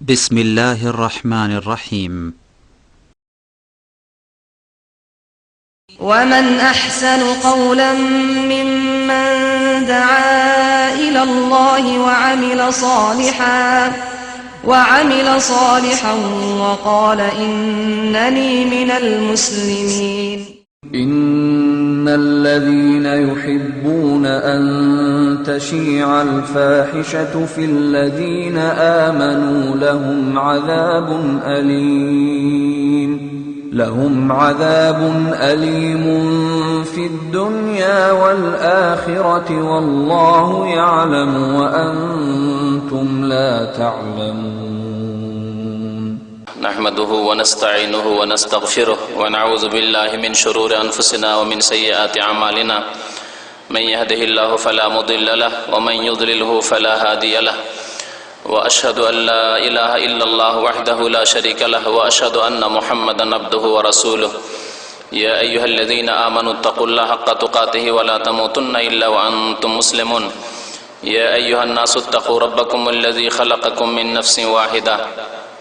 بسم الله الرحمن الرحيم. ومن أحسن قولا ممن دعا إلى الله وعمل صالحا وقال إنني من المسلمين. إن الذين يحبون أن تشيع الفاحشة في الذين آمنوا لهم عذاب أليم في الدنيا والآخرة والله يعلم وأنتم لا تعلمون. نحمده ونستعينه ونستغفره ونعوذ بالله من شرور أنفسنا ومن سيئات أعمالنا من يهده الله فلا مضل له ومن يضلله فلا هادي له وأشهد أن لا إله إلا الله وحده لا شريك له وأشهد أن محمدا عبده ورسوله. يا أيها الذين آمنوا اتقوا الله حق تقاته ولا تموتن إلا وأنتم مسلمون. يا أيها الناس اتقوا ربكم الذي خلقكم من نفس واحدة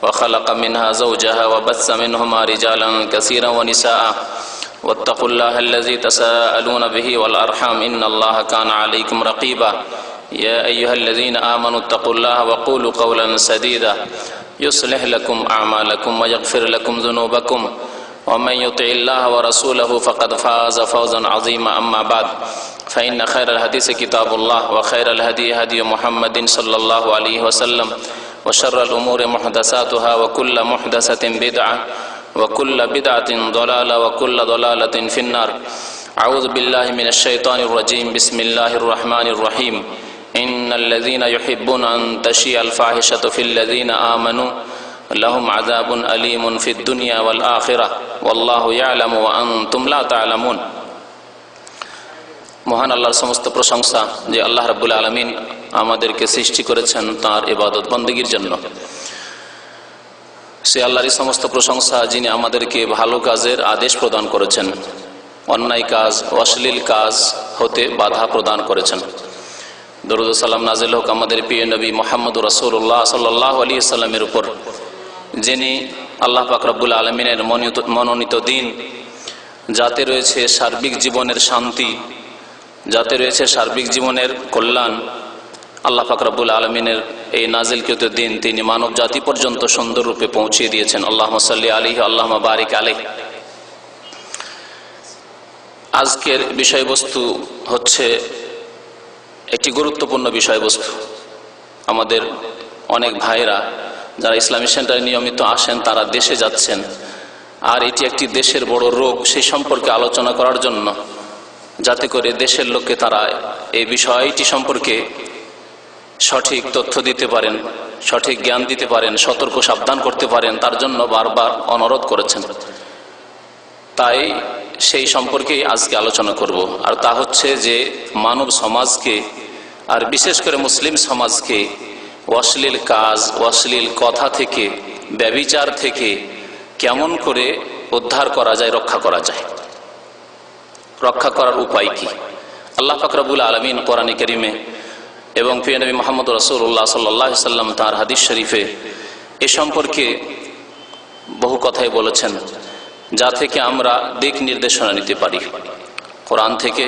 وخلق منها زوجها وبث منهما رجالا كثيرا ونساء واتقوا الله الذي تساءلون به والأرحام إن الله كان عليكم رقيبا. يا أيها الذين آمنوا اتقوا الله وقولوا قولا سديدا يصلح لكم أعمالكم ويغفر لكم ذنوبكم ومن يطع الله ورسوله فقد فاز فوزا عظيما. أما بعد فإن خير الحديث كتاب الله وخير الهدي هدي محمد صلى الله عليه وسلم وشر الأمور محدثاتها وكل محدثة بدعة وكل بدعة ضلالة وكل ضلالة في النار. أعوذ بالله من الشيطان الرجيم. بسم الله الرحمن الرحيم. إن الذين يحبون أن تشيع الفاحشة في الذين آمنوا لهم عذاب أليم في الدنيا والآخرة والله يعلم وأنتم لا تعلمون. মহান আল্লাহর সমস্ত প্রশংসা যে আল্লাহ রাব্বুল আলামিন আমাদেরকে সৃষ্টি করেছেন তাঁর ইবাদত বন্দেগীর জন্য। সে আল্লাহরই সমস্ত প্রশংসা যিনি আমাদেরকে ভালো কাজের আদেশ প্রদান করেছেন, অন্যায় কাজ অশ্লীল কাজ হতে বাধা প্রদান করেছেন। দরুদ ও সালাম নাজিল হোক আমাদের প্রিয় নবী মুহাম্মদ রাসূলুল্লাহ সাল্লাল্লাহু আলাইহি সাল্লামের উপর, যিনি আল্লাহ পাক রব্বুল আলামিনের মনোনীত দিন, যাতে রয়েছে সার্বিক জীবনের শান্তি, যাতে রয়েছে সার্বিক জীবনের কল্যাণ। আল্লাহ পাক রব্বুল আলামিনের এই নাজিলকৃত দিন তিনি মানব জাতি পর্যন্ত সুন্দর রূপে পৌঁছিয়ে দিয়েছেন। আল্লাহুম্মা সাল্লি আলাইহি আল্লাহুম্মা বারিক আলাইহি। আজকের বিষয়বস্তু হচ্ছে একটি গুরুত্বপূর্ণ বিষয়বস্তু। আমাদের অনেক ভাইরা যারা ইসলামী সেন্টারে নিয়মিত আসেন তারা দেশে যাচ্ছেন, আর এটি একটি দেশের বড় রোগ, সেই সম্পর্কে আলোচনা করার জন্য, যাতে করে দেশের লোককে তারা এই বিষয়টি সম্পর্কে সঠিক তথ্য দিতে পারেন, সঠিক জ্ঞান দিতে পারেন, সতর্ক সাবধান করতে পারেন, তার জন্য বারবার অনুরোধ করেছেন। তাই সেই সম্পর্কেই আজকে আলোচনা করব। আর তা হচ্ছে যে মানব সমাজকে, আর বিশেষ করে মুসলিম সমাজকে অশ্লীল কাজ, অশ্লীল কথা থেকে, ব্যভিচার থেকে কেমন করে উদ্ধার করা যায়, রক্ষা করা যায়, রক্ষা করার উপায় কি। আল্লাহ পাক রব্বুল আলামিন কোরআনে কারীমে এবং প্রিয় নবী মুহাম্মদ রাসূলুল্লাহ সাল্লাল্লাহু আলাইহি সাল্লাম তার হাদিস শরীফে এ সম্পর্কে বহু কথাই বলেছেন, যা থেকে আমরা দিক নির্দেশনা নিতে পারি। কোরআন থেকে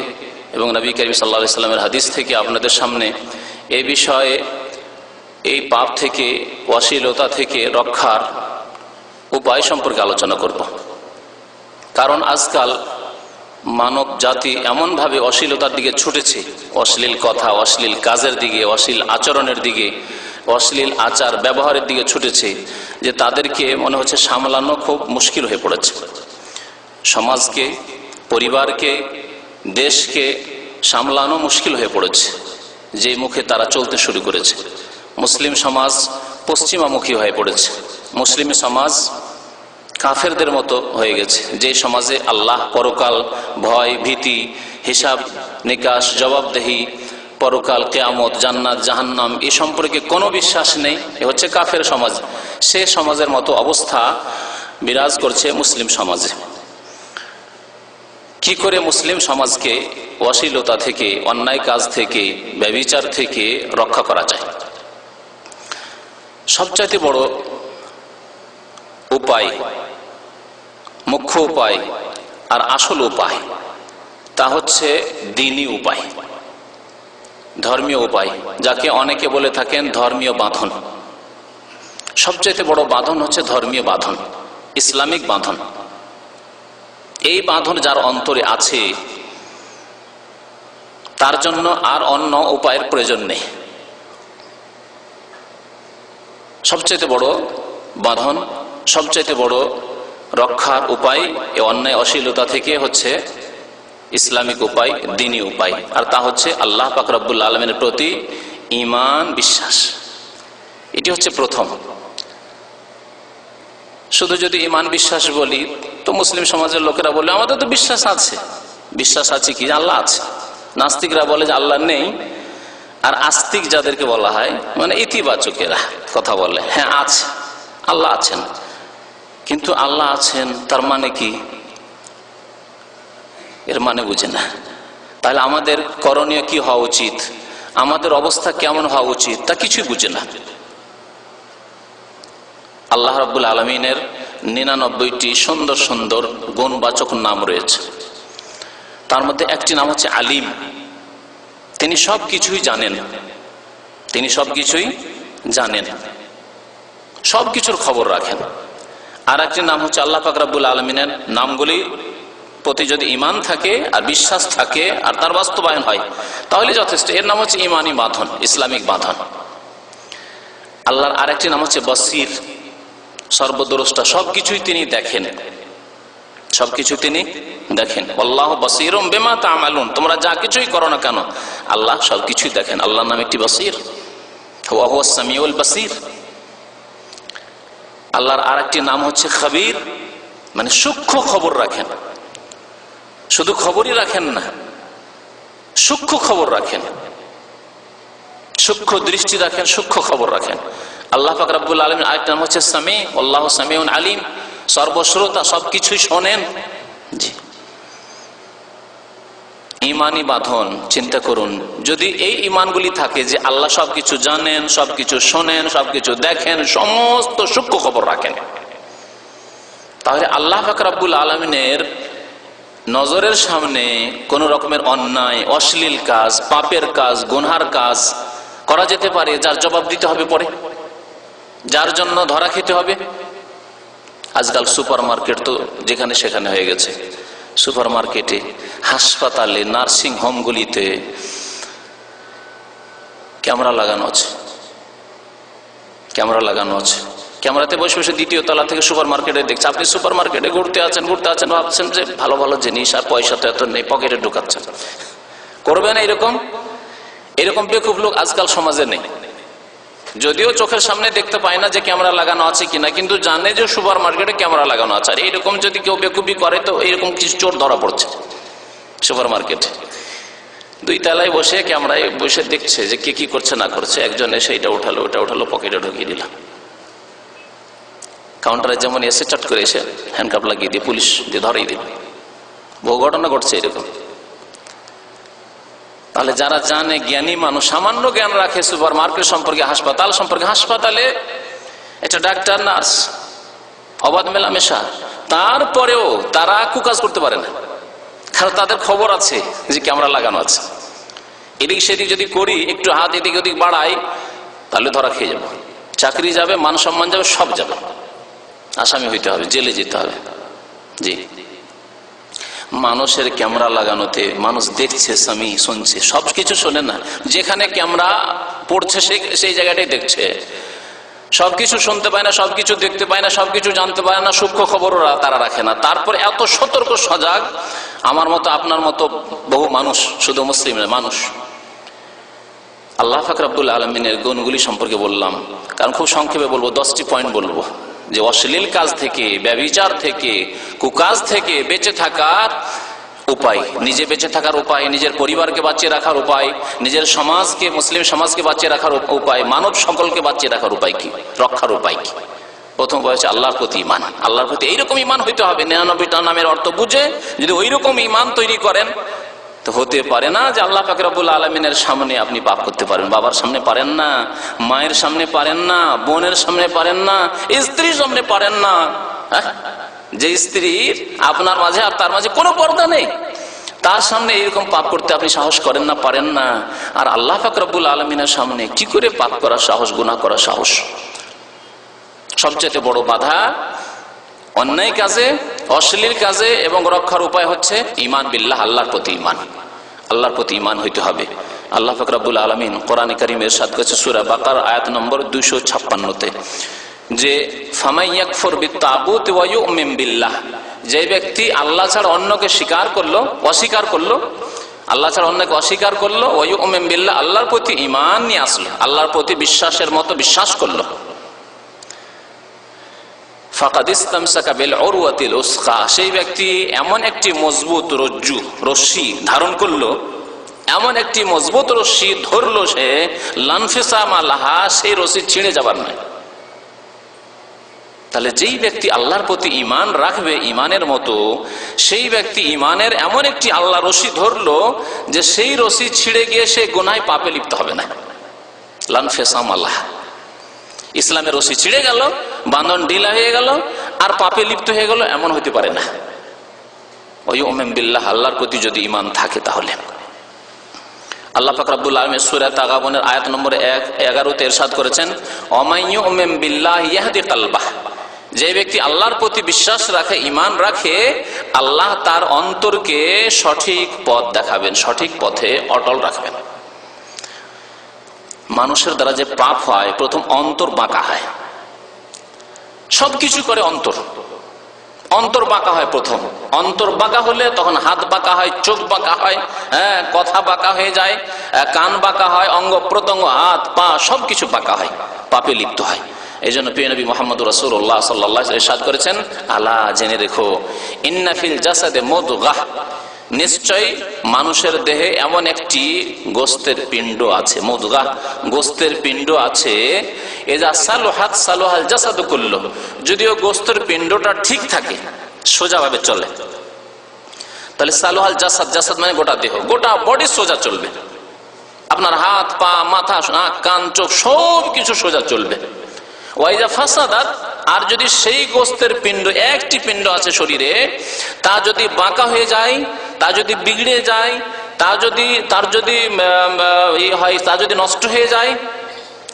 এবং নবী করিম সাল্লাল্লাহু আলাইহি সাল্লামের হাদিস থেকে আপনাদের সামনে এই বিষয়ে, এই পাপ থেকে, অশ্লীলতা থেকে রক্ষার উপায় সম্পর্কে আলোচনা করব। কারণ আজকাল মানব জাতি এমনভাবে অশ্লীলতার দিকে ছুটেছে, অশ্লীল কথা, অশ্লীল কাজের দিকে, অশ্লীল আচরণের দিকে, অশ্লীল আচার ব্যবহারের দিকে ছুটেছে, যে তাদেরকে মনে হচ্ছে সামলানো খুব মুশকিল হয়ে পড়েছে। সমাজকে, পরিবারকে, দেশকে সামলানো মুশকিল হয়ে পড়েছে, যে মুখে তারা চলতে শুরু করেছে। মুসলিম সমাজ পশ্চিমামুখী হয়ে পড়েছে, মুসলিম সমাজ কাফেরদের মতো হয়ে গেছে, যে সমাজে আল্লাহ, পরকাল, ভয়, ভীতি, হিসাব নিকাশ, জবাবদেহি, পরকাল, কিয়ামত, জান্নাত, জাহান্নাম এ সম্পর্কে কোনো বিশ্বাস নেই, এ হচ্ছে কাফের সমাজ। সে সমাজের মতো অবস্থা বিরাজ করছে মুসলিম সমাজে। কি করে মুসলিম সমাজকে অশ্লীলতা থেকে, অন্যায় কাজ থেকে, ব্যভিচার থেকে রক্ষা করা যায়? সবচাইতে বড় উপায়, মুখ্য উপায় আর আসল উপায় তা হচ্ছে দ্বীনি উপায়, ধর্মীয় উপায়, যাকে অনেকে বলে থাকেন ধর্মীয় বাঁধন। সবচাইতে বড় বাঁধন হচ্ছে ধর্মীয় বাঁধন, ইসলামিক বাঁধন। এই বাঁধন যার অন্তরে আছে তার জন্য আর অন্য উপায়ের প্রয়োজন নেই। সবচাইতে বড় বাঁধন, সবচাইতে বড় রক্ষার উপায় এই অন্যায় অশ্লীলতা থেকে হচ্ছে ইসলামিক উপায়, দ্বীনি উপায়, আর তা হচ্ছে আল্লাহ পাক রব্বুল আলামিনের প্রতি ঈমান, বিশ্বাস। এটি হচ্ছে প্রথম। শুধু যদি ঈমান বিশ্বাস বলি তো মুসলিম সমাজের লোকেরা বলে আমাদের তো বিশ্বাস আছে। বিশ্বাস আছে কি? আল্লাহ আছে। নাস্তিকরা বলে যে আল্লাহ নেই, আর আস্তিক যাদেরকে বলা হয় মানে ইতিবাচকেরা কথা বলে হ্যাঁ আছে, আল্লাহ আছেন। কিন্তু আল্লাহ আছেন তার মানে কি? এর মানে বুঝে না। তাহলে আমাদের করণীয় কি হওয়া উচিত, আমাদের অবস্থা কেমন হওয়া উচিত তা কিছুই বুঝে না। আল্লাহ রাব্বুল আলামিনের 99টি সুন্দর সুন্দর গুণবাচক নাম রয়েছে। তার মধ্যে একটি নাম হচ্ছে আলিম। তিনি সবকিছুই জানেন, তিনি সবকিছুই জানেন, সবকিছুর খবর রাখেন। আর একটি নাম হচ্ছে আল্লাহ পাক রব্বুল আলামিনের নামগুলি প্রতি যদি ঈমান থাকে আর বিশ্বাস থাকে আর তার বাস্তবায়ন হয় তাহলে যথেষ্ট। এর নাম হচ্ছে ঈমানি বাঁধন, ইসলামিক বাঁধন। আল্লাহর আরেকটি নাম হচ্ছে বসির, সর্বদ্রষ্টা, সবকিছুই তিনি দেখেন, সবকিছু তিনি দেখেন। আল্লাহ বসীরুম বিমা তা'মালুন, তোমরা যা কিছুই করো না কেন আল্লাহ সবকিছুই দেখেন। আল্লাহর নাম একটি বসীর, ওয়া হুয়াস সামিউল বসীর। আল্লাহর আরেকটি নাম হচ্ছে খবীর, মানে সূক্ষ্ম খবর রাখেন। শুধু খবরই রাখেন না, সূক্ষ্ম খবর রাখেন, সূক্ষ্ম দৃষ্টি রাখেন, সূক্ষ্ম খবর রাখেন। আল্লাহ পাক রব্বুল আলামিন আরেকটা নাম হচ্ছে সামি, আল্লাহু সামিউন আলিম, সর্বশ্রোতা, সবকিছুই শোনেন। জি, ঈমানি বাঁধন। চিন্তা করুন, যদি এই ঈমানগুলি থাকে যে আল্লাহ সবকিছু জানেন, সবকিছু শোনেন, সবকিছু দেখেন, সমস্ত সূক্ষ্ম খবর রাখেন, তাহলে আল্লাহ পাক রব্বুল আলামিনের নজরের সামনে কোন রকমের অন্যায়, অশ্লীল কাজ, পাপের কাজ, গুনহার কাজ করা যেতে পারে যার জবাব দিতে হবে পরে, যার জন্য ধরা খেতে হবে। আজকাল সুপার মার্কেট তো যেখানে সেখানে হয়ে গেছে। সুপার মার্কেটে, হাসপাতালে, নার্সিং হোমগুলিতে ক্যামেরা লাগানো আছে, ক্যামেরা লাগানো আছে। ক্যামেরাতে বসে বসে দ্বিতীয় তলা থেকে সুপার মার্কেটে দেখছে। আপনি সুপার মার্কেটে ঘুরতে আছেন ভাবছেন যে ভালো ভালো জিনিস, আর পয়সা তো এত নেই, পকেটে ঢুকাচ্ছেন। করবে না এরকম? এরকম বেকুব লোক আজকাল সমাজে নেই। যদিও চোখের সামনে দেখতে পায় না যে ক্যামেরা লাগানো আছে কিনা, কিন্তু জানে যে সুপার মার্কেটে ক্যামেরা লাগানো আছে। আর এইরকম যদি কেউ বেকুবি করে তো এইরকম কিছু চোর ধরা পড়ছে সুপার মার্কেটে। 2 তলায় বসে ক্যামেরায় বসে দেখছে যে কে কি করছে না করছে। একজন এসে এটা উঠালো, ওটা উঠালো, পকেটে ঢুকিয়ে দিল। কাউন্টারে যেমন এসে চট করে এসে হ্যান্ডকাপ লাগিয়ে দিয়ে পুলিশ দিয়ে ধরেই দিল। বহু ঘটনা ঘটছে এরকম। তাহলে যারা জানে, জ্ঞানী মানুষ, সামান্য জ্ঞান রাখে সুপার মার্কেট সম্পর্কে, হাসপাতাল সম্পর্কে, হাসপাতালে এটা ডাক্তার, নার্স, অবাধ মেলামেশা, তারপরেও তারা কুকাজ করতে পারে না, কারণ তাদের খবর আছে যে ক্যামেরা লাগানো আছে। এদিক সেদিক যদি করি, একটু হাত এদিক ওদিক বাড়াই, তাহলে ধরা খেয়ে যাবো, চাকরি যাবে, মান সম্মান যাবে, সব যাবে, আসামি হইতে হবে, জেলে যেতে হবে। জি, মানুষের ক্যামেরা লাগানোতে মানুষ দেখছে, স্বামী শুনছে, সবকিছু শোনে না। যেখানে ক্যামেরা পড়ছে সেই জায়গাটাই দেখছে। সবকিছু শুনতে পায় না, সবকিছু দেখতে পায় না, সবকিছু জানতে পারে না, সূক্ষ্ম খবরও তারা রাখে না। তারপর এত সতর্ক সজাগ, আমার মতো আপনার মতো বহু মানুষ, শুধু মুসলিম না, মানুষ। আল্লাহ পাক রব্বুল আলামিনের গুণগুলি সম্পর্কে বললাম, কারণ খুব সংক্ষেপে বলবো, 10টি পয়েন্ট বলবো, যে অশ্লীল কাজ থেকে, ব্যভিচার থেকে, কুকাজ থেকে বেঁচে থাকার উপায়, নিজে বেঁচে থাকার উপায়, নিজের পরিবারকে বাঁচিয়ে রাখার উপায়, নিজের সমাজকে, মুসলিম সমাজকে বাঁচিয়ে রাখার উপায়, মানব সকলকে বাঁচিয়ে রাখার উপায় কি, রক্ষার উপায় কি? প্রথম বয়সে আল্লাহর প্রতি ঈমান। আল্লাহর প্রতি এইরকম ঈমান হইতে হবে। 99টা নামের অর্থ বুঝে যদি ওইরকম ঈমান তৈরি করেন তো হতে পারে না যে আল্লাহ পাক রব্বুল আলামিনের সামনে আপনি পাপ করতে পারেন। বাবার সামনে পারেন না, মায়ের সামনে পারেন না, বোনের সামনে পারেন না, স্ত্রীর সামনে পারেন না। যে স্ত্রীর আপনার মাঝে আর তার মাঝে কোনো পর্দা নেই, তার সামনে এরকম পাপ করতে আপনি সাহস করেন না, পারেন না। আর আল্লাহ পাক রব্বুল আলামিনের সামনে কি করে পাপ করার সাহস, গুনাহ করার সাহস? সবচেয়ে বড় বাধা অন্যায় কাজে, অশ্লীল কাজে এবং রক্ষার উপায় হচ্ছে ঈমান বিল্লাহ, আল্লাহর প্রতি ঈমান। আল্লাহর প্রতি ঈমান হইতে হবে। আল্লাহ পাক রব্বুল আলামিন কোরআনে কারীমে ইরশাদ করেছে সূরা বাকারা আয়াত নম্বর 256-তে যে ফামান ইয়াকফুর বিত-তাগুত ওয়া ইউমিন বিল্লাহ, যে ব্যক্তি আল্লাহ ছাড়া অন্যকে স্বীকার করলো, অস্বীকার করলো, আল্লাহ ছাড়া অন্যকে অস্বীকার করলো, ওয়া ইউমিন বিল্লাহ, আল্লাহর প্রতি ঈমান নিয়ে আসলো, আল্লাহর প্রতি বিশ্বাসের মতো বিশ্বাস করলো, ফাকাদ ইসতামসাকা বিল উরওয়াতিল উসকা, সেই ব্যক্তি এমন একটি মজবুত রশ্মি ধারণ করলো, এমন একটি মজবুত রশ্মি ধরলো সে, লানফিসামা লাহা, সেই রশ্মি ছিঁড়ে যাবার নয়। তাহলে যেই ব্যক্তি আল্লাহর প্রতি ঈমান রাখবে ঈমানের মতো, সেই ব্যক্তি ঈমানের এমন একটি আল্লাহ রশি ধরলো যে সেই রশি ছিঁড়ে গিয়ে সে গুনাহে পাপে লিপ্ত হবে না। লানফিসামা লাহা, ইসলামের রশি ছিঁড়ে গেল, বাঁধন ঢিলা হয়ে গেল, আর পাপে লিপ্ত হয়ে গেল, এমন হতে পারে না। ওয়া ইউমিন বিল্লাহ, আল্লাহর প্রতি যদি ঈমান থাকে তাহলে। আল্লাহ পাক রব্বুল আলামিন সূরা তাগাবুনের আয়াত নম্বর 11-তে ইরশাদ করেছেন ওয়া ইউমিন বিল্লাহি ইয়াহদি কলবাহ, যে ব্যক্তি আল্লাহর প্রতি বিশ্বাস রাখে, ঈমান রাখে, আল্লাহ তার অন্তরকে সঠিক পথ দেখাবেন, সঠিক পথে অটল রাখবেন। মানুষের দ্বারা যে পাপ হয়, প্রথম অন্তর বাঁকা হয়। সবকিছু করে অন্তর বাঁকা হয়। প্রথম অন্তর বাঁকা হলে তখন হাত বাঁকা হয়, চোখ বাঁকা হয়, কথা বাঁকা হয়ে যায়, কান বাঁকা হয়, অঙ্গ প্রত্যঙ্গ, হাত পা সবকিছু বাঁকা হয়, পাপে লিপ্ত হয়। এই জন্য প্রিয় নবী মুহাম্মদ রাসূলুল্লাহ সাল্লাল্লাহু আলাইহি ওয়াসাল্লাম ইরশাদ করেছেন, আলা, জেনে রেখো, ইন্না ফিল জাসাদে মুদগাহ, নিশ্চয় মানুষের দেহে এমন একটি গোস্তের পিণ্ড আছে, মুদগাহ, গোস্তের পিণ্ড আছে, এজা সালুহাত সালুহাল জাসাদু কুল্লু, যদিও গোস্তের পিণ্ডটা ঠিক থাকে, সোজাভাবে চলে, তাহলে সালুহাল জাসাদ, জাসাদ মানে গোটা দেহ, গোটা বডি সোজা চলবে, আপনার হাত পা মাথা নাক কান চোখ সব কিছু সোজা চলবে। ওয়াইজা ফাসাদাত, আর যদি সেই গোস্তের পিণ্ড, একটি পিণ্ড আছে শরীরে, তা যদি বাঁকা হয়ে যায়, তা যদি বিগড়ে যায়, তা যদি হয়, তা যদি নষ্ট হয়ে যায়,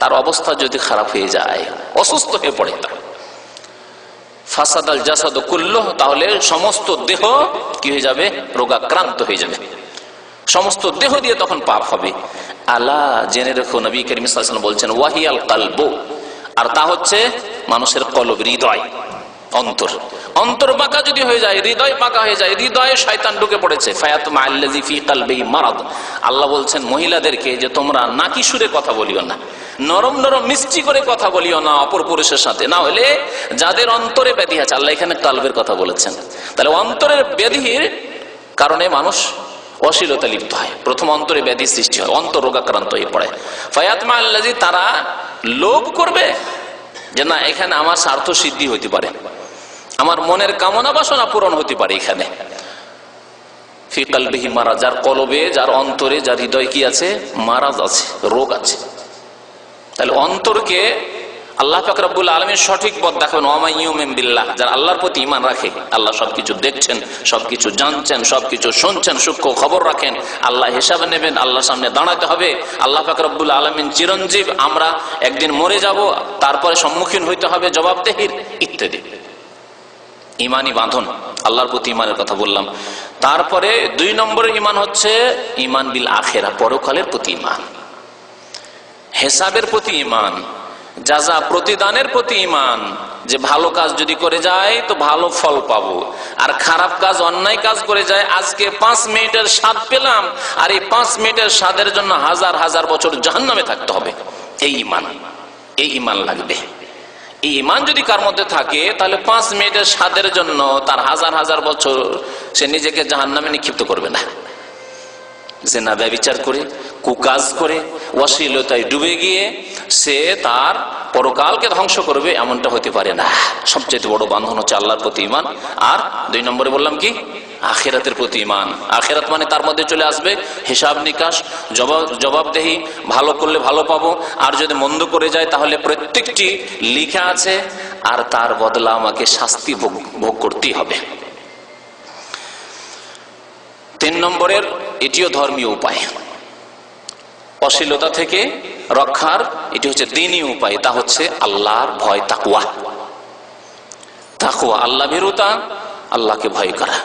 তার অবস্থা যদি খারাপ হয়ে যায়, অসুস্থ হয়ে পড়ে, ফাসাদাল জাসাদু কুল্লুহু, তাহলে সমস্ত দেহ কি হয়ে যাবে? রোগাক্রান্ত হয়ে যাবে, সমস্ত দেহ দিয়ে তখন পাপ হবে। আলা, জেনে রেখো, নবী করিম সাল্লাল্লাহু আলাইহি ওয়াসাল্লাম বলছেন, ওয়াহিয়াল কালবু, আর তা হচ্ছে মানুষের কলব, হৃদয়, অন্তর। অন্তর বাঁকা যদি হয়ে যায়, হৃদয় বাঁকা হয়ে যায়, হৃদয়ে শয়তান ঢুকে পড়েছে, ফায়াতমা আল্লাযী ফী কলবিহি মারাদ, আল্লাহ বলছেন মহিলাদেরকে যে তোমরা নাকি সুরে কথা বলিও না, নরম নরম মিষ্টি করে কথা বলিও না অপর পুরুষের সাথে, না হলে যাদের অন্তরে ব্যাধি আছে, আল্লাহ এখানে কলবের কথা বলেছেন, তাহলে অন্তরের ব্যাধির কারণে মানুষ অশ্লীলতা লিপ্ত হয়, প্রথম অন্তরে ব্যাধি সৃষ্টি হয়, অন্তর রোগাক্রান্ত হয়ে পড়ে। ফায়াতমা আল্লাযী, তারা লোভ করবে যে না, এখানে আমার স্বার্থ সিদ্ধি হইতে পারে, আমার মনের কামনা বাসনা পূরণ হতে পারে এখানে। ফি কলবিহি মারাজ, যার কলবে, যার অন্তরে, যার হৃদয় কি আছে? মারাজ আছে, রোগ আছে। তাহলে অন্তরকে আল্লাহ পাক রব্বুল আলামিন সঠিক পথ দেখাবেন। ওয়া মান ইউমিন বিল্লাহ, যারা আল্লাহর প্রতি ঈমান রাখে, আল্লাহ সবকিছু দেখছেন, সবকিছু জানছেন, সবকিছু শুনছেন, সূক্ষ্ম খবর রাখেন, আল্লাহ হিসাবে নেবেন, আল্লাহর সামনে দাঁড়াতে হবে। আল্লাহ পাক রব্বুল আলামিন চিরঞ্জীব, আমরা একদিন মরে যাব, তারপরে সম্মুখীন হইতে হবে জবাবদেহির, ইত্যাদি। ঈমানি বাঁধন, আল্লাহর প্রতি ঈমানের কথা বললাম। তারপরে 2 নম্বরের ঈমান হচ্ছে ঈমান বিল আখিরা, পরকালের প্রতি ঈমান, হিসাবের প্রতি ঈমান, জাযা, প্রতিদানের প্রতি ঈমান, যে ভালো কাজ যদি করে যায় তো ভালো ফল পাবো, আর খারাপ কাজ, অন্যায় কাজ করে যায়, আজকে 5 মিনিটের স্বাদ পেলাম, আর এই 5 মিনিটের স্বাদের জন্য হাজার হাজার বছর জাহান্নামে থাকতে হবে। এই ঈমান লাগবে। এই ঈমান যদি কার মধ্যে থাকে, তাহলে 5 মিনিটের স্বাদের জন্য তার হাজার হাজার বছর সে নিজেকে জাহান্নামে নিক্ষিপ্ত করবে না। জিনা, ব্যভিচার করে, কুকাজ করে, অশ্লীলতায় ডুবে গিয়ে সে তার পরকালকে ধ্বংস করবে, এমনটা হতে পারে না। সবচেয়ে বড় বাঁধন হচ্ছে আল্লাহর প্রতি ঈমান। আর 2 নম্বরে বললাম কি? আখিরাতের প্রতি ঈমান। আখিরাত মানে তার মধ্যে চলে আসবে হিসাব নিকাশ, জবাবদেহি। ভালো করলে ভালো পাবো, আর যদি মন্দ করে যায় তাহলে প্রত্যেকটি লিখা আছে, আর তার বদলা আমাকে শাস্তি ভোগ করতেই হবে। 3 নম্বরের, এটিও ধর্মীয় উপায়, অশ্লীলতা থেকে রক্ষার এটি হচ্ছে দ্বীনি উপায়, তা হচ্ছে আল্লাহর ভয়, তাকওয়া। তাকওয়া, আল্লাহ ভীরুতা, আল্লাহকে ভয় করা।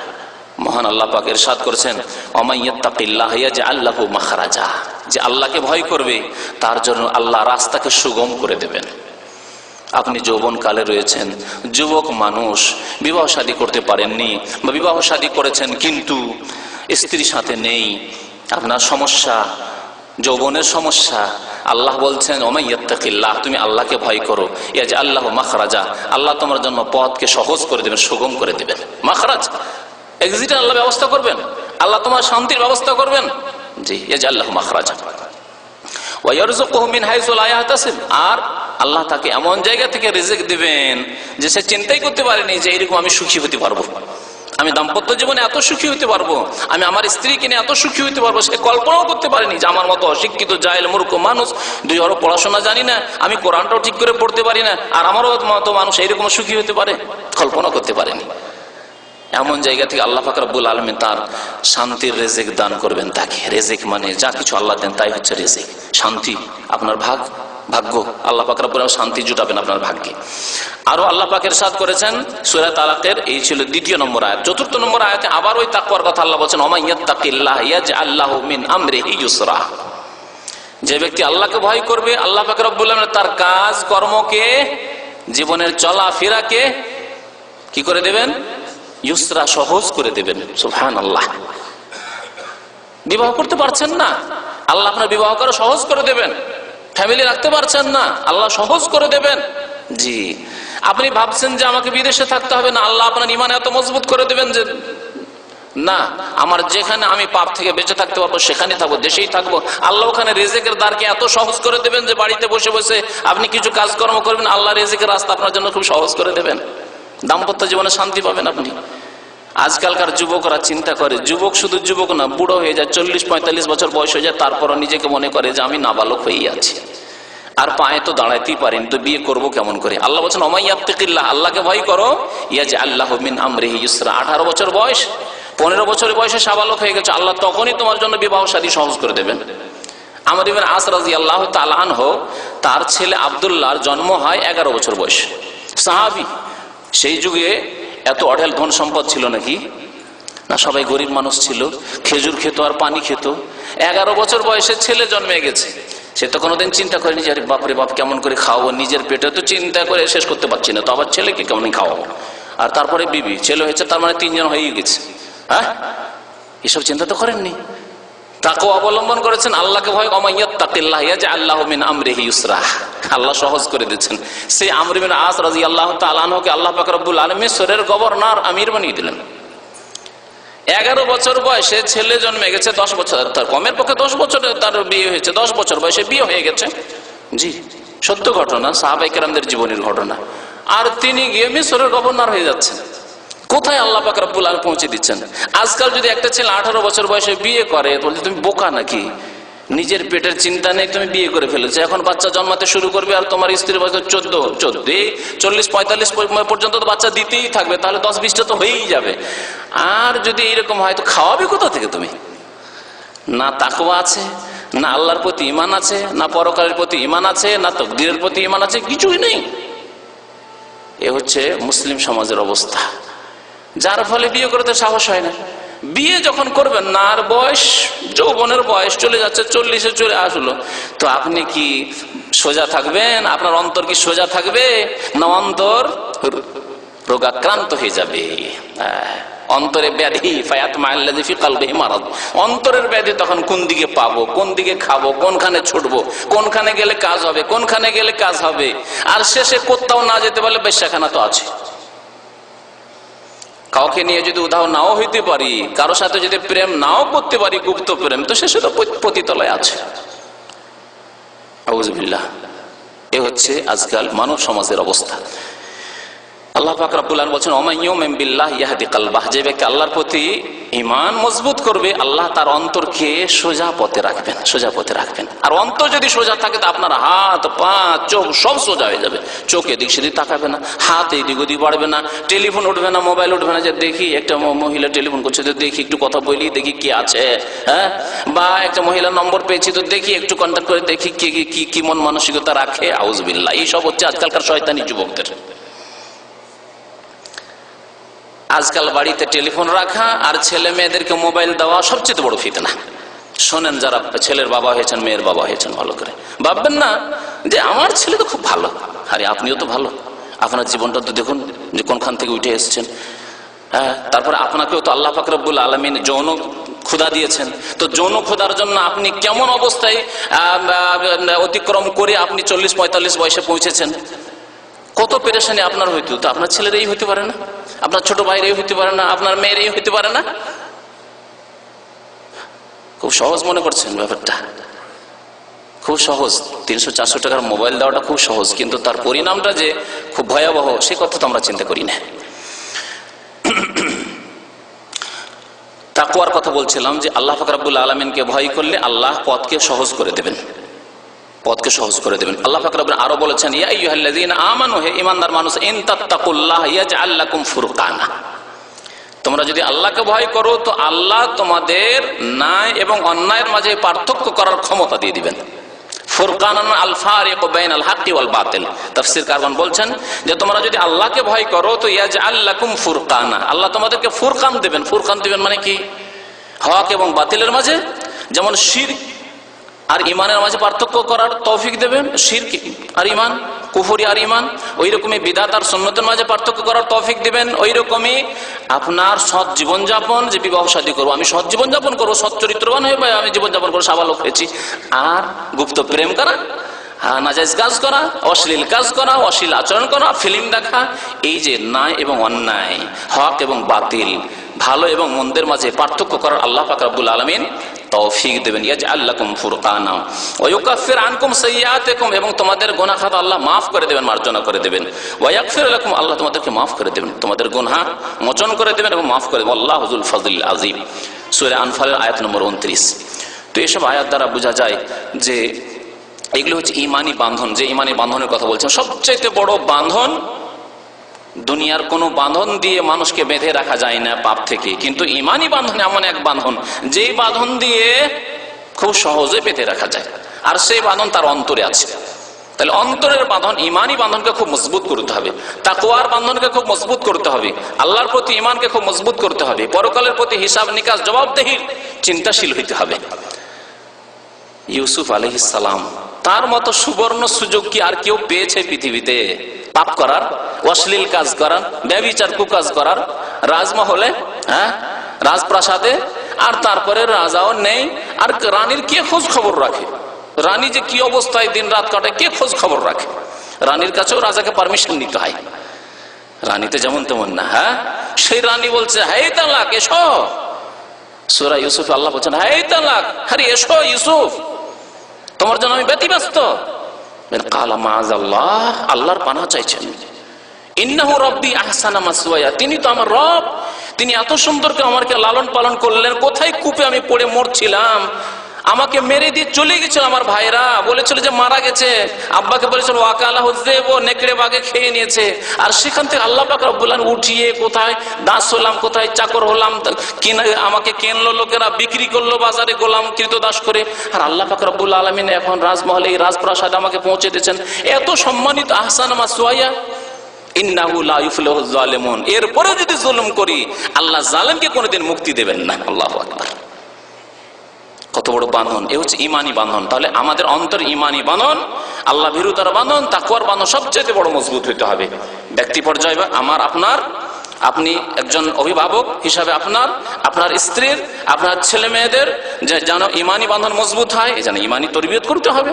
মহান আল্লাহ পাক ইরশাদ করেছেন, ওয়ামাইয়াত্তাকিল্লাহ ইয়াজআল লাহু মাখরাজা, যে আল্লাহকে ভয় করবে তার জন্য আল্লাহ রাস্তাকে সুগম করে দেবেন। আপনি যৌবন কালে রয়েছেন, যুবক মানুষ, বিবাহ শাদী করতে পারেননি, বা বিবাহ শাদী করেছেন কিন্তু স্ত্রীর সাথে নেই, আপনার সমস্যা, যৌবনের সমস্যা। আল্লাহ বলছেন, ওমাইয়াত্তাকিল্লাহ, তুমি আল্লাহকে ভয় করো, ইয়াজআল লাহু মাখরাজা, আল্লাহ তোমার জন্য পথকে সহজ করে দেবেন, সুগম করে দেবেন। মাখরাজ, এক্সিটের আল্লাহ ব্যবস্থা করবেন, আল্লাহ তোমার শান্তির ব্যবস্থা করবেন। জি, ইয়াজআল লাহু মাখরাজা ওয়া ইয়ারযুকুহু মিন হাইসু লা ইয়াহতাসিব, আর আল্লাহ তাকে এমন জায়গা থেকে রিজিক দিবেন যে সে চিন্তাই করতে পারেনি যে এরকম আমি সুখী হতে পারবো, আমি দাম্পত্য জীবনে এত সুখী হতে পারবো, আমি আমার স্ত্রীকে নিয়ে এত সুখী হতে পারবো। সে কল্পনাও করতে পারেনি যে আমার মতো অশিক্ষিত, জাহেল, মূর্খ মানুষ, 2 অক্ষর পড়াশোনা জানি না, আমি কোরআনটাও ঠিক করে পড়তে পারি না, আর আমারও মতো মানুষ এইরকম সুখী হতে পারে, কল্পনা করতে পারেনি। এমন জায়গা থেকে আল্লাহ পাক রব্বুল আলামিন তার শান্তির রিজিক দান করবেন তাকে। রিজিক মানে যা কিছু আল্লাহ দেন তাই হচ্ছে রিজিক, শান্তি, আপনার ভাগ্য। আল্লাহ পাক রব্বুল আলামিন শান্তি জুটাবেন আপনার ভাগ্যে। আরো আল্লাহ পাক ইরশাদ করেছেন সূরা তালাকের, এই ছিল 2 নম্বর আয়াত। 4 নম্বর আয়াতে আবার ওই তাকওয়ার কথা আল্লাহ বলেছেন, ওমাইয়াত্তাকিল্লাহ ইয়াজআল লাহু মিন আমরিহি ইউসরা, যে ব্যক্তি আল্লাহকে ভয় করবে, আল্লাহ পাক রব্বুল আলামিন তার কাজ কর্মকে, জীবনের চলাফেরাকে কি করে দেবেন? ইউসরা, সহজ করে দেবেন। সুবহানাল্লাহ। বিবাহ করতে পারছেন না, আল্লাহ আপনার বিবাহ করা সহজ করে দেবেন। ফ্যামিলি রাখতে পারছেন না, আল্লাহ সহজ করে দেবেন। জি, আপনি ভাবছেন যে আমাকে বিদেশে থাকতে হবে না, আল্লাহ আপনার ঈমান এত মজবুত করে দেবেন যে না, আমার যেখানে আমি পাপ থেকে বেঁচে থাকতে পারবো সেখানে থাকবো, দেশেই থাকবো। আল্লাহ ওখানে রিজিকের দ্বারকে এত সহজ করে দেবেন যে বাড়িতে বসে বসে আপনি কিছু কাজকর্ম করবেন, আল্লাহ রিজিকের রাস্তা আপনার জন্য খুব সহজ করে দেবেন। দাম্পত্য জীবনে শান্তি পাবেন আপনি। আজকালকার যুবকরা চিন্তা করে, যুবক শুধু যুবক না, বুড়ো হয়ে যায়, 40-45 বছর বয়স হয়ে যায়, তারপরও নিজেকে মনে করে যে আমি নাবালক হয়েই আছি, আর পায়ে তো দাঁড়াইতেই পারিনি, তো বিয়ে করব কেমন করে? আল্লাহ বলছেন, ওমাইয়াত্তাকিল্লাহ, আল্লাহকে ভয় করো, ইয়াজআল লাহু মিন আমরিহি ইউসরা। 18 বছর বয়স, 15 বছর বয়সে সাবালক হয়ে গেছে, আল্লাহ তখনই তোমার জন্য বিবাহ শাদী সহজ করে দেবেন। আমর ইবনে আস রাদিয়াল্লাহু তাআলা আনহু, তার ছেলে আব্দুল্লাহর জন্ম হয় 11 বছর বয়সে, সাহাবী। সেই যুগে এত অঢেল ধন সম্পদ ছিল নাকি না, সবাই গরিব মানুষ ছিল, খেজুর খেত আর পানি খেত। 11 বছর বয়সে ছেলে জন্মে গেছে, সে তো কোনোদিন চিন্তা করেনি যে বাপরে বাপ কেমন করে খাওয়াবো, নিজের পেটে তো চিন্তা করে শেষ করতে পারছি না, তো আবার ছেলেকে কেমন খাওয়াবো, আর তারপরে বিবি, ছেলে হয়েছে, তার মানে 3 জন হয়ে গেছে। হ্যাঁ, এসব চিন্তা তো করেননি, তাকওয়া অবলম্বন করেছেন, আল্লাহকে ভয়। ওমাইয়াত্তাকিল্লাহ ইয়াজআল লাহু মিন আমরিহি ইউসরা, আল্লাহ সহজ করে দিচ্ছেন। সেই আমর ইবনে আস রাদিয়াল্লাহু তাআলা আনহুকে আল্লাহ পাক রব্বুল আলামিন মিসরের গভর্নর, আমির বানিয়ে দিলেন। 11 বছর বয়সে ছেলে জন্মে গেছে, 10 বছর, তার কমের পক্ষে 10 বছরে তার বিয়ে হয়েছে, 10 বছর বয়সে বিয়ে হয়ে গেছে। জি, সত্য ঘটনা, সাহাবায়ে কেরামদের জীবনের ঘটনা। আর তিনি গিয়ে মিসরের গভর্নর হয়ে যাচ্ছেন। কোথায় আল্লাহ পাক রব্বুল আলামিন পৌঁছে দিচ্ছেন। আজকাল যদি একটা ছেলে 18 বছর বয়সে বিয়ে করে, বলতে তুমি বোকা নাকি, নিজের পেটের চিন্তা নেই, তুমি বিয়ে করে ফেলেছো, এখন বাচ্চা জন্মাতে শুরু করবে, আর তোমার স্ত্রীর বয়স 14, 40-45 পর্যন্ত তো বাচ্চা দিতেই থাকবে, তাহলে 10-20টা তো হয়েই যাবে। আর যদি এইরকম হয় তো খাওয়াবে কোথা থেকে তুমি? না তাকওয়া আছে, না আল্লাহর প্রতি ঈমান আছে, না পরকালের প্রতি ঈমান আছে, না তাকদীরের প্রতি ঈমান আছে, কিছুই নেই। এ হচ্ছে মুসলিম সমাজের অবস্থা, যার ফলে বিয়ে করতে সাহস হয় না। বিয়ে যখন করবেন না, আর বয়স, যৌবনের বয়স চলে যাচ্ছে, 40-এ চলে আসলো, তো আপনি কি সোজা থাকবেন? আপনার অন্তর কি সোজা থাকবে, না অন্তর রোগাক্রান্ত হয়ে যাবে? অন্তরে ব্যাধি, ফায়াতমাআল্লাযী ফি কলবিহি মারাদ, অন্তরের ব্যাধি। তখন কোন দিকে পাবো, কোন দিকে খাবো, কোনখানে ছুটবো, কোনখানে গেলে কাজ হবে, কোনখানে গেলে কাজ হবে, আর শেষে কোথাও না যেতে পারলে বেশ্যাখানা তো আছে। কাউকে নিয়ে যদি উদাহ নাও হইতে পারি, কারো সাথে যদি প্রেম নাও করতে পারি, গুপ্ত প্রেম, তো শেষে তো পতিতলায় আছে। আউযুবিল্লাহ। এ হচ্ছে আজকাল মানব সমাজের অবস্থা। আল্লাহ পাক রব্বুল আলামিন বলছেন ওয়া ইউমিন বিল্লাহি ইয়াহদি কলবাহ, যে ব্যক্তি আল্লাহর প্রতি ঈমান মজবুত করবে আল্লাহ তার অন্তরকে সোজা পথে রাখবেন, সোজা পথে রাখবেন। আর অন্তর যদি সোজা থাকে তো আপনার হাত পা চোখ সব সোজা হয়ে যাবে। চোখ এদিক সেদিক তাকাবে না, হাত এদিক ওদিক বাড়বে না, টেলিফোন উঠবে না, মোবাইল উঠবে না যে দেখি একটা মহিলা টেলিফোন করছে তো দেখি একটু কথা বলি, দেখি কি আছে, হ্যাঁ, বা একটা মহিলার নম্বর পেয়েছি তো দেখি একটু কন্ট্যাক্ট করে দেখি কি মন মানসিকতা রাখে। আউযুবিল্লাহ, এইসব হচ্ছে আজকালকার শয়তানি যুবকদের। আজকাল বাড়িতে টেলিফোন রাখা আর ছেলে মেয়েদেরকে মোবাইল দেওয়া সবচেয়ে বড় ফিতনা। শোনেন, যারা ছেলের বাবা হয়েছেন, মেয়ের বাবা হয়েছেন, ভালো করে ভাববেন না যে আমার ছেলে তো খুব ভালো, আরে আপনিও তো ভালো, আপনার জীবনটা তো দেখুন যে কোনখান থেকে উঠে এসেছেন। হ্যাঁ, তারপরে আপনাকেও তো আল্লাহ পাক রব্বুল আলামিন যৌন ক্ষুধা দিয়েছেন, তো যৌন ক্ষুধার জন্য আপনি কেমন অবস্থায় অতিক্রম করে আপনি 40-45 বয়সে পৌঁছেছেন, কত পেরেশানি আপনার হইতো। তো আপনার ছেলের এই হইতে পারে না, আপনার ছোট ভাইয়ের এই হইতে পারে না, আপনার মেয়ের এই হইতে পারে না। খুব সহজ মনে করছেন ব্যাপারটা, খুব সহজ। 300-400 টাকার মোবাইল দেওয়াটা খুব সহজ, কিন্তু তার পরিণামটা যে খুব ভয়াবহ সে কথা তো আমরা চিন্তা করি না। তাকওয়ার কথা বলছিলাম যে আল্লাহ পাক রব্বুল আলামিনকে ভয় করলে আল্লাহ পথকে সহজ করে দেবেন, পথকে সহজ করে দেবেন। আল্লাহ পাক রব্বুল আরো বলেছেন ইয়া আইয়ুহাল্লাযীনা আমানু, হে ঈমানদার মানুষ, ইন তাত্তাকুল্লাহ ইয়াজআল লাকুম ফুরকানা, তোমরা যদি আল্লাহকে ভয় করো তো আল্লাহ তোমাদের ন্যায় এবং অন্যায়ের মাঝে পার্থক্য করার ক্ষমতা দিয়ে দিবেন। ফুরকানান আল ফারিকু বাইনাল হাক্কি ওয়াল বাতিল, তাফসীর কারবান বলছেন যে তোমরা যদি আল্লাহকে ভয় করো তো ইয়াজআল লাকুম ফুরকানা, আল্লাহ তোমাদেরকে ফুরকান দেবেন। ফুরকান দিবেন মানে কি? হক এবং বাতিলের মাঝে, যেমন শিরক আর ইমানের মাঝে পার্থক্য করার তৌফিক দেবেন, শিরক আর ইমান, কুফরি আর ইমান। ওই রকমই বিদআত আর সুন্নতের মাঝে পার্থক্য করার তৌফিক দিবেন। ওই রকমই আপনার সৎ জীবনযাপন, যে বিবাহ শাদী করবো, আমি সৎ জীবনযাপন করবো, সৎ চরিত্রবান হয়ে আমি জীবনযাপন করবো, সাবালক হয়েছি, আর গুপ্ত প্রেম করা, নাজায়েজ কাজ করা, অশ্লীল কাজ করা, অশ্লীল আচরণ করা, ফিল্ম দেখা, এই যে ন্যায় এবং অন্যায়, হক এবং বাতিল, ভালো এবং মন্দের মাঝে পার্থক্য করার আল্লাহ পাক রব্বুল আলামিন তৌফিক দেবেন। ইয়াজআল লাকুম ফুরকানা ওয়া ইউকাফির আনকুম সাইয়্যাতিকুম, এবং তোমাদের গুনাহ খাতা আল্লাহ মাফ করে দেবেন, মার্জনা করে দেবেন। ওয়া ইয়াগফির লাকুম, আল্লাহ তোমাদেরকে মাফ করে দেবেন, তোমাদের গুনাহ মোচন করে দেবেন এবং মাফ করে দেবেন। আল্লাহু যুল ফাযলিল আযীম, সূরা আনফালের আয়াত নম্বর 29। তো এসব আয়াত দ্বারা বোঝা যায় যে এগুলো হচ্ছে ঈমানি বাঁধন। যে ঈমানি বাঁধনের কথা বলছেন, সবচেয়ে বড় বাঁধন, দুনিয়ার কোনো বাঁধন দিয়ে মানুষকে বেঁধে রাখা যায় না পাপ থেকে, কিন্তু ঈমানি বাঁধন এমন এক বাঁধন যেই বাঁধন দিয়ে খুব সহজে বেঁধে রাখা যায়, আর সেই বাঁধন তার অন্তরে আছে। তাহলে অন্তরের বাঁধন, ঈমানি বাঁধনকে খুব মজবুত করতে হবে, তাকওয়ার বাঁধনকে খুব মজবুত করতে হবে, আল্লাহর প্রতি ঈমানকে খুব মজবুত করতে হবে, পরকালের প্রতি হিসাব নিকাশ জবাবদেহির চিন্তাশীল হইতে হবে। ইউসুফ আলাইহিস সালাম, তার মতো সুবর্ণ সুযোগ কি আর কেউ পেয়েছে পৃথিবীতে? পাপ করার, অশ্লীল কাজ করার, ব্যভিচার কুকাজ করার, রাজমহলে, হ্যাঁ, রাজপ্রাসাদে, আর তারপরে রাজাও নেই, আর রানীর কে খোঁজ খবর রাখে? রানী যে কি অবস্থায় দিন রাত কাটায় কে খোঁজ খবর রাখে? রানীর কাছেও রাজাকে পারমিশন নিতে হয়। রানীতে যেমন তেমন না, হ্যাঁ, সেই রানী বলছে হাই তালাক, এসো। সূরা ইউসুফ আল্লাহ বলছেন হাই তালাক, আরে এসো ইউসুফ, তোমার জন্য আমি ব্যতিব্যস্ত। কালা মাআযাল্লাহ, আল্লাহর পানাহ চাইছেন। ইন্নাহু রাব্বি আহসানা মাসওয়ায়া, তিনি তো আমার রব, তিনি এত সুন্দর করে আমাকে লালন পালন করলেন। কোথায় কূপে আমি পড়ে মরছিলাম, আমাকে মেরে দিয়ে চলে গেছিল, আমার ভাইরা বলেছিল যে মারা গেছে, আব্বাকে বলেছিল ওয়াকালাহু যিব, নেকড়ে বাগে খেয়ে নিয়েছে, আর সেখান থেকে আল্লাহ পাক রব্বুল আলামিন উঠিয়ে কোথায় দাস হলাম, কোথায় চাকর হলাম, কিনা আমাকে কেনলো লোকেরা, বিক্রি করলো বাজারে গোলাম কৃতদাস করে, আর আল্লাহ পাক রব্বুল আলামিন এখন রাজমহলে, এই রাজপ্রাসাদে আমাকে পৌঁছে দিয়েছেন, এত সম্মানিত আহসানা মাসওয়ায়া। ইন্নাহু লা ইউফলিহুজ জালিমুন, এরপরে যদি জুলুম করি আল্লাহ জালেমকে কোনোদিন মুক্তি দেবেন না। আল্লাহু আকবার, কত বড় বাঁধন! এ হচ্ছে ঈমানি বাঁধন। তাহলে আমাদের অন্তর ঈমানি বাঁধন, আল্লাহ ভীরুতার বাঁধন, তাকওয়ার বাঁধন সবচেয়ে বড় মজবুত হতে হবে। ব্যক্তি পর্যায়ে আমার, আপনার, আপনি একজন অভিভাবক হিসাবে আপনার স্ত্রীর, আপনার ছেলে মেয়েদের যেন ঈমানি বাঁধন মজবুত হয়, যেন ঈমানি তরবিয়ত করতে হবে।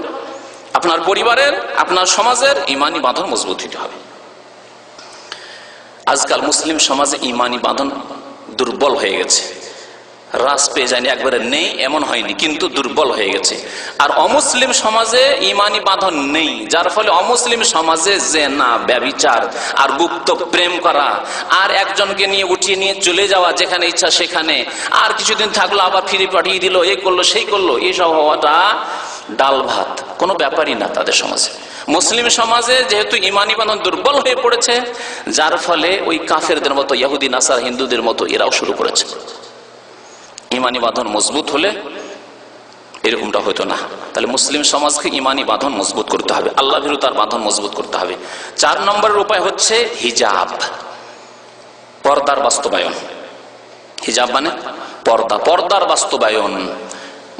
আপনার পরিবারের, আপনার সমাজের ঈমানি বাঁধন মজবুত হতে হবে। আজকাল মুসলিম সমাজে ঈমানি বাঁধন দুর্বল হয়ে গেছে। হ্রাস পেয়ে যায়নি, একবারে নেই এমন হয়নি, কিন্তু দুর্বল হয়ে গেছে। আর অমুসলিম সমাজে ইমানি বাঁধন নেই, যার ফলে অমুসলিম সমাজে জিনা, ব্যভিচার আর গুপ্ত প্রেম করা, আর একজনকে নিয়ে উঠিয়ে নিয়ে চলে যাওয়া যেখানে ইচ্ছা সেখানে, আর কিছুদিন থাকলো আবার ফিরে পাঠিয়ে দিল, এই করলো সেই করলো, এইসব হওয়াটা ডাল ভাত, কোনো ব্যাপারই না তাদের সমাজে। মুসলিম সমাজে যেহেতু ইমানি বাঁধন দুর্বল হয়ে পড়েছে, যার ফলে ওই কাফেরদের মতো, ইহুদি নাসার হিন্দুদের মতো এরাও শুরু করেছে। ইমানি বাঁধন মজবুত হলে এরকমটা হতো না। তাহলে মুসলিম সমাজকে ইমানি বাঁধন মজবুত করতে হবে, আল্লাহ ভীরুতার বাঁধন মজবুত করতে হবে। 4 নম্বরের উপায় হচ্ছে হিজাব, পর্দার বাস্তবায়ন। হিজাব মানে পর্দা, পর্দার বাস্তবায়ন।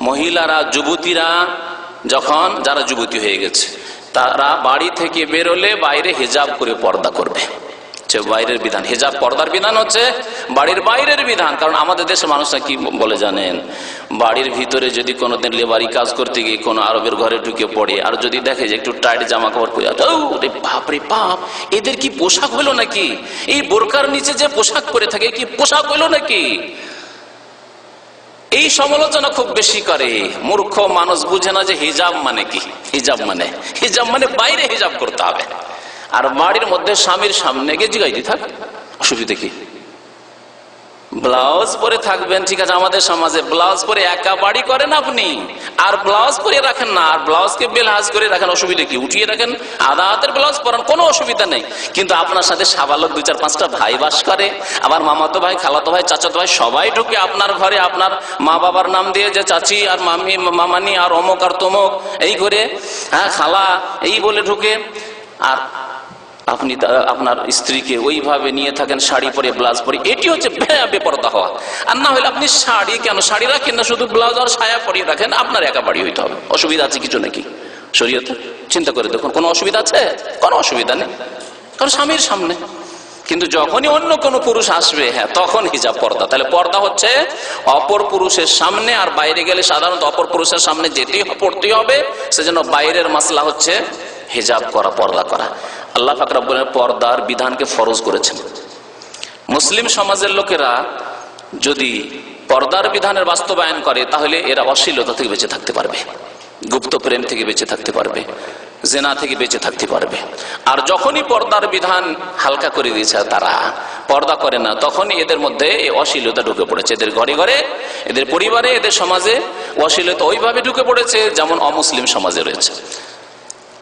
মহিলারা, যুবতীরা যখন, যারা যুবতী হয়ে গেছে, তারা বাড়ি থেকে বেরোলে বাইরে হিজাব করে পর্দা করবে। বাইরের বিধান, হিজাব পর্দার বিধান হচ্ছে বাড়ির বাইরের বিধান। কারণ আমাদের দেশের মানুষরা কি বলে জানেন, বাড়ির ভিতরে যদি কোনোদিন লেবারি কাজ করতে গিয়ে কোনো আরবের ঘরে ঢুকে পড়ে, আর যদি দেখে যে একটু টাইট জামা কাপড় পরে, বাপ রে বাপ, এদের কি পোশাক হলো নাকি, এই বোরকার নিচে যে পোশাক পরে থাকে কি পোশাক হলো নাকি, এই সমালোচনা খুব বেশি করে। মূর্খ মানুষ বুঝে না যে হিজাব মানে কি। হিজাব মানে বাইরে হিজাব করতে হবে, আর বাড়ির মধ্যে স্বামীর সামনে গিয়ে জিগাইতে থাক, অসুবিধা কি? ব্লাউজ পরে থাকবেন, ঠিক আছে, আমাদের সমাজে ব্লাউজ পরে একা বাড়ি করেন আপনি, আর ব্লাউজ পরে রাখেন না, আর ব্লাউজকে বেলহাজ করে রাখেন, অসুবিধা কি? উঠিয়ে রাখেন, আধা হাতের ব্লাউজ পরান, কোনো অসুবিধা নেই। কিন্তু আপনার সাথে সাবালক 2-4-5টা ভাই বাস করে, আবার মামাতো ভাই, খালাতো ভাই, চাচাতো ভাই, সবাই ঢুকে আপনার ঘরে, আপনার মা বাবার নাম দিয়ে, যে চাচি আর মামি, মামানি আর অমুক আর তমুক এই করে, হ্যাঁ খালা এই বলে ঢুকে, আর আপনি আপনার স্ত্রীকে ওইভাবে নিয়ে থাকেন শাড়ি পরে, ব্লাউজ পরে। এটি হচ্ছে বেপরদা হওয়া। আর না হলে আপনি শাড়ি কেন, শাড়ি রাখেন না, শুধু ব্লাউজ আর সায়া পরিয়ে রাখেন, আপনার একা বাড়ি হইতে হবে। অসুবিধা আছে কিছু নাকি শরীয়তে? চিন্তা করে দেখুন, কোনো অসুবিধা আছে? কোনো অসুবিধা নেই, কারণ স্বামীর সামনে। কিন্তু যখনই অন্য কোনো পুরুষ আসবে, হ্যাঁ, তখন হিজাব পর্দা। তাহলে পর্দা হচ্ছে অপর পুরুষের সামনে, আর বাইরে গেলে সাধারণত অপর পুরুষের সামনে যেতেই পড়তেই হবে, সেজন্য বাইরের মাসলা হচ্ছে হিজাব করা, পর্দা করা। আল্লাহ পাক রব্বুল আলামিন পর্দার বিধানকে ফরজ করেছেন। মুসলিম সমাজের লোকেরা যদি পর্দার বিধানের বাস্তবায়ন করে, তাহলে এরা অশ্লীলতা থেকে বেঁচে থাকতে পারবে, গুপ্ত প্রেম থেকে বেঁচে থাকতে পারবে, জিনা থেকে বেঁচে থাকতে পারবে। আর যখনই পর্দার বিধান হালকা করে দিয়েছে, তারা পর্দা করে না, তখনই এদের মধ্যে এই অশ্লীলতা ঢুকে পড়েছে। এদের ঘরে ঘরে, এদের পরিবারে, এদের সমাজে অশ্লীলতা ওইভাবে ঢুকে পড়েছে যেমন অমুসলিম সমাজে রয়েছে।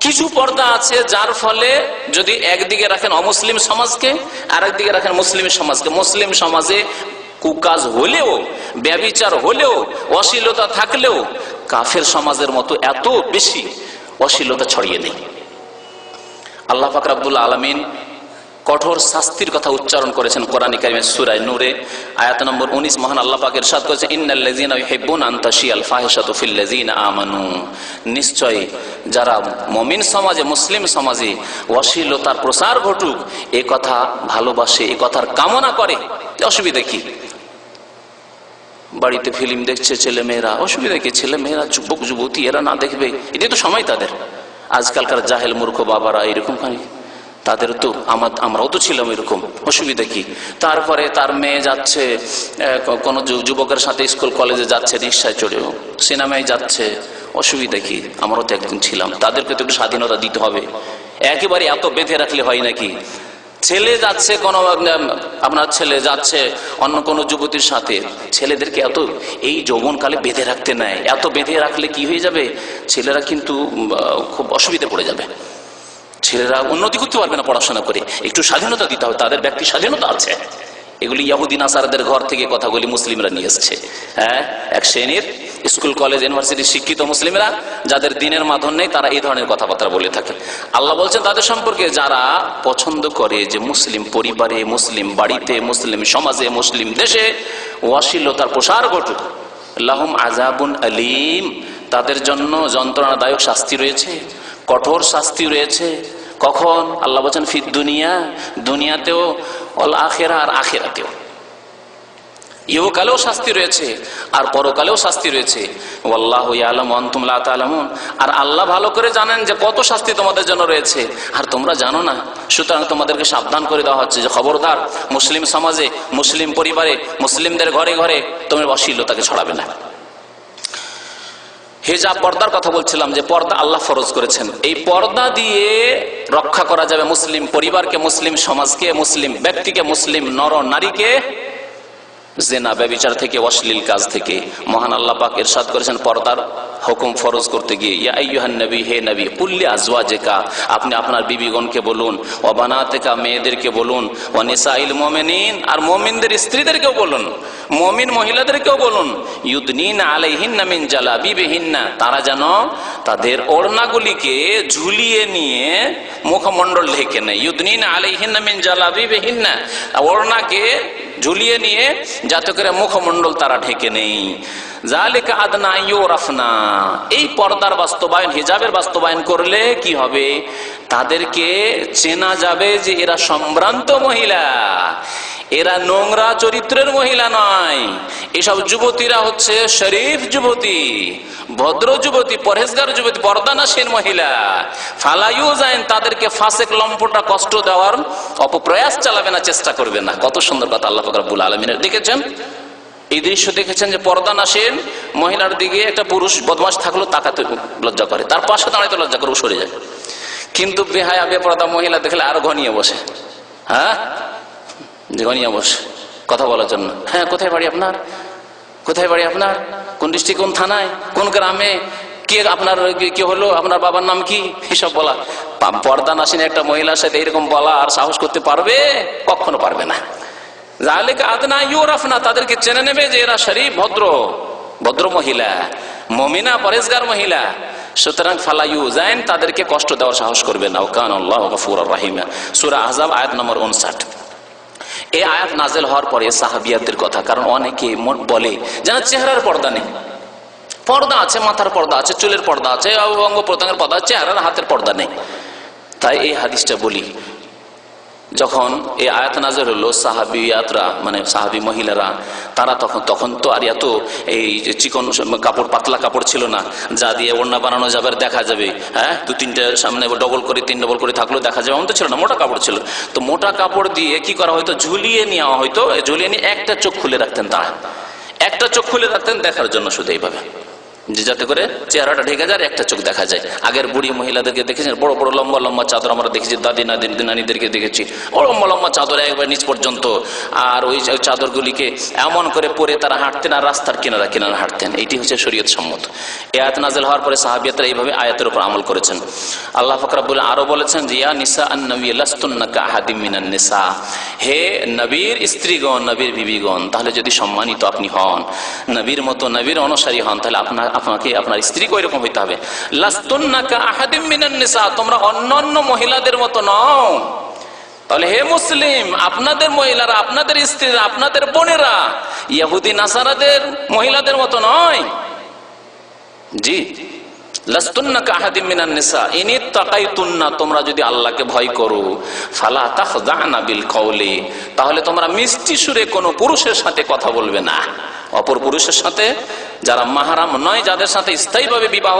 কিছু পর্দা আছে যার ফলে যদি একদিকে রাখেন অমুসলিম সমাজকে, আর একদিকে রাখেন মুসলিম সমাজকে, মুসলিম সমাজে কুকাজ হলেও, ব্যভিচার হলেও, অশ্লীলতা থাকলেও কাফের সমাজের মতো এত বেশি অশ্লীলতা ছড়িয়ে নেই। আল্লাহ পাক রব্বুল আলামিন কঠোর শাস্তির কথা উচ্চারণ করেছেন কোরআনে কারিমের সূরা নূরে আয়াত নম্বর 19। মহান আল্লাহ পাক ইরশাদ করেছেন, ইন্নাল্লাযীনা ইউহিব্বুনা আন তাশিয়াল ফাহিশাতু ফিল্লাযীনা আমানু, নিশ্চয় যারা মুমিন সমাজে, মুসলিম সমাজে অশ্লীলতার প্রসার ঘটুক এ কথা ভালোবাসে, এ কথার কামনা করে, অসুবিধা কি? বাড়িতে ফিল্ম দেখছে ছেলে মেয়েরা, অসুবিধা কি? ছেলে মেয়েরা, যুবক যুবতী এরা না দেখবে? এটাই তো সময় তাদের। আজকালকার জাহেল মূর্খ বাবারা এরকম খানি, তাদের তো আমরাও তো ছিলাম এরকম, অসুবিধা কি? তারপরে তার মেয়ে যাচ্ছে কোনো যুবকের সাথে স্কুল কলেজে যাচ্ছে, রিক্সায় চড়েও, সিনেমায় যাচ্ছে, অসুবিধা কি? আমরাও তো একদিন ছিলাম। তাদেরকে তো একটু স্বাধীনতা দিতে হবে। একেবারে এত বেঁধে রাখলে হয় নাকি? ছেলে যাচ্ছে, কোনো আপনার ছেলে যাচ্ছে অন্য কোনো যুবতীর সাথে, ছেলেদেরকে এত এই যৌবনকালে বেঁধে রাখতে নেয়। এত বেঁধে রাখলে কি হয়ে যাবে? ছেলেরা কিন্তু খুব অসুবিধা পড়ে যাবে, ছেলেরা উন্নতি করতে পারবে না পড়াশোনা করে। একটু স্বাধীনতা দিতে হবে, তাদের ব্যক্তি স্বাধীনতা আছে। এগুলি ইহুদি নাসারাদের ঘর থেকে কথাগুলি মুসলিমরা নিয়ে এসছে। হ্যাঁ, এক শ্রেণীর স্কুল কলেজ ইউনিভার্সিটি শিক্ষিত মুসলিমরা যাদের দিনের মাধন নেই, তারা এই ধরনের কথাবার্তা বলে থাকে। আল্লাহ বলছেন তাদের সম্পর্কে, যারা পছন্দ করে যে মুসলিম পরিবারে, মুসলিম বাড়িতে, মুসলিম সমাজে, মুসলিম দেশে অশ্লীলতার প্রসার ঘটুক, লাহুম আযাবুন আলীম, তাদের জন্য যন্ত্রণাদায়ক শাস্তি রয়েছে, কঠোর শাস্তি রয়েছে। কখন? আল্লাহ বলছেন ফিদ দুনিয়া, দুনিয়াতেও, অল আখিরা, আর আখিরাতেও। ইহকালেও শাস্তি রয়েছে আর পরকালেও শাস্তি রয়েছে। ওয়াল্লাহু ইয়ালামু ওয়া আনতুম লা তা'লামুন, আর আল্লাহ ভালো করে জানেন যে কত শাস্তি তোমাদের জন্য রয়েছে আর তোমরা জানো না। সুতরাং তোমাদেরকে সাবধান করে দেওয়া হচ্ছে যে খবরদার, মুসলিম সমাজে, মুসলিম পরিবারে, মুসলিমদের ঘরে ঘরে তুমি অশ্লীলতাকে ছড়াবে না। হিজাব, পর্দার কথা বলছিলাম যে পর্দা আল্লাহ ফরজ করেছেন। এই পর্দা দিয়ে রক্ষা করা যাবে মুসলিম পরিবারকে, মুসলিম সমাজকে, মুসলিম ব্যক্তিকে, মুসলিম নর নারীকে জিনা, ব্যভিচার থেকে, অশ্লীল কাজ থেকে। মহান আল্লাহ পাক ইরশাদ করেছেন পর্দার হুকুম ফরজ করতে গিয়ে, ইয়া আইয়ুহান নবী, হে নবী, কুল্লি আজওয়াজিকা, আপনি আপনার বিবিগণকে বলুন, ওয়া বানাতিকা, মেয়েদেরকে বলুন, ওয়া নিসাইল মুমিনিন, আর মুমিনদের স্ত্রীদেরকেও বলুন, মুমিন মহিলাদেরকেও বলুন, ইউদনিনা আলাইহিন্না মিন জালাবিবিহিন্না, তারা যেন তাদের ওড়নাগুলিকে ঝুলিয়ে নিয়ে মুখমণ্ডল ঢেকে নেয়। ইউদনিনা আলাইহিন্না মিন জালাবিবিহিন্না, ওড়নাকে ঝুলিয়ে নিয়ে যাতে করে মুখমণ্ডল তারা ঢেকে নেই। যালিকা আদনা ইউরাফনা, এই পর্দার বাস্তবায়ন, হিজাবের বাস্তবায়ন করলে কি হবে, তাদেরকে চেনা যাবে যে এরা সম্ভ্রান্ত মহিলা, এরা নোংরা চরিত্রের মহিলা নয়। এসব যুবতীরা হচ্ছে শরীফ যুবতী, ভদ্র যুবতী, পরহেজগার যুবতী, পর্দানাসীন মহিলা। ফালায়ু যায়েন, তাদেরকে ফাসেক লম্পটা কষ্ট দেওয়ার অপপ্রয়াস চালাবে না, চেষ্টা করবে না। কত সুন্দর কথা আল্লাহ পাক রব্বুল আলামিনের। দেখেছেন এই দৃশ্য, দেখেছেন যে পর্দানাসীন মহিলার দিকে একটা পুরুষ বদমাশ থাকলো তাকাতে লজ্জা করে, তার পাশে দাঁড়াইতে লজ্জা করে, সরে যায়। কিন্তু বেহায়া বেপরদা মহিলা দেখলে আরো ঘনিয়ে বসে, হ্যাঁ ঘনিয়ে বসে কথা বলার জন্য। হ্যাঁ, কোথায় বাড়ি আপনার, কোথায় বাড়ি আপনার, কোন ডিস্ট্রিক্ট, কোন থানায়, কোন গ্রামে, কে আপনার, কি হলো, আপনার বাবার নাম কি, এসব বলা। পর্দানাসীন একটা মহিলার সাথে এরকম বলা আর সাহস করতে পারবে? কখনো পারবে না। যালিকা আদনা ইউরাফনা, তাদেরকে চেনে নেবে যে এরা শরীফ, ভদ্র মহিলা, মুমিনা, পরেজগার মহিলা। সুতরাং ফালায়ু যায়েন, তাদেরকে কষ্ট দেওয়ার সাহস করবে না। ওয়া কানা আল্লাহু গফুরুর রহিম, সূরা আহজাব আয়াত নম্বর 59। এই আয়াত নাজেল হওয়ার পরে সাহাবিয়াদের কথা, কারণ অনেকে বলে যেন চেহারার পর্দা নেই। পর্দা আছে, মাথার পর্দা আছে, চুলের পর্দা আছে, অঙ্গ প্রত্যঙ্গের পর্দা আছে, চেহারার হাতের পর্দা নেই। তাই এই হাদিসটা বলি, যখন এই আয়াত নাযিল হলো, সাহাবিয়াতরা মানে সাহাবী মহিলারা, তারা তখন তো আর এত এই চিকন কাপড়, পাতলা কাপড় ছিল না যা দিয়ে ওড়না বানানো যাবে, দেখা যাবে। হ্যাঁ, 2-3টা সামনে ডবল করে, 3 ডবল করে থাকলেও দেখা যাবে, এমন তো ছিল না, মোটা কাপড় ছিল। তো মোটা কাপড় দিয়ে কি করা হয়তো, ঝুলিয়ে নেওয়া হয়তো, ঝুলিয়ে নিয়ে একটা চোখ খুলে রাখতেন তারা, একটা চোখ খুলে রাখতেন দেখার জন্য, শুধু এইভাবে, যে যাতে করে চেহারাটা ঢেকে যায়, একটা চোখ দেখা যায়। আগের বুড়ি মহিলাদেরকে দেখেছেন, বড় বড় লম্বা লম্বা চাদর আমরা দেখেছি, দাদি নানিদেরকে দেখেছি, লম্বা লম্বা চাদর একবার নিচ পর্যন্ত, আর ওই চাদরগুলিকে এমন করে পরে তারা হাঁটতেন আর রাস্তার কিনারা কিনারা হাঁটতেন। এইটি হচ্ছে শরীয়ত সম্মত। এই আয়াত নাযিল হওয়ার পরে সাহাবিয়াতরা এইভাবে আয়াতের উপর আমল করেছেন। আল্লাহ পাক রব্বুল আরো বলেছেন যে ইয়া নিসা আন-নবী লাস্তুন্না কাআহাদিম মিনান নিসা, হে নবীর স্ত্রীগণ, নবীর বিবিগণ, তাহলে যদি সম্মানিত আপনি হন, নবীর মতো, নবীর অনুসারী হন, তাহলে আপনাকে আপনার স্ত্রীকে ওইরকম হইতে হবে। লাস্তুন্না কাআহাদিম মিনান নিসা, তোমরা অন্যান্য মহিলাদের মতো নও। তাহলে হে মুসলিম, আপনাদের মহিলারা, আপনাদের স্ত্রীরা, আপনাদের বোনেরা ইহুদি নাসারাদের মহিলাদের মতো নয়। জি, লাস্তুন্না কাআহাদিম মিনান নিসা ইন ইত্তাকাইতুন্না, তোমরা যদি আল্লাহকে ভয় করো, ফালা তাখযানা বিল কওলি, তাহলে তোমরা মিষ্টি সুরে কোনো পুরুষের সাথে কথা বলবে না। অপর পুরুষের সাথে, যারা মাহারাম নয়, যাদের সাথে স্থায়ীভাবে বিবাহ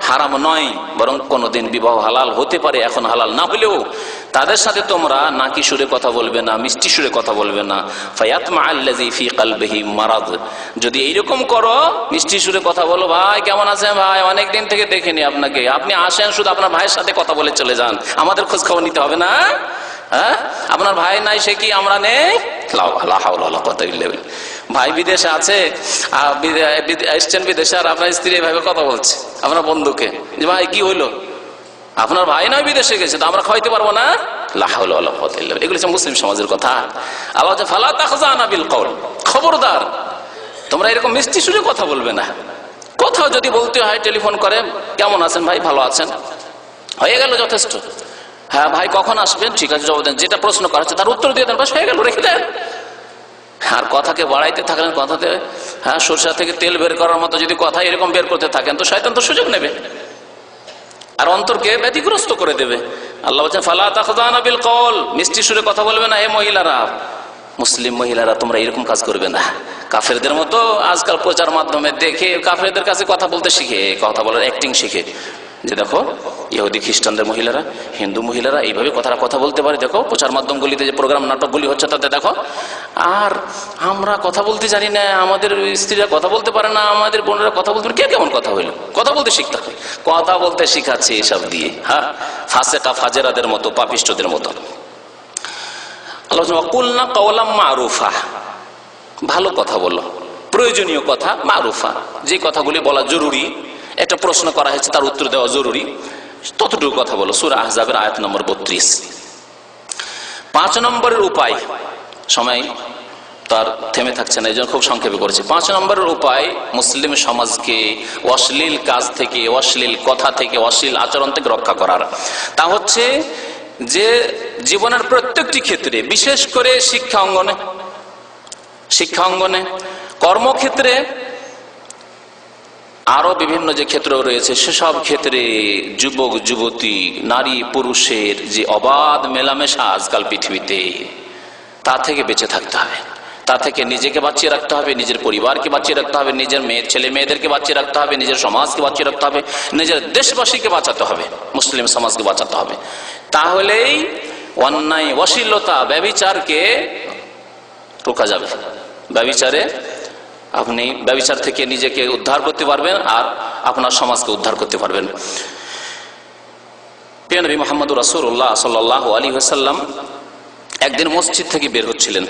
হারাম নয়, বরং কোনোদিন বিবাহ হালাল হতে পারে, এখন হালাল না হলেও, তাদের সাথে তোমরা নাকি সুরে কথা বলবে না, মিষ্টি সুরে কথা বলবে না। ফায়াতমা আল্লাযী ফী কলবিহি মারাদ, যদি এইরকম করো, মিষ্টি সুরে কথা বলো, ভাই কেমন আছেন, ভাই অনেকদিন থেকে দেখিনি আপনাকে, আপনি আসেন শুধু আপনার ভাইয়ের সাথে কথা বলে চলে যান, আমাদের খোঁজ খবর নিতে হবে না। হ্যাঁ, আপনার ভাই নাই সে কি আমরা নেই? লা হাওলা ওয়ালা কুওয়াতা ইল্লা বিল্লাহ। ভাই বিদেশে আছে, এসছেন বিদেশে, আর আপনার স্ত্রী এভাবে কথা বলছে আপনার বন্ধুকে, যে ভাই কি হইলো, আপনার ভাই নয় বিদেশে গেছে, তো আমরা খাওয়াইতে পারবো না? লা হাওলা ওয়ালা কুওয়াতা ইল্লা বিল্লাহ। এগুলো হচ্ছে মুসলিম সমাজের কথা। আল্লাহ বলছে ফালা তাখযানা বিল কওল, খবরদার তোমরা এরকম মিষ্টি সুরে কথা বলবে না। কোথাও যদি বলতে হয়, টেলিফোন করে, কেমন আছেন ভাই, ভালো আছেন, হয়ে গেল, যথেষ্ট। হ্যাঁ ভাই কখন আসবেন, ঠিক আছে জবাব দেন, যেটা প্রশ্ন করা হচ্ছে তার উত্তর দিয়ে দেন, বাস হয়ে গেল, রেখে দেন। আর কথাকে বাড়াইতে থাকলেন, কথাতে হ্যাঁ সরষা থেকে তেল বের করার মতো যদি কথা এরকম বের করতে থাকেন, তো শয়তান তো সুযোগ নেবে আর অন্তরকে ব্যতিগ্রস্ত করে দেবে। আল্লাহ বলছেন ফালা তাখযানা বিল কওল, মিষ্টি সুরে কথা বলবে না। হে মহিলারা, মুসলিম মহিলারা, তোমরা এরকম কাজ করবে না। কাফেরদের মতো আজকাল প্রচার মাধ্যমে দেখে কাফেরদের কাছে কথা বলতে শিখে, কথা বলার অ্যাক্টিং শিখে, যে দেখো ইহুদি খ্রিস্টানদের মহিলারা, হিন্দু মহিলারা এইভাবে কথা বলতে পারে, দেখো প্রচার মাধ্যমগুলিতে যে প্রোগ্রাম নাটকগুলি হচ্ছে তাতে দেখো। আর আমরা কথা বলতে জানি না, আমাদের স্ত্রীরা কথা বলতে পারে না, আমাদের বোনেরা কথা বলতে পারে। কে কেমন কথা হইল? কথা বলতে শিখতে হবে, কথা বলতে শিখাচ্ছে এসব দিয়ে। হ্যাঁ, ফাসেকা ফাজেরাদের মতো, পাপিষ্ঠদের মতো। আল্লাহ কুলনা কাওলাম মারুফা, ভালো কথা বলো, প্রয়োজনীয় কথা, মারুফা, যে কথাগুলি বলা জরুরি, একটা প্রশ্ন করা হয়েছে তার উত্তর দেওয়া জরুরি, ততটুকু কথা বলো। সূরা আহজাবের আয়াত নম্বর 32। 5 নম্বরের উপায়, সময় তার থেমে থাকছে না, এই জন্য খুব সংক্ষেপে করেছি। 5 নম্বরের উপায় মুসলিম সমাজকে অশ্লীল কাজ থেকে, অশ্লীল কথা থেকে, অশ্লীল আচরণ থেকে রক্ষা করার, তা হচ্ছে যে জীবনের প্রত্যেকটি ক্ষেত্রে, বিশেষ করে শিক্ষা অঙ্গনে, কর্মক্ষেত্রে, আরো বিভিন্ন যে ক্ষেত্র রয়েছে সেসব ক্ষেত্রে যুবক যুবতী, নারী পুরুষের যে অবাধ মেলামেশা আজকাল পৃথিবীতে, তা থেকে বেঁচে থাকতে হবে। তা থেকে নিজেকে বাঁচিয়ে রাখতে হবে, নিজের পরিবারকে বাঁচিয়ে রাখতে হবে, নিজের ছেলে মেয়েদেরকে বাঁচিয়ে রাখতে হবে, নিজের সমাজকে বাঁচিয়ে রাখতে হবে, নিজের দেশবাসীকে বাঁচাতে হবে, মুসলিম সমাজকে বাঁচাতে হবে। তাহলেই অন্যায়, অশ্লীলতা, ব্যভিচারকে রোকা যাবে। আপনি ব্যভিচার থেকে নিজেকে উদ্ধার করতে পারবেন আর আপনার সমাজকে উদ্ধার করতে পারবেন। প্রিয় নবী মুহাম্মদুর রাসূলুল্লাহ সাল্লাল্লাহু আলাইহি ওয়াসাল্লাম একদিন মসজিদ থেকে বের হচ্ছিলেন,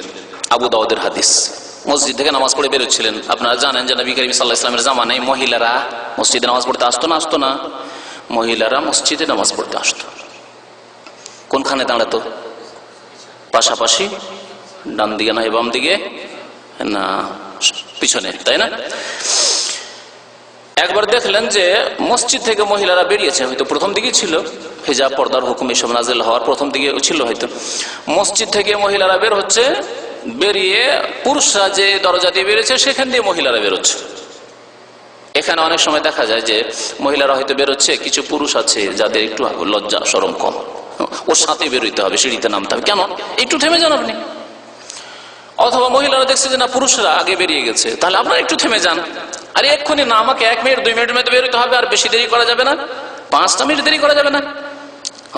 আবু দাউদের হাদিস। মসজিদ থেকে নামাজ পড়ে বের হচ্ছিলেন। আপনারা জানেন যে নবী করিম সাল্লাল্লাহু আলাইহি ওয়াসাল্লামের জামানায় মহিলারা মসজিদে নামাজ পড়তে আসতো না। মহিলারা মসজিদে নামাজ পড়তে আসতো। কোনখানে দাঁড়াতো? পাশাপাশি, ডান দিকে না বাম দিকে না পিছনে, তাই না? একবার দেখলেন যে মসজিদ থেকে মহিলারা বেরিয়েছে, হয়তো প্রথম দিকে ছিল, হিজাব পর্দার হুকুম এসব নাযিল হওয়ার প্রথম দিকে ছিল হয়তো। মসজিদ থেকে মহিলারা বের হচ্ছে, বেরিয়ে পুরুষরা যে দরজা দিয়ে বেরোচ্ছে সেখান দিয়ে মহিলারা বেরোচ্ছে। এখানে অনেক সময় দেখা যায় যে মহিলারা হয়তো বেরোচ্ছে, কিছু পুরুষ আছে যাদের একটু লজ্জা শরম কম, ওর সাথে বেরোইতে হবে, সিঁড়িতে নামতে হবে, কেন একটু থেমে যান আপনি। অথবা মহিলারা দেখছে যে না পুরুষরা আগে বেরিয়ে গেছে, তাহলে আপনারা একটু থেমে যান। আরে এক্ষুনি না, আমাকে 1 মিনিট 2 মিনিটের মধ্যে বেরোতে হবে, আর বেশি দেরি করা যাবে না, 5টা মিনিট দেরি করা যাবে না।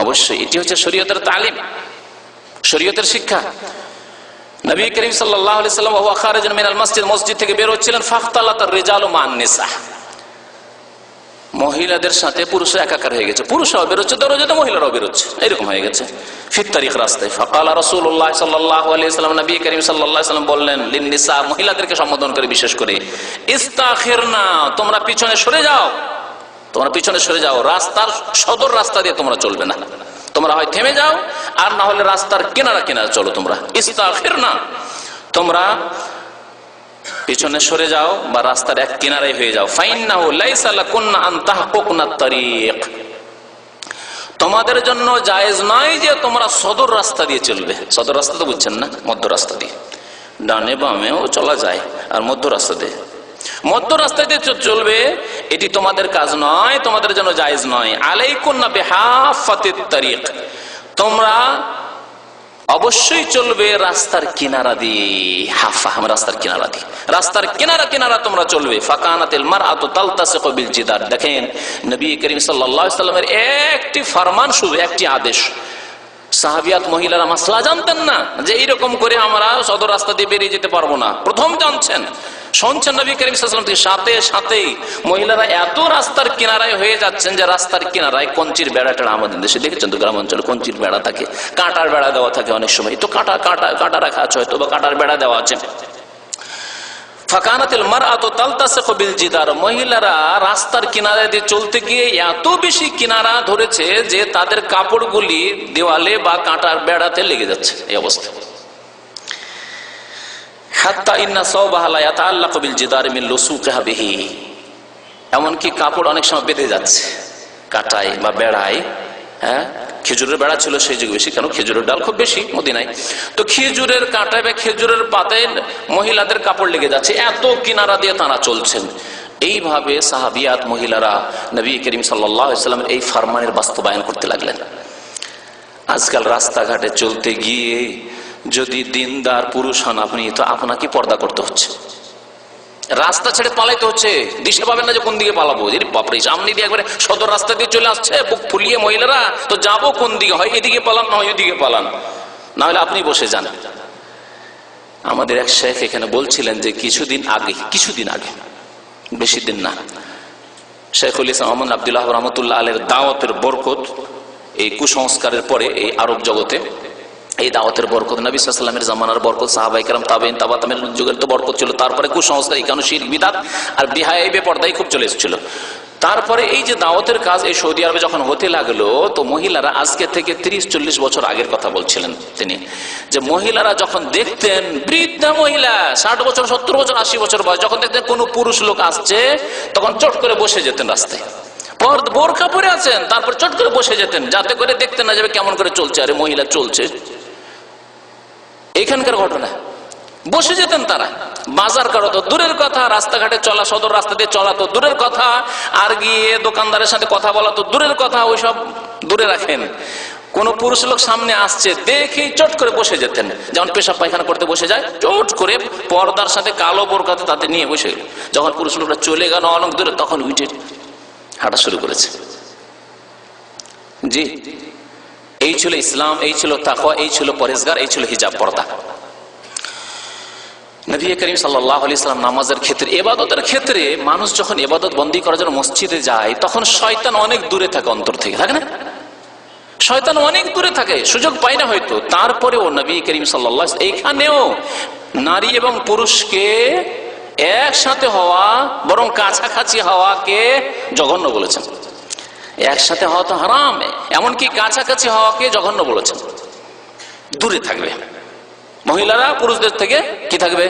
অবশ্যই এটি হচ্ছে শরীয়তের তালিম, শরীয়তের শিক্ষা। নবী করিম সাল্লাল্লাহু আলাইহি ওয়াসাল্লাম ওয়া খারাজান মিনাল মসজিদ, মসজিদ থেকে বের হচ্ছিলেন, ফাখতালাতার রিজালু মান নিসা, মহিলাদের সাথে পুরুষরা একাকার হয়ে গেছে। পুরুষরাও বেরোচ্ছে দরজাতে, মহিলারাও বেরোচ্ছে, এরকম হয়ে গেছে ফিত তারিখ রাস্তায়। ফাকালা রাসূলুল্লাহ সাল্লাল্লাহু আলাইহি ওয়াসাল্লাম, নবী করিম সাল্লাল্লাহু আলাইহি ওয়াসাল্লাম বললেন, লিন-নিসা, মহিলাদেরকে সম্বোধন করে বিশেষ করে, ইস্তাখিরনা, তোমরা পিছনে সরে যাও, তোমরা পিছনে সরে যাও, রাস্তার সদর রাস্তা দিয়ে তোমরা চলবে না, তোমরা হয় থেমে যাও আর না হলে রাস্তার কিনারা কিনারা চলো। তোমরা ইস্তাখিরনা, তোমরা পিছনে সরে যাও বা রাস্তার এক কিনারায় হয়ে যাও। ফাইন্নাহু লাইসা লাকুন্না আন তাহকুকনাত তারিক, তোমাদের জন্য জায়েজ নয় যে তোমরা সদর রাস্তা দিয়ে চলবে। সদর রাস্তা তো বুঝছেন না, মধ্য রাস্তা দিয়ে, ডানে বামেও চলা যায়, আর মধ্য রাস্তা দিয়ে চলবে, এটি তোমাদের কাজ নয়, তোমাদের জন্য জায়েজ নয়। আলাইকুন্না বিহাফাতিত তারিক, তোমরা অবশ্যই চলবে রাস্তার কিনারা দিয়ে। হাফা, রাস্তার কিনারা দিয়ে, রাস্তার কিনারা তোমরা চলবে। ফাকানাতিল মারআতু তালতাসিকু বিল জিদার, দেখেন নবী করিম সাল্লাল্লাহু আলাইহি ওয়াসাল্লামের একটি ফরমান, শুধু একটি আদেশ। সাহাবিয়াত মহিলারা মাসলা জানতেন না যে এইরকম করে আমরা সদর রাস্তা দিয়ে বেরিয়ে যেতে পারবো না, প্রথম জানছেন, শুনছেন নবী করিম সাল্লাল্লাহু আলাইহি ওয়াসাল্লাম থেকে। সাথেই মহিলারা এত রাস্তার কিনারায় হয়ে যাচ্ছেন যে রাস্তার কিনারায় কঞ্চির বেড়াটা, আমাদের দেশে দেখেছেন তো গ্রাম অঞ্চলে কঞ্চির বেড়া থাকে, কাঁটার বেড়া দেওয়া থাকে, অনেক সময় তো কাঁটা রাখা আছে হয়তো, বা কাঁটার বেড়া দেওয়া আছে। ফাকানাতিল মারআতু তালতাসিকু বিল জিদার, মহিলারা রাস্তার কিনারা দিয়ে চলতে গিয়ে এত বেশি কিনারা ধরেছে যে তাদের কাপড়গুলি দেওয়ালে বা কাঁটার বেড়াতে লেগে যাচ্ছে, এই অবস্থা। হাত্তা ইন্না সাওবাহা লা ইয়াতাআল্লাকু বিল জিদার মিন লুসুকিহা বিহি, এমনকি কাপড় অনেক সময় বেঁধে যাচ্ছে কাঁটায় বা বেড়ায়। হ্যাঁ, খেজুরের বেড়া ছিল সেই যুগে বেশি, কেন খেজুরের ডাল খুব বেশি মদিনায়, তো খেজুরের কাঁটায় বা খেজুরের পাতায় মহিলাদের কাপড় লেগে যাচ্ছে, এত কিনারা দিয়ে তারা চলছেন। এইভাবে সাহাবিয়াত মহিলারা নবী করিম সাল্লাল্লাহু আলাইহি ওয়াসাল্লামের এই ফরমানের বাস্তবায়ন করতে লাগলেন। আজকাল রাস্তাঘাটে চলতে গিয়ে যদি দিনদার পুরুষ হন আপনি, তো আপনাকে পর্দা করতে হচ্ছে, রাস্তা ছেড়ে পালাইতে হচ্ছে, দিশে পাবেন না যে কোন দিকে পালাবো। বাপরে, সামনে দিয়ে একবারে সদর রাস্তা দিয়ে চলে আসছে বুক ফুলিয়ে মহিলারা, তো যাবো কোন দিকে? হয় এদিকে পালান, না হয় ওইদিকে পালান, না হলে আপনি বসে যান। আমাদের এক শেখ এখানে বলছিলেন যে কিছুদিন আগে, বেশি দিন না, শেখুল ইসলাম মোহাম্মদ আব্দুল্লাহ রহমতুল্লাহ আলাইহির দাওয়াতের বরকত, এই কুসংস্কারের পরে এই আরব জগতে এই দাওয়াতের বরকত, নবী সাল্লাল্লাহু আলাইহি ওয়াসাল্লামের জামানার বরকত, সাহাবায়ে কেরাম, তাবেঈন, তাবা তাবেঈন যুগের তো বরকত ছিল। তারপরে কুসংস্কার, ইকানু, শিরক, বিদআত আর বেহায়া, বেপরদাই খুব চলে এসেছিল। তারপরে এই যে দাওয়াতের কাজ এই সৌদি আরবে যখন হতে লাগলো, তো মহিলারা আজকে থেকে 30-40 বছর আগের কথা বলছিলেন তিনি, যে মহিলারা যখন দেখতেন বৃদ্ধা মহিলা 60 বছর, 70 বছর, 80 বছর বয়স, যখন দেখতেন কোনো পুরুষ লোক আসছে, তখন চট করে বসে যেতেন রাস্তায়। বোরকা পরে আছেন, তারপর চট করে বসে যেতেন, যাতে করে দেখতে না যাবে কেমন করে চলছে, আরে মহিলা চলছে। এখানকার ঘটনা, বসে যেতেন তারা। বাজার করা তো দূরের কথা, রাস্তাঘাটে চলা, সদর রাস্তা দিয়ে চলা তো দূরের কথা, আর গিয়ে দোকানদারের সাথে কথা বলা তো দূরের কথা, ওইসব দূরে রাখেন। কোন পুরুষ লোক সামনে আসছে দেখেই চট করে বসে যেতেন, যেমন পেশাব পায়খানা করতে বসে যায়, চট করে পর্দার সাথে কালো বোরকাতে তাতে নিয়ে বসে গেল। যখন পুরুষ লোকরা চলে গেল অনেক দূরে, তখন উঠে হাঁটা শুরু করেছে। জি, এই ছিল ইসলাম, এই ছিল তাকওয়া, এই ছিল পরেজগার, এই ছিল হিজাব, পর্দা। নবী করিম সাল্লাল্লাহু আলাইহি ওয়াসাল্লাম নামাজের ক্ষেত্রে, ইবাদতের ক্ষেত্রে, মানুষ যখন ইবাদত বন্দী করার জন্য মসজিদে যায়, তখন শয়তান অনেক দূরে থাকে, অন্তর থেকে থাকে না, শয়তান অনেক দূরে থাকে, সুযোগ পায় না হয়তো। তারপরেও নবী করিম সাল্লাল্লাহু আলাইহি ওয়াসাল্লাম এইখানেও নারী এবং পুরুষকে একসাথে হওয়া, বরং কাছাকাছি হওয়াকে জঘন্য বলেছেন। একসাথে হওয়া তো হারাম, এমনকি কাছাকাছি হওয়াকে জঘন্য বলেছেন। দূরে থাকবে মহিলারা, পুরুষদের থেকে কি থাকবে?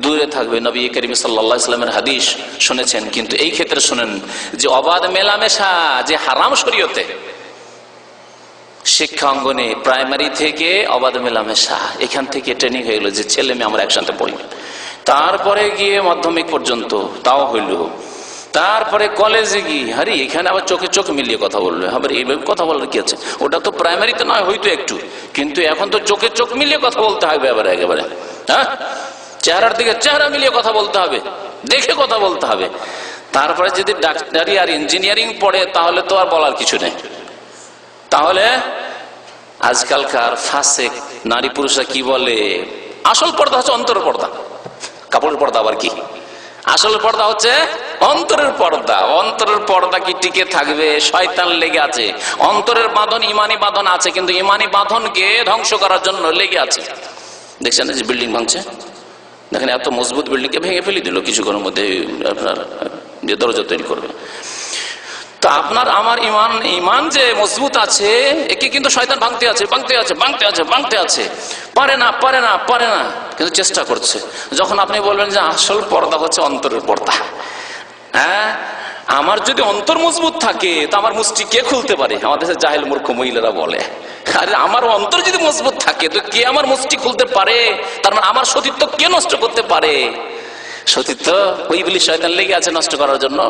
দূরে থাকবে। নবী করিম সাল্লাল্লাহু আলাইহি ওয়াসাল্লামের হাদিস শুনেছেন, কিন্তু এই ক্ষেত্রে শুনেন যে অবাধ মেলামেশা যে হারাম শরীয়তে, শিক্ষা অঙ্গনে প্রাইমারি থেকে অবাধ মেলামেশা, এখান থেকে ট্রেনিং হয়ে গেল যে ছেলে মেয়ে আমরা একসাথে পড়ি, তারপরে গিয়ে মাধ্যমিক পর্যন্ত তাও হইল, তারপরে কলেজে গিয়ে আরে এখানে আবার চোখে চোখ মিলিয়ে কথা বললো, আবার এইভাবে কথা বলার কি আছে? ওটা তো প্রাইমারিতে নয় হয়তো একটু, কিন্তু এখন তো চোখে চোখ মিলিয়ে কথা বলতে হবে, আবার একেবারে হ্যাঁ, চেহারার দিকে চেহারা মিলিয়ে কথা বলতে হবে, দেখে কথা বলতে হবে। তারপরে যদি ডাক্তারি আর ইঞ্জিনিয়ারিং পড়ে, তাহলে তো আর বলার কিছু নেই। তাহলে আজকালকার ফাসেক নারী পুরুষরা কি বলে, আসল পর্দা হচ্ছে অন্তরের পর্দা, কাপড়ের পর্দা আবার কি? আসল পর্দা হচ্ছে অন্তরের পর্দা। অন্তরের পর্দা কি টিকে থাকবে? শয়তান লেগে আছে। অন্তরের বাঁধন, ইমানি বাঁধন আছে, কিন্তু ইমানি বাঁধনকে ধ্বংস করার জন্য লেগে আছে। দেখছেন যে বিল্ডিং ভাঙছে, দেখেন এত মজবুত বিল্ডিংকে ভেঙে ফেলে দিল কিছুক্ষণের মধ্যে, আপনার যে দরজা তৈরি করবে। তো আপনার আমার ইমান যে মজবুত আছে, একে কিন্তু শয়তান ভাঙতে আছে, পারে না, কিন্তু চেষ্টা করছে। যখন আপনি বলবেন যে আসল পর্দা হচ্ছে অন্তরের পর্দা, হ্যাঁ, আমার যদি অন্তর মজবুত থাকে তো আমার মুষ্টি কে খুলতে পারে? আমাদের দেশের জাহেল মূর্খ মহিলারা বলে, আরে আমার অন্তর যদি মজবুত থাকে তো কে আমার মুষ্টি খুলতে পারে? তার মানে আমার সতীত্ব কে নষ্ট করতে পারে? সতীত্ব ওই ইবলিস শয়তান লেগে আছে নষ্ট করার জন্য।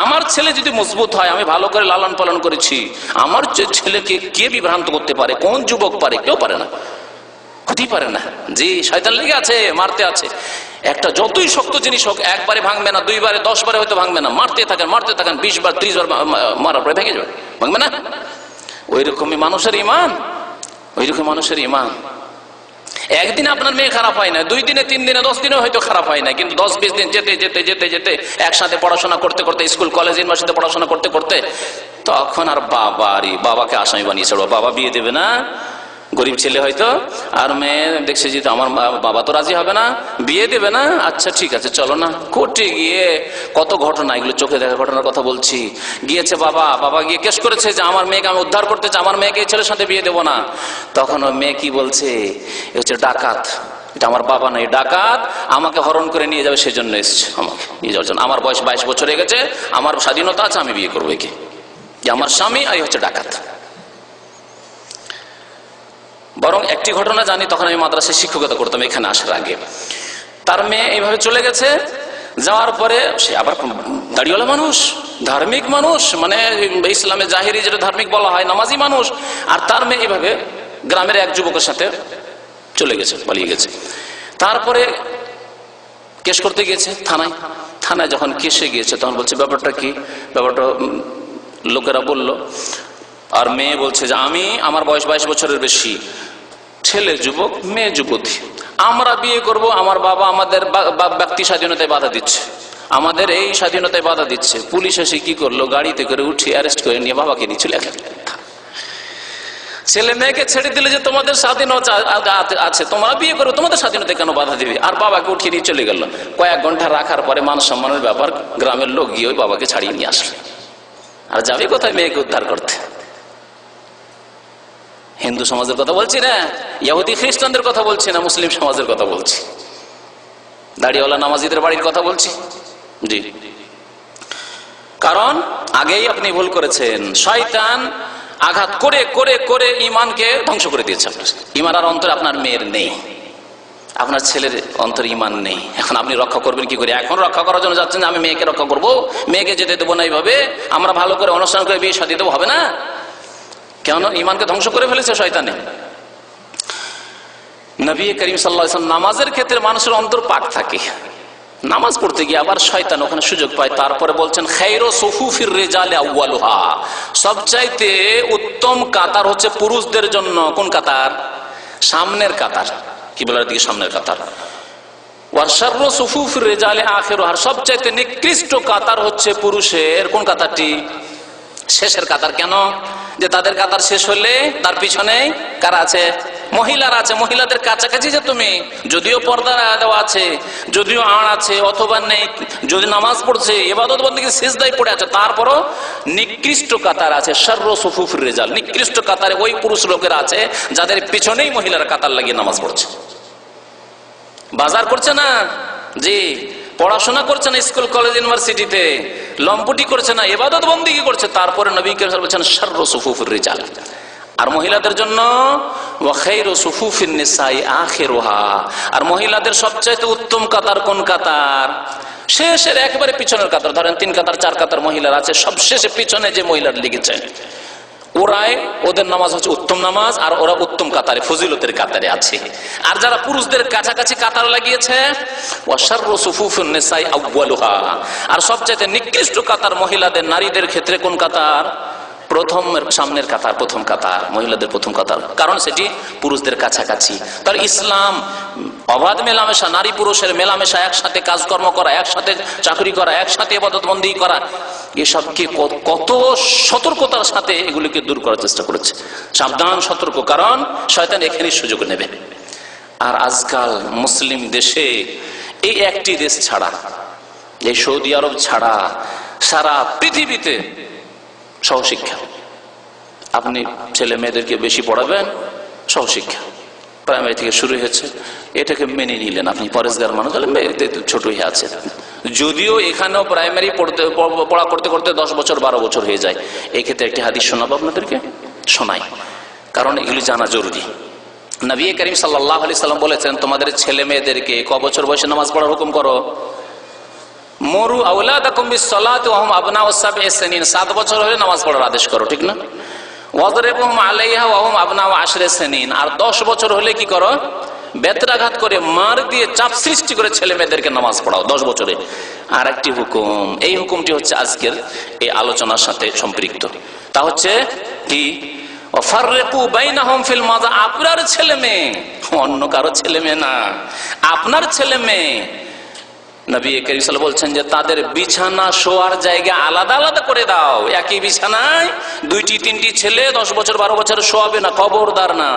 আমার ছেলে যদি মজবুত হয়, আমি ভালো করে লালন পালন করেছি, আমার ছেলেকে কে বিভ্রান্ত করতে পারে? কোন যুবক পারে? কেউ পারে না, হতেই পারে না। জি, শয়তান লেগে আছে, মারতে আছে। একটা যতই শক্ত জিনিস হোক, একবারে ভাঙবে না, 2 বারে 10 বারে হয়তো ভাঙবে না, মারতে থাকেন 20 বার 30 বার মারার পরে ভেঙে যাবে, ভাঙবে না। ওই রকমই মানুষের ইমান, একদিন আপনার মেয়ে খারাপ হয় না, 2 দিনে 3 দিনে 10 দিনে হয়তো খারাপ হয় না, কিন্তু 10-20 দিন যেতে একসাথে পড়াশোনা করতে, স্কুল কলেজ ইউনিভার্সিটিতে পড়াশোনা করতে, তখন আর বাবাকে আসামি বানিয়ে ছাড়বো। বাবা বিয়ে দেবে না, গরিব ছেলে হয়তো, আর মেয়ে দেখছে যে আমার বাবা তো রাজি হবে না, বিয়ে দেবে না, আচ্ছা ঠিক আছে চলো না। কোর্টে গিয়ে কত ঘটনা, এগুলো চোখে দেখা ঘটনার কথা বলছি। গিয়েছে বাবা গিয়ে কেস করেছে যে আমার মেয়েকে আমি উদ্ধার করতে চাই, আমার মেয়েকে এই ছেলের সাথে বিয়ে দেবো না। তখন ওই মেয়ে কি বলছে, এ হচ্ছে ডাকাত, এটা আমার বাবা নয়, ডাকাত, আমাকে হরণ করে নিয়ে যাবে, সেজন্য এসছে আমাকে নিয়ে যাওয়ার জন্য। আমার বয়স 22 বছর হয়ে গেছে, আমার স্বাধীনতা আছে, আমি বিয়ে করবো একে, যে আমার স্বামী আর হচ্ছে ডাকাত। বরং একটি ঘটনা জানি, তখন আমি মাদ্রাসায় শিক্ষকতা করতাম এখানে আসার আগে। তার মেয়ে এইভাবে চলে গেছে, যাওয়ার পরে সে আবার দাড়িওয়ালা মানুষ, ধার্মিক মানুষ, মানে ইসলামে জাহিরি যেটা ধার্মিক বলা হয়, নামাজি মানুষ, আর তার মেয়ে এইভাবে গ্রামের এক যুবকের সাথে চলে গেছে, পালিয়ে গেছে। তারপরে কেস করতে গিয়েছে থানায়। থানায় যখন কেসে গিয়েছে তখন বলছে ব্যাপারটা কি, ব্যাপারটা লোকেরা বলল, আর মেয়ে বলছে যে আমার বয়স 22 বছরের বেশি, ছেলে যুবক, মেয়ে যুবতী, আমরা বিয়ে করব, আমার বাবা আমাদের ব্যক্তি স্বাধীনতায় বাধা দিচ্ছে, আমাদের এই স্বাধীনতায় বাধা দিচ্ছে। পুলিশ এসে কি করলো, গাড়িতে করে উঠিয়ে অ্যারেস্ট করে নিয়ে বাবাকে নিয়ে চলে গেল। ছেলে মেয়েকে ছেড়ে দিলে যে তোমাদের স্বাধীনতা আছে, তোমরা বিয়ে করো, তোমাদের স্বাধীনতায় কেন বাধা দিবে, আর বাবাকে উঠিয়ে নিয়ে চলে গেল। কয়েক ঘন্টা রাখার পরে মান সম্মানের ব্যাপার, গ্রামের লোক গিয়ে ওই বাবাকে ছাড়িয়ে নিয়ে আসলো। আর যাবে কোথায় মেয়েকে উদ্ধার করতে? হিন্দু সমাজের কথা বলছি না, ইহুদি খ্রিস্টানদের কথা বলছি না, মুসলিম সমাজের কথা বলছি, দাড়িওয়ালা নামাজিদের বাড়ির কথা বলছি। জি, কারণ আগেই আপনি ভুল করেছেন। শয়তান আঘাত করে করে করে ইমানকে ধ্বংস করে দিয়েছে। ইমান আর অন্তরে আপনার মেয়ের নেই, আপনার ছেলের অন্তরে ইমান নেই। এখন আপনি রক্ষা করবেন কি করে? এখন রক্ষা করার জন্য যাচ্ছেন আমি মেয়েকে রক্ষা করব, মেয়েকে যেতে দেবো না, এইভাবে আমরা ভালো করে অনুষ্ঠান করে বিয়ে শাদী দেবো, হবে না। কেন? ইমানকে ধ্বংস করে ফেলেছে শয়তানে। নবী করিম সাল্লাল্লাহু আলাইহি ওয়াসাল্লাম নামাজের ক্ষেত্রে মানুষের অন্তর পাক থাকে, নামাজ পড়তে গিয়ে আবার শয়তান ওখানে সুযোগ পায়। তারপরে বলছেন খায়রু সুফুফির রিজালি আউয়ালুহা, সবচাইতে উত্তম কাতার হচ্ছে পুরুষদের জন্য। কোন কাতার? সামনের কাতার, কিবলার দিকে সামনের কাতার। ওয়া শাররু সুফুফির রিজালি আখিরুহা, সবচাইতে নিকৃষ্ট কাতার হচ্ছে পুরুষের কোন কাতারটি? শেষের কাতার। কেন? যে তাদের কাতার শেষ হলে তার পিছনে কারা আছে? মহিলারা আছে। মহিলাদের কাছাকাছি যে তুমি, যদিও পর্দা দেওয়া আছে, যদিও আড় আছে অথবা নেই, যদি নামাজ পড়ছে, ইবাদত বন্দেগী সিজদায় পড়ে আছে, তারপরও নিকৃষ্ট কাতার আছে। শাররু সুফুফির রিজাল, নিকৃষ্ট কাতারে ওই পুরুষ লোকেরা আছে যাদের পিছনেই মহিলারা কাতার লাগিয়ে নামাজ পড়ছে। বাজার করছে না, জি, পড়াশোনা করছে না, স্কুল কলেজ ইউনিভার্সিটিতে লম্পটি করছে না, ইবাদত বন্দেগী করছে, তারপরে নবী কারীম সাল্লাল্লাহু আলাইহি ওয়াসাল্লাম বলেছেন শাররু সুফুফির রিজাল। আর মহিলাদের জন্য ওয়া খায়রু সুফুফিন নিসাই আখিরুহা, আর মহিলাদের সবচেয়ে উত্তম কাতার কোন কাতার? শেষের একেবারে পিছনের কাতার। ধরেন 3 কাতার 4 কাতার মহিলার আছে, সবশেষে পিছনে যে মহিলার লেগেছে ওরাই, ওদের নামাজ হচ্ছে উত্তম নামাজ, আর ওরা উত্তম কাতারে, ফজিলতের কাতারে আছে। আর যারা পুরুষদের কাছাকাছি কাতার লাগিয়েছে, ওয়া শাররু সুফুফিন নিসাই আউয়ালুহা, আর সবচেয়ে নিকৃষ্ট কাতার মহিলাদের, নারীদের ক্ষেত্রে কোন কাতার? প্রথম সামনের কাতার, প্রথম কাতার, মহিলাদের প্রথম কাতার, কারণ সেটি পুরুষদের কাছাকাছি। তার ইসলাম অবাধ মেলামেশা, নারী পুরুষের মেলামেশা, একসাথে কাজকর্ম করা, একসাথে চাকরি করা, একসাথে ইবাদত বন্দেগী করা, এসবকে কত সতর্কতার সাথে এগুলিকে দূর করার চেষ্টা করেছে। সাবধান, সতর্ক, কারণ শয়তান এখানেই সুযোগ নেবে। আর আজকাল মুসলিম দেশে এই একটি দেশ ছাড়া, এই সৌদি আরব ছাড়া, সারা পৃথিবীতে সহশিক্ষা। আপনি ছেলে মেয়েদেরকে বেশি পড়াবেন, সহশিক্ষা প্রাইমারি থেকে শুরু হয়েছে, এটাকে মেনে নিলেন আপনি, পরেশগার মানুষ হলে মেয়েদের ছোট হয়ে আছে। যদিও এখানেও প্রাইমারি পড়া করতে করতে 10 বছর 12 বছর হয়ে যায়। এই ক্ষেত্রে একটি হাদিস শোনাবো আপনাদেরকে, শোনাই, কারণ এগুলি জানা জরুরি। নবী করিম সাল্লাল্লাহু আলাইহি সাল্লাম বলেছেন, তোমাদের ছেলে মেয়েদেরকে ক বছর বয়সে নামাজ পড়ার হুকুম করো? মরু আওলাদাকুম বিসসালাতি ওয়া হুম আবনাউ সাবঈ সিনিন, 7 বছর হলে নামাজ পড়ার আদেশ করো, ঠিক না? ওয়াদরিবুহুম আলাইহা ওয়া হুম আবনাউ 10 সিনিন, আর 10 বছর হলে কি করো? বেত্রাঘাত করে, মার দিয়ে, চাপ সৃষ্টি করে ছেলে মেয়েদেরকে নামাজ পড়াও 10 বছরে। আর একটি হুকুম, এই হুকুমটি হচ্ছে আজকের এই আলোচনার সাথে সম্পৃক্ত, তা হচ্ছে কি? ওয়াফাররিকু বাইনাহুম ফিল মাযা, আপনার ছেলে মেয়ে, অন্য কারো ছেলে মেয়ে না, আপনার ছেলে মেয়ে। নবী করিম সাল্লাল্লাহু আলাইহি ওয়াসাল্লাম বলছেন যে তাদের বিছানা শোয়ার জায়গা আলাদা আলাদা করে দাও। একই বিছানায় 2টি 3টি ছেলে 10 বছর 12 বছর শোয়াবে না, খবরদার না।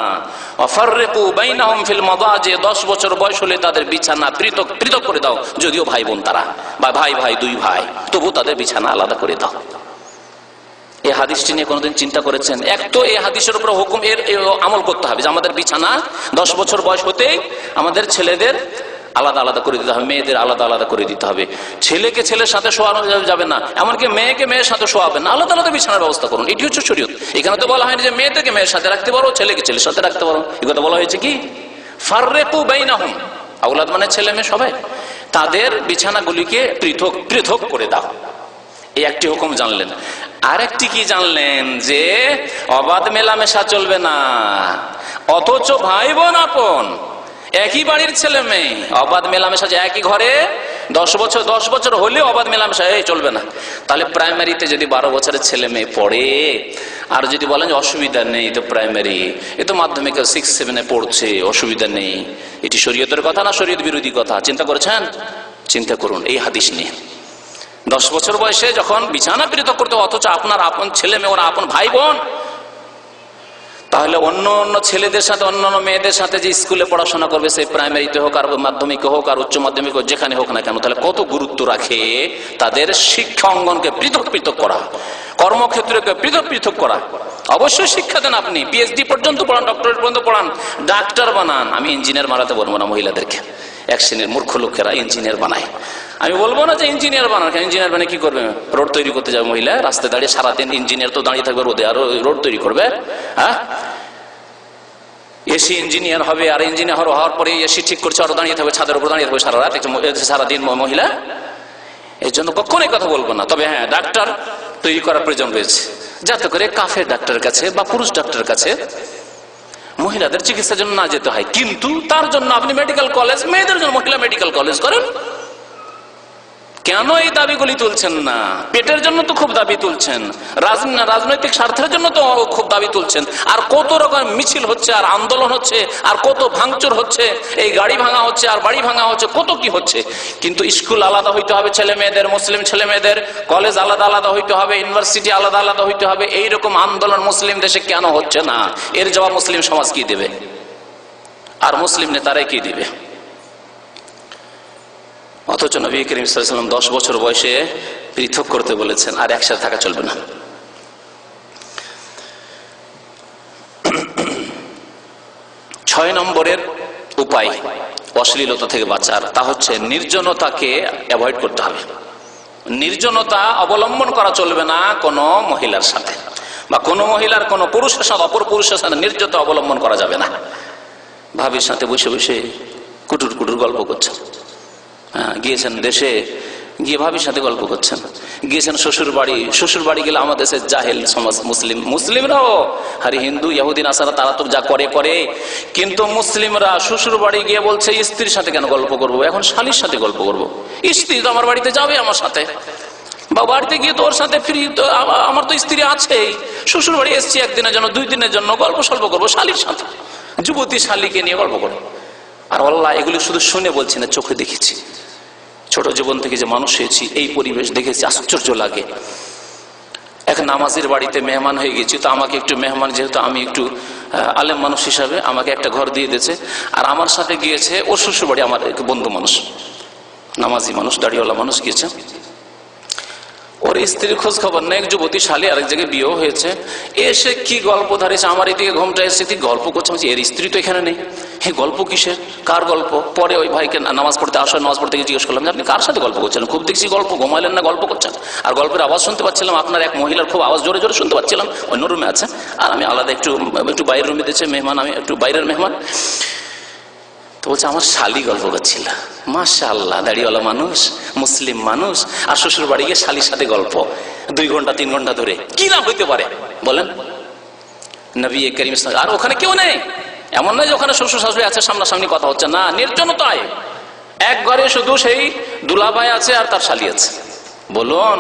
ওয়াফাররিকু বাইনাহুম ফিল মাদাজি, 10 বছর বয়স হলে তাদের বিছানা পৃথক পৃথক করে দাও। যদিও ভাই বোন তারা, বা ভাই ভাই 2 ভাই, তবু তাদের বিছানা আলাদা করে দাও। এই হাদিসটি নিয়ে কোনোদিন চিন্তা করেছেন? এক তো এই হাদিসের উপর হুকুম, এর আমল করতে হবে যে আমাদের বিছানা 10 বছর বয়স হতেই আমাদের ছেলেদের আলাদা আলাদা করে দিতে হবে, মেয়েদের আলাদা আলাদা করে দিতে হবে। ছেলেকে ছেলের সাথে শোয়ানো যাবে না, এমনকি মেয়েকে মেয়ের সাথে শোয়াবেন না, আলাদা আলাদা বিছানার ব্যবস্থা করুন। এটি হচ্ছে শরীয়ত। এখানে তো বলা হয়নি যে মেয়েদেরকে মেয়ের সাথে রাখতে পারো, ছেলেকে ছেলের সাথে রাখতে পারো, এই কথা বলা হয়েছে কি? ফাররিকু বাইনাহুম, আওলাদ মানে ছেলে মেয়ে সবাই, তাদের বিছানাগুলিকে পৃথক পৃথক করে দাও। এই একটি হুকুম জানলেন। আর একটি কি জানলেন? যে অবাধ মেলামেশা চলবে না, অথচ ভাই বোন আপন, একই বাড়ির ছেলে মেয়ে, অবাধ মেলামেশা, যে একই ঘরে 10 বছর হলেও অবাধ মেলামেশা এই চলবে না। তাহলে প্রাইমারিতে যদি 12 বছরের ছেলে মেয়ে পড়ে, আর যদি বলেন যে অসুবিধা নেই, তো প্রাইমারি, এ তো মাধ্যমিক 6-7 পড়ছে, অসুবিধা নেই, এটি শরীয়তের কথা না শরীয়ত বিরোধী কথা? চিন্তা করেছেন? চিন্তা করুন এই হাদিস নিয়ে। 10 বছর বয়সে যখন বিছানা পৃথক করতে, অথচ আপনার আপন ছেলে মেয়ে, ওরা আপন ভাই বোন, তাহলে অন্য অন্য ছেলেদের সাথে অন্য অন্য মেয়েদের সাথে যে স্কুলে পড়াশোনা করবে, সেই প্রাইমারিতে হোক আর মাধ্যমিকে হোক আর উচ্চ মাধ্যমিক হোক, যেখানে হোক না কেন, তাহলে কত গুরুত্ব রাখে তাদের শিক্ষা অঙ্গনকে পৃথক পৃথক করা, কর্মক্ষেত্রকে পৃথক পৃথক করা। অবশ্যই শিক্ষা দেন, আপনি পিএইচডি পর্যন্ত পড়ান, ডক্টরেট পর্যন্ত পড়ান, ডাক্তার বানান। আমি ইঞ্জিনিয়ার বানাতে বলবো না মহিলাদেরকে, এক শ্রেণীর মূর্খ লোকেরা ইঞ্জিনিয়ার বানায়। আমি বলবো না যে ইঞ্জিনিয়ার বানান, ইঞ্জিনিয়ার বানিয়ে কি করবে? রোড তৈরি করতে যাবে মহিলা, রাস্তায় দাঁড়িয়ে সারাদিন। ইঞ্জিনিয়ার তো দাঁড়িয়ে থাকবে রোদে, আর রোড তৈরি করবে? হ্যাঁ, এসি ইঞ্জিনিয়ার হবে, আর ইঞ্জিনিয়ার হওয়ার পরে এসি ঠিক করছে, আরো দাঁড়িয়ে থাকবে, ছাদের উপর দাঁড়িয়ে থাকবে সারা রাত, সারাদিন মহিলা। এর জন্য কখনোই কথা বলবো না। তবে হ্যাঁ, ডাক্তার তৈরি করার প্রয়োজন রয়েছে, যাতে করে কাফের ডাক্তারের কাছে বা পুরুষ ডাক্তারের কাছে মহিলাদের চিকিৎসার জন্য না যেতে হয়। কিন্তু তার জন্য আপনি মেডিকেল কলেজ, মেয়েদের জন্য মহিলা মেডিকেল কলেজ করেন। কেন এই দাবিগুলি তুলছেন না? পেটের জন্য তো খুব দাবি তুলছেন, রাজনৈতিক স্বার্থের জন্য তো খুব দাবি তুলছেন, আর কত রকম মিছিল হচ্ছে, আর আন্দোলন হচ্ছে, আর কত ভাঙচুর হচ্ছে, এই গাড়ি ভাঙা হচ্ছে, আর বাড়ি ভাঙা হচ্ছে, কত কি হচ্ছে। কিন্তু স্কুল আলাদা হইতে হবে ছেলে মেয়েদের, মুসলিম ছেলে মেয়েদের, কলেজ আলাদা আলাদা হইতে হবে, ইউনিভার্সিটি আলাদা আলাদা হইতে হবে। এইরকম আন্দোলন মুসলিম দেশে কেন হচ্ছে না? এর জবাব মুসলিম সমাজ কি দেবে, আর মুসলিম নেতারাই কি দিবে? অথচ নবী করিম সাল্লাল্লাহু আলাইহি ওয়াসাল্লাম 10 বছর বয়সে পৃথক করতে বলেছেন, আর একসাথে থাকা চলবে না। 6 নম্বরের উপায় অশ্লীলতা থেকে বাঁচার, তা হচ্ছে নির্জনতাকে অ্যাভয়েড করতে হবে। নির্জনতা অবলম্বন করা চলবে না কোনো মহিলার সাথে, বা কোনো মহিলার কোনো পুরুষের সাথে, অপর পুরুষের সাথে নির্জনতা অবলম্বন করা যাবে না। ভাবির সাথে বসে বসে কুটুর কুটুর গল্প করছেন, গিয়েছেন দেশে গিয়ে ভাবির সাথে গল্প করছেন, গিয়েছেন শ্বশুর বাড়ি গেলে আমাদের দেশের জাহেল সমাজ, মুসলিমরাও, আরে হিন্দু ইহুদি নাসারা তারা তো যা করে, কিন্তু মুসলিমরা শ্বশুর বাড়ি গিয়ে বলছে স্ত্রীর সাথে কেন গল্প করবো, এখন শালীর সাথে গল্প করবো। স্ত্রী তো আমার বাড়িতে যাবে আমার সাথে, বা বাড়িতে গিয়ে তো ওর সাথে ফ্রি, তো আমার তো স্ত্রী আছেই, শ্বশুর বাড়ি এসছি একদিনের জন্য 2 দিনের জন্য, গল্প সল্প করবো শালীর সাথে, যুবতী শালীকে নিয়ে গল্প করবো। আর আল্লাহ এগুলি শুধু শুনে বলছি না, চোখে দেখেছি। ছোট জীবন থেকে যে মানুষ হয়েছি, এই পরিবেশ দেখেছি, আশ্চর্য লাগে। এক নামাজের বাড়িতে মেহমান হয়ে গেছি, তো আমাকে একটু মেহমান, যেহেতু আমি একটু আলেম মানুষ হিসাবে, আমাকে একটা ঘর দিয়ে দিয়েছে, আর আমার সাথে গিয়েছে ওর শ্বশুর বাড়ি, আমার এক বন্ধু মানুষ, নামাজি মানুষ, দাড়িওয়ালা মানুষ গিয়েছে। ওর স্ত্রীর খোঁজ খবর নেই, এক যুবতী শালী, আরেক জায়গায় বিয়েও হয়েছে। এসে কি গল্প ধারেছে, আমার এদিকে ঘুমটা এসে কি গল্প করছে। এর স্ত্রী তো এখানে নেই, হ্যাঁ গল্প কিসের, কার গল্প? পরে ওই ভাইকে নামাজ পড়তে গিয়ে জিজ্ঞেস করলাম যে আপনি কার সাথে গল্প করছেন? খুব দেখছি গল্প, ঘুমাইলেন না, গল্প করছেন। আর গল্পের আওয়াজ শুনতে পাচ্ছিলাম, আপনার এক মহিলার খুব আওয়াজ জোরে জোরে শুনতে পাচ্ছিলাম, অন্য রুমে আছে, আর আমি আলাদা একটু বাইরের রুমে দিয়েছে মেহমান, আমি একটু বাইরের মেহমান। তো বলছে আমার শালী গল্প করছিল। মাশাআল্লাহ, দাড়িওয়ালা মানুষ, মুসলিম মানুষ, আর শ্বশুর বাড়ি গিয়ে শালীর সাথে গল্প 2 ঘন্টা 3 ঘন্টা ধরে, কি না হইতে পারে বলেন? নবী করিম সাল্লাল্লাহু আলাইহি ওয়াসাল্লাম, আর ওখানে কেউ নেই, এমন নয় যে ওখানে শ্বশুর শাশুড়ি আছে, সামনাসামনি কথা হচ্ছে না, নির্জনতায় এক ঘরে শুধু সেই দুলাভাই আছে আর তার শালী আছে। বলুন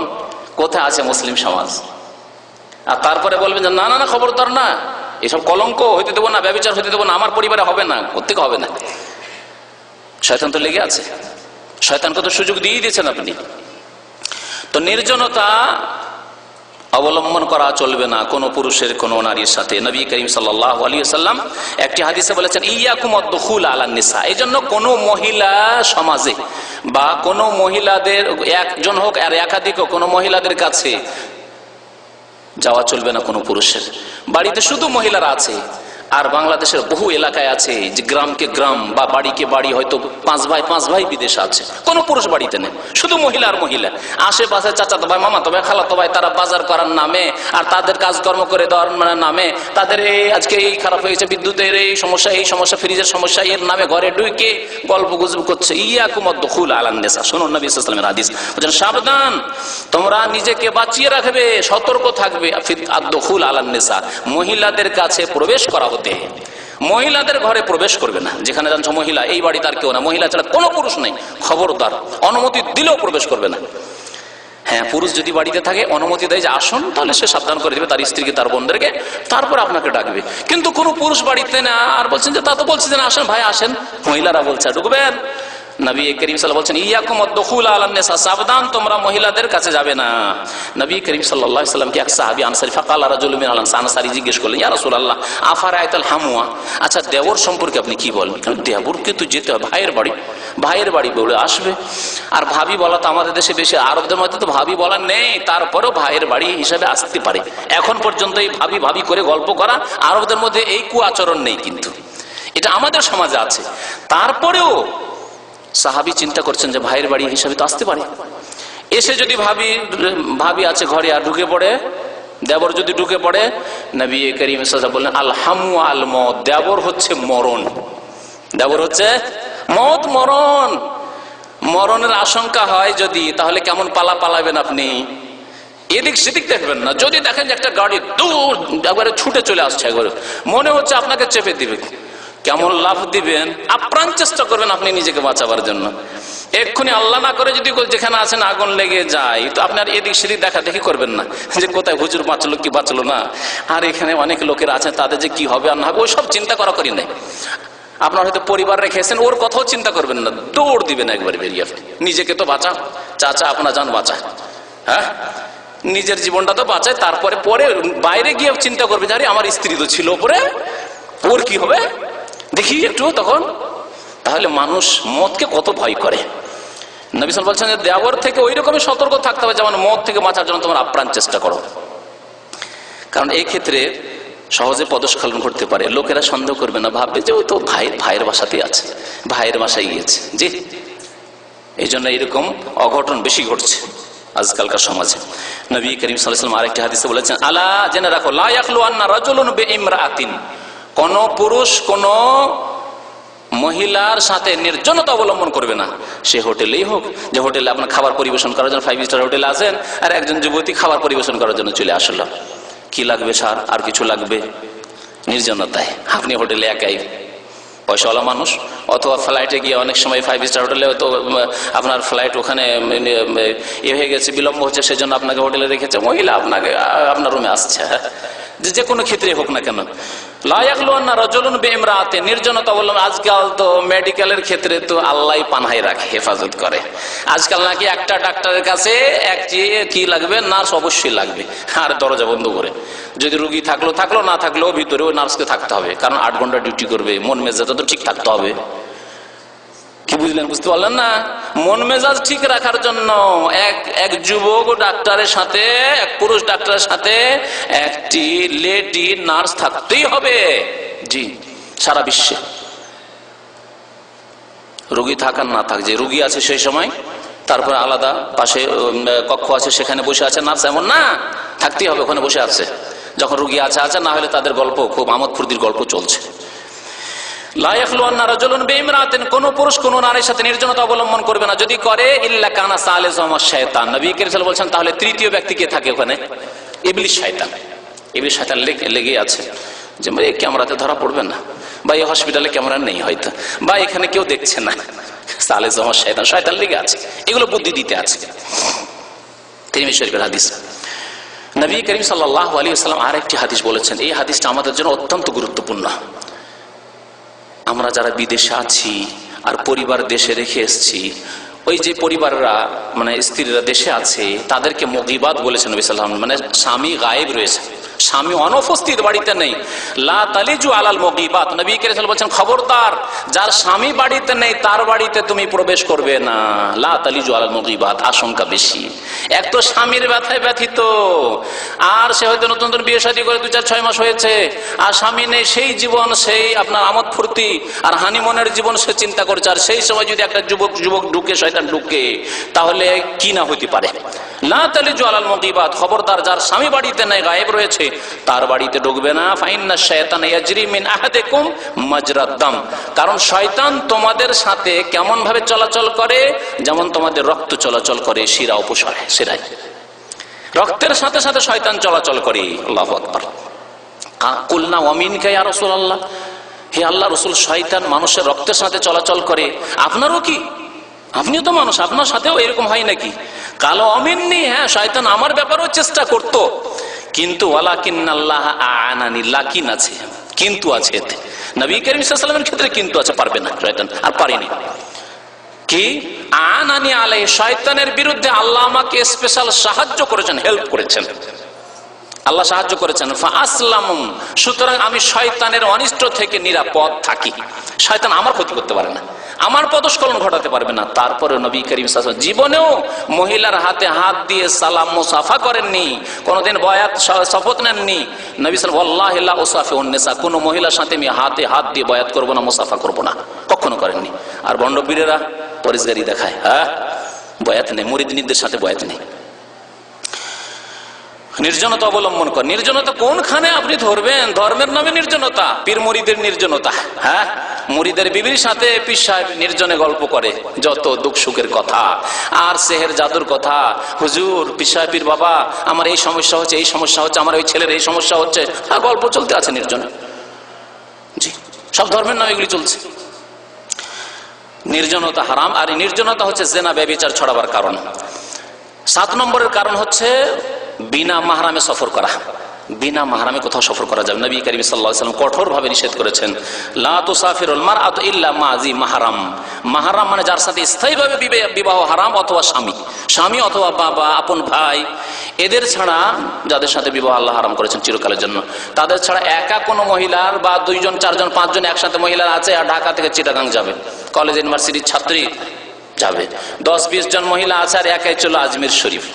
কোথায় আছে মুসলিম সমাজ? আর তারপরে বলবেন যে না না না, খবরদার না, এসব কলঙ্ক হইতে দেবো না, ব্যভিচার হইতে দেবো না, আমার পরিবারে হবে না, কোত্থেকে হবে না। শয়তান তো লেগে আছে, শয়তানকে তো সুযোগ দিয়ে দিয়েছেন আপনি। তো নির্জনতা অবলম্বন করা চলবে না কোনো পুরুষের কোনো নারীর সাথে। নবী করিম সাল্লাল্লাহু আলাইহি ওয়াসাল্লাম একটি হাদিসে বলেছেন ইয়াকুম আদ-দুখুল আলান নিসা। এই জন্য কোনো মহিলা সমাজে বা কোনো মহিলাদের, একজন হোক আর একাধিক হোক, কোনো মহিলাদের কাছে যাওয়া চলবে না কোনো পুরুষের। বাড়িতে শুধু মহিলারা আছে, আর বাংলাদেশের বহু এলাকায় আছে যে গ্রামকে গ্রাম বা বাড়িকে বাড়ি, হয়তো 5 ভাই বিদেশে আছে, কোনো পুরুষ বাড়িতে নেই, শুধু মহিলা আর মহিলা। আশেপাশে চাচাতো ভাই, মামাতো ভাই, খালাতো ভাই, তারা বাজার করার নামে আর তাদের কাজকর্ম করে দেওয়ার নামে, তাদের আজকে এই খারাপ হয়েছে, বিদ্যুতের এই সমস্যা, ফ্রিজের সমস্যা, এর নামে ঘরে ঢুকে গল্প গুজব করছে। ইয়াকুম আদ-দুখুল আলান নিসা, শুনুন নবী সাল্লাল্লাহু আলাইহি ওয়াসাল্লামের হাদিস, বলেন সাবধান, তোমরা নিজেকে বাঁচিয়ে রাখবে, সতর্ক থাকবে আদ-দুখুল আলান নিসা, মহিলাদের কাছে প্রবেশ করা হতে। মহিলাদের ঘরে প্রবেশ করবে না। যেখানে জানছো মহিলা, এই বাড়িতে আর কেউ না, মহিলা ছাড়া কোনো পুরুষ নেই, খবরদার, অনুমতি দিলেও প্রবেশ করবে না। হ্যাঁ, পুরুষ যদি বাড়িতে থাকে অনুমতি দেয় যে আসুন, তাহলে সে সাবধান করে দেবে তার স্ত্রীকে, তার বোনদেরকে, তারপর আপনাকে ডাকবে। কিন্তু কোনো পুরুষ বাড়িতে না, আর বলছেন যে তা তো বলছি যে আসেন ভাই আসেন, মহিলারা বলছে ঢুকবেন। নবী করিম সাল্লাল্লাহু আলাইহি ওয়াসাল্লাম বলছেন ইয়াকুম আদ-দুখুল আলান নিসা, সাবধান তোমরা মহিলাদের কাছে যাবে না। নবী করিম সাল্লাল্লাহু আলাইহি ওয়াসাল্লাম কে এক সাহাবী আনসারী ফাকালা রাজুলুম মিনাল আনসারী জিজ্ঞেস করলেন, ইয়া রাসূলুল্লাহ আফারাআইতাল হামওয়া, আচ্ছা দেওর সম্পর্কে আপনি কি বলেন? কারণ দেওরকে তো যেতে হয়, ভাইয়ের বাড়ি বলে আসবে। আর ভাবি বলা তো আমাদের দেশে বেশি, আরবদের মধ্যে তো ভাবি বলা নেই, তারপরেও ভাইয়ের বাড়ি হিসাবে আসতে পারে। এখন পর্যন্ত এই ভাবি ভাবি করে গল্প করা, আরবদের মধ্যে এই কুআচরণ নেই, কিন্তু এটা আমাদের সমাজে আছে। তারপরেও সাহাবী চিন্তা করছেন যে ভাইয়ের বাড়ি হিসাবে তো আসতে পারে। এসে যদি ভাবি আছে ঘরে আর ঢুকে পড়ে, দেবর যদি ঢুকে পড়ে, নবী করিম সাল্লাল্লাহু আলাইহি ওয়াসাল্লাম বললেন আল হামু আল মউত, দেবর হচ্ছে মরণ, দেবর হচ্ছে মত, মরণের আশঙ্কা হয় যদি, তাহলে কেমন পালাবেন আপনি? এদিক সেদিক দেখবেন না। যদি দেখেন যে একটা গাড়ি দূর একবারে ছুটে চলে আসছে, একবারে মনে হচ্ছে আপনাকে চেপে দিবে, কেমন লাফ দিবেন, আপ্রাণ চেষ্টা করবেন আপনি নিজেকে বাঁচাবার জন্য। এক্ষুনি আল্লাহ না করে যদি যেখানে আছেন আগুন লেগে যায়, তো আপনার এদিক সেদিক দেখা দেখি করবেন না যে কোথায় হুজুর বাঁচলো কি বাঁচলো না, আর এখানে অনেক লোকের আছে তাদের যে কি হবে আর না হবে, ওই সব চিন্তা করি নাই। আপনার হয়তো পরিবার রেখেছেন, ওর কথাও চিন্তা করবেন না, দৌড় দিবেন একবার বেরিয়ে। আপনি নিজেকে তো বাঁচা, চাচা আপনার জান বাঁচা, হ্যাঁ নিজের জীবনটা তো বাঁচায়, তারপরে পরে বাইরে গিয়ে চিন্তা করবে যে আরে আমার স্ত্রী তো ছিল ওপরে, ওর কি হবে দেখি একটু তখন। তাহলে মানুষ মদকে কত ভয় করে। নবী সাল্লাল্লাহু আলাইহি ওয়াসাল্লাম বলছেন যে দেওর থেকে ওই রকমই সতর্ক থাকতে হবে, যেমন মদ থেকে বাঁচার জন্য তোমার আপ্রাণ চেষ্টা করো। কারণ এই ক্ষেত্রে সহজে পদস্খলন ঘটতে পারে, লোকেরা সন্দেহ করবে না, ভাববে যে ও তো ভাইয়ের বাসাতেই আছে, ভাইয়ের বাসায় গিয়েছে। জি, এই জন্য এরকম অঘটন বেশি ঘটছে আজকালকার সমাজে। নবী করিম সাল্লাল্লাহু আলাইহি ওয়াসাল্লাম আরেকটি হাদিসে বলেছেন আলা জেনে রাখো লা ইয়াখলু আন্না রাজুলুন বিইমরাআতিন, কোন পুরুষ কোন মহিলার সাথে নির্জনতা অবলম্বন করবে না। সে হোটেলেই হোক, যে হোটেলে আপনার খাবার পরিবেশন করার জন্য 5 স্টার হোটেলে আছেন, আর একজন যুবতী খাবার পরিবেশন করার জন্য চলে আসলো, কি লাগবে স্যার, আর কিছু লাগবে? নির্জনতায় আপনি হোটেলে একাই, পয়সাওয়ালা মানুষ, অথবা ফ্লাইটে গিয়ে অনেক সময় 5 স্টার হোটেলে তো আপনার ফ্লাইট ওখানে হয়ে গেছে, বিলম্ব হচ্ছে, সেজন্য আপনাকে হোটেলে রেখেছে, মহিলা আপনাকে আপনার রুমে আসছে, যে কোনো ক্ষেত্রে হোক না কেন। লা ইয়াখলু আন্না রাজুলুন বিইমরাআতিন, নির্জনতা বললাম। আজকাল তো মেডিকেলের ক্ষেত্রে তো আল্লাহ পানায় রাখে, হেফাজত করে। আজকাল নাকি একটা ডাক্তারের কাছে একটি কি লাগবে, নার্স অবশ্যই লাগবে, আর দরজা বন্ধ করে, যদি রুগী থাকলো না থাকলেও ভিতরে ওই নার্সকে থাকতে হবে, কারণ 8 ঘন্টা ডিউটি করবে, মন মেজাজটা তো ঠিক থাকতে হবে। কি বুঝলেন, বুঝতে পারলেন না? মন মেজাজ ঠিক রাখার জন্য এক যুবক ডাক্তারের সাথে, এক পুরুষ ডাক্তারের সাথে একটি লেডি নার্স থাকতেই হবে। জি, সারা বিশ্বে রোগী থাকার না থাক, যে রোগী আছে সেই সময়, তারপরে আলাদা পাশে কক্ষ আছে, সেখানে বসে আছে নার্স, এমন না, থাকতেই হবে, ওখানে বসে আছে। যখন রোগী আছে, না হলে তাদের গল্প খুব আমোদ ফুর্তির গল্প চলছে। লা ইয়াখলু আন্না রাজুলুন বিইমরাআতিন, কোন পুরুষ কোন নারীর সাথে নির্জনতা অবলম্বন করবে না, যদি করে ইল্লা কানা সালিসুহুমা শায়তান। নবী করিম সাল্লাল্লাহু আলাইহি ওয়াসাল্লাম বলছেন তাহলে তৃতীয় ব্যক্তি কে থাকে ওখানে? ইবলিস, শয়তান। ইবলিস শয়তান লেগে আছে, যে এই ক্যামেরাতে ধরা পড়বে না, বা এই হসপিটালে ক্যামেরা নেই হয়তো, বা এখানে কেউ দেখছে না, সালিসুহুমা শায়তান, শয়তান লেগে আছে, এগুলো বুদ্ধি দিতে আছে। তিরমিজি শরীফের হাদিস। নবী করিম সাল্লাল্লাহু আলাইহি ওয়াসাল্লাম আরেকটি হাদিস বলেছেন, এই হাদিসটা আমাদের জন্য অত্যন্ত গুরুত্বপূর্ণ। আমরা যারা বিদেশে আছি আর পরিবার দেশে রেখে এসেছি, ওই যে পরিবাররা মানে স্ত্রীরা দেশে আছে, তাদেরকে মুগিবাত বলেছেন নবী সাল্লাল্লাহু আলাইহি ওয়াসাল্লাম, মানে স্বামী গায়েব রয়েছে, স্বামী অনুপস্থিত, বাড়িতে নেই। লা তালিজু আলাল মুগিবাত, নবী করিম সাল্লাল্লাহু আলাইহি ওয়াসাল্লাম বলেছেন খবরদার, যার স্বামী বাড়িতে নেই তার বাড়িতে তুমি প্রবেশ করবে না। লা তালিজু আলাল মুগিবাত, আশঙ্কা বেশি। এক তো স্বামীর ব্যথায় ব্যথিত, আর সে হয়তো নতুন নতুন বিয়ে শাদী করে 2-4-6 মাস হয়েছে, আর স্বামী নেই, সেই জীবন, সেই আপনার আমোদ ফুর্তি আর হানিমনের জীবন সে চিন্তা করছে। আর সেই সময় যদি একটা যুবক ঢুকে, শয়তান ঢুকে, তাহলে কি না হতে পারে। লা তালিজু আলাল মুগিবাত, খবরদার, যার স্বামী বাড়িতে নেই, গায়েব রয়েছে, তার বাড়িতে ঢুকবে না। ফাইন্না শায়তানা ইয়াজরি মিন আহাদিকুম মাজরাদ দাম, কারণ শয়তান তোমাদের সাথে কেমন ভাবে চলাচল করে, যেমন তোমাদের রক্ত চলাচল করে শিরা উপশায়, শিরায় রক্তের সাথে সাথে শয়তান চলাচল করে। আল্লাহু আকবার। কুলনা ওয়া মিনকা ইয়া রাসূলুল্লাহ, হে আল্লাহ রসুল, শয়তান মানুষের রক্তের সাথে চলাচল করে, আপনারও কি? আপনিও তো মানুষ, আপনার সাথেও এরকম হয় নাকি? কালো অমিননি, হ্যাঁ শয়তান আমার ব্যাপারেও চেষ্টা করতো, কিন্তু ওয়ালাকিন্নাল্লাহ আ'আনানি, লাকিন আছে, কিন্তু আছে এতে। নবী করিম সাল্লাল্লাহু আলাইহি ওয়াসাল্লামের ক্ষেত্রে কিন্তু আছে, পারবে না শয়তান, আর পারেনি। কি আ'আনানি আলাইহি, শয়তানের বিরুদ্ধে আল্লাহ আমাকে স্পেশাল সাহায্য করেছেন, হেল্প করেছেন, আল্লাহ সাহায্য করেছেন। ফাআসলামু, সুতরাং আমি শয়তানের অনিষ্ট থেকে নিরাপদ থাকি। শয়তান আমার ক্ষতি করতে পারে না, আমার পদস্খলন ঘটাতে পারবে না। তারপরে নবী করিম সাল্লাল্লাহু আলাইহি ওয়াসাল্লাম জীবনেও মহিলার হাতে হাত দিয়ে সালাম মুসাফা করেননি, কোনদিন বয়াত শপথ নেননি। নবী সাল্লাল্লাহু আলাইহি ওয়াসাল্লাম ওয়াল্লাহি লা উসাফিউন নিসা, কোন মহিলার সাথে আমি হাতে হাত দিয়ে বয়াত করব না, মুসাফা করব না, কখনো করেননি। আর ভণ্ড পীরেরা পরিষ্কারই দেখায়, হ্যাঁ বয়াত নেই, মুরিদদের সাথে বয়াত নেই। নির্জনতা অবলম্বন কর। নির্জনতা কোনখানে আপনি ধরবেন? ধর্মের নামে নির্জনতা, পীর মুরিদের নির্জনতা। হ্যাঁ, মুরিদের বিবির সাথে পীর সাহেব নির্জনে গল্প করে যত দুঃখ সুখের কথা, আর সেহের জাদুর কথা। হুজুর, পীর সাহেব, পীর বাবা, আমার এই সমস্যা হচ্ছে, এই সমস্যা হচ্ছে, আমার ওই ছেলের এই সমস্যা হচ্ছে, আর গল্প চলতে আছে নির্জনে। জি, সব ধর্মের নামে এগুলি চলছে। নির্জনতা হারাম, আর নির্জনতা হচ্ছে জেনা ব্যভিচার ছড়াবার কারণ। 7 নম্বরের কারণ হচ্ছে বিনা মাহরামে সফর করা। বিনা মাহরামে কোথাও সফর করা যাবে। নবী করিম সাল্লাল্লাহু আলাইহি ওয়াসাল্লাম কঠোরভাবে নিষেধ করেছেন, লা তুসাফিরুল মারআতু ইল্লা মা'জি মাহরাম। মাহরাম মানে যার সাথে স্থায়ীভাবে বিবাহ হারাম, অথবা স্বামী অথবা বাবা, আপন ভাই, এদের ছাড়া যাদের সাথে বিবাহ আল্লাহ হারাম করেছেন চিরকালের জন্য, তাদের ছাড়া একা কোনো মহিলার বা 2 জন 4 জন 5 জন একসাথে মহিলার আছে, আর ঢাকা থেকে চিটাগাং যাবে, কলেজ ইউনিভার্সিটির ছাত্রী যাবে, 10-20 জন মহিলা আছে, আর একাই চলো আজমির শরীফ।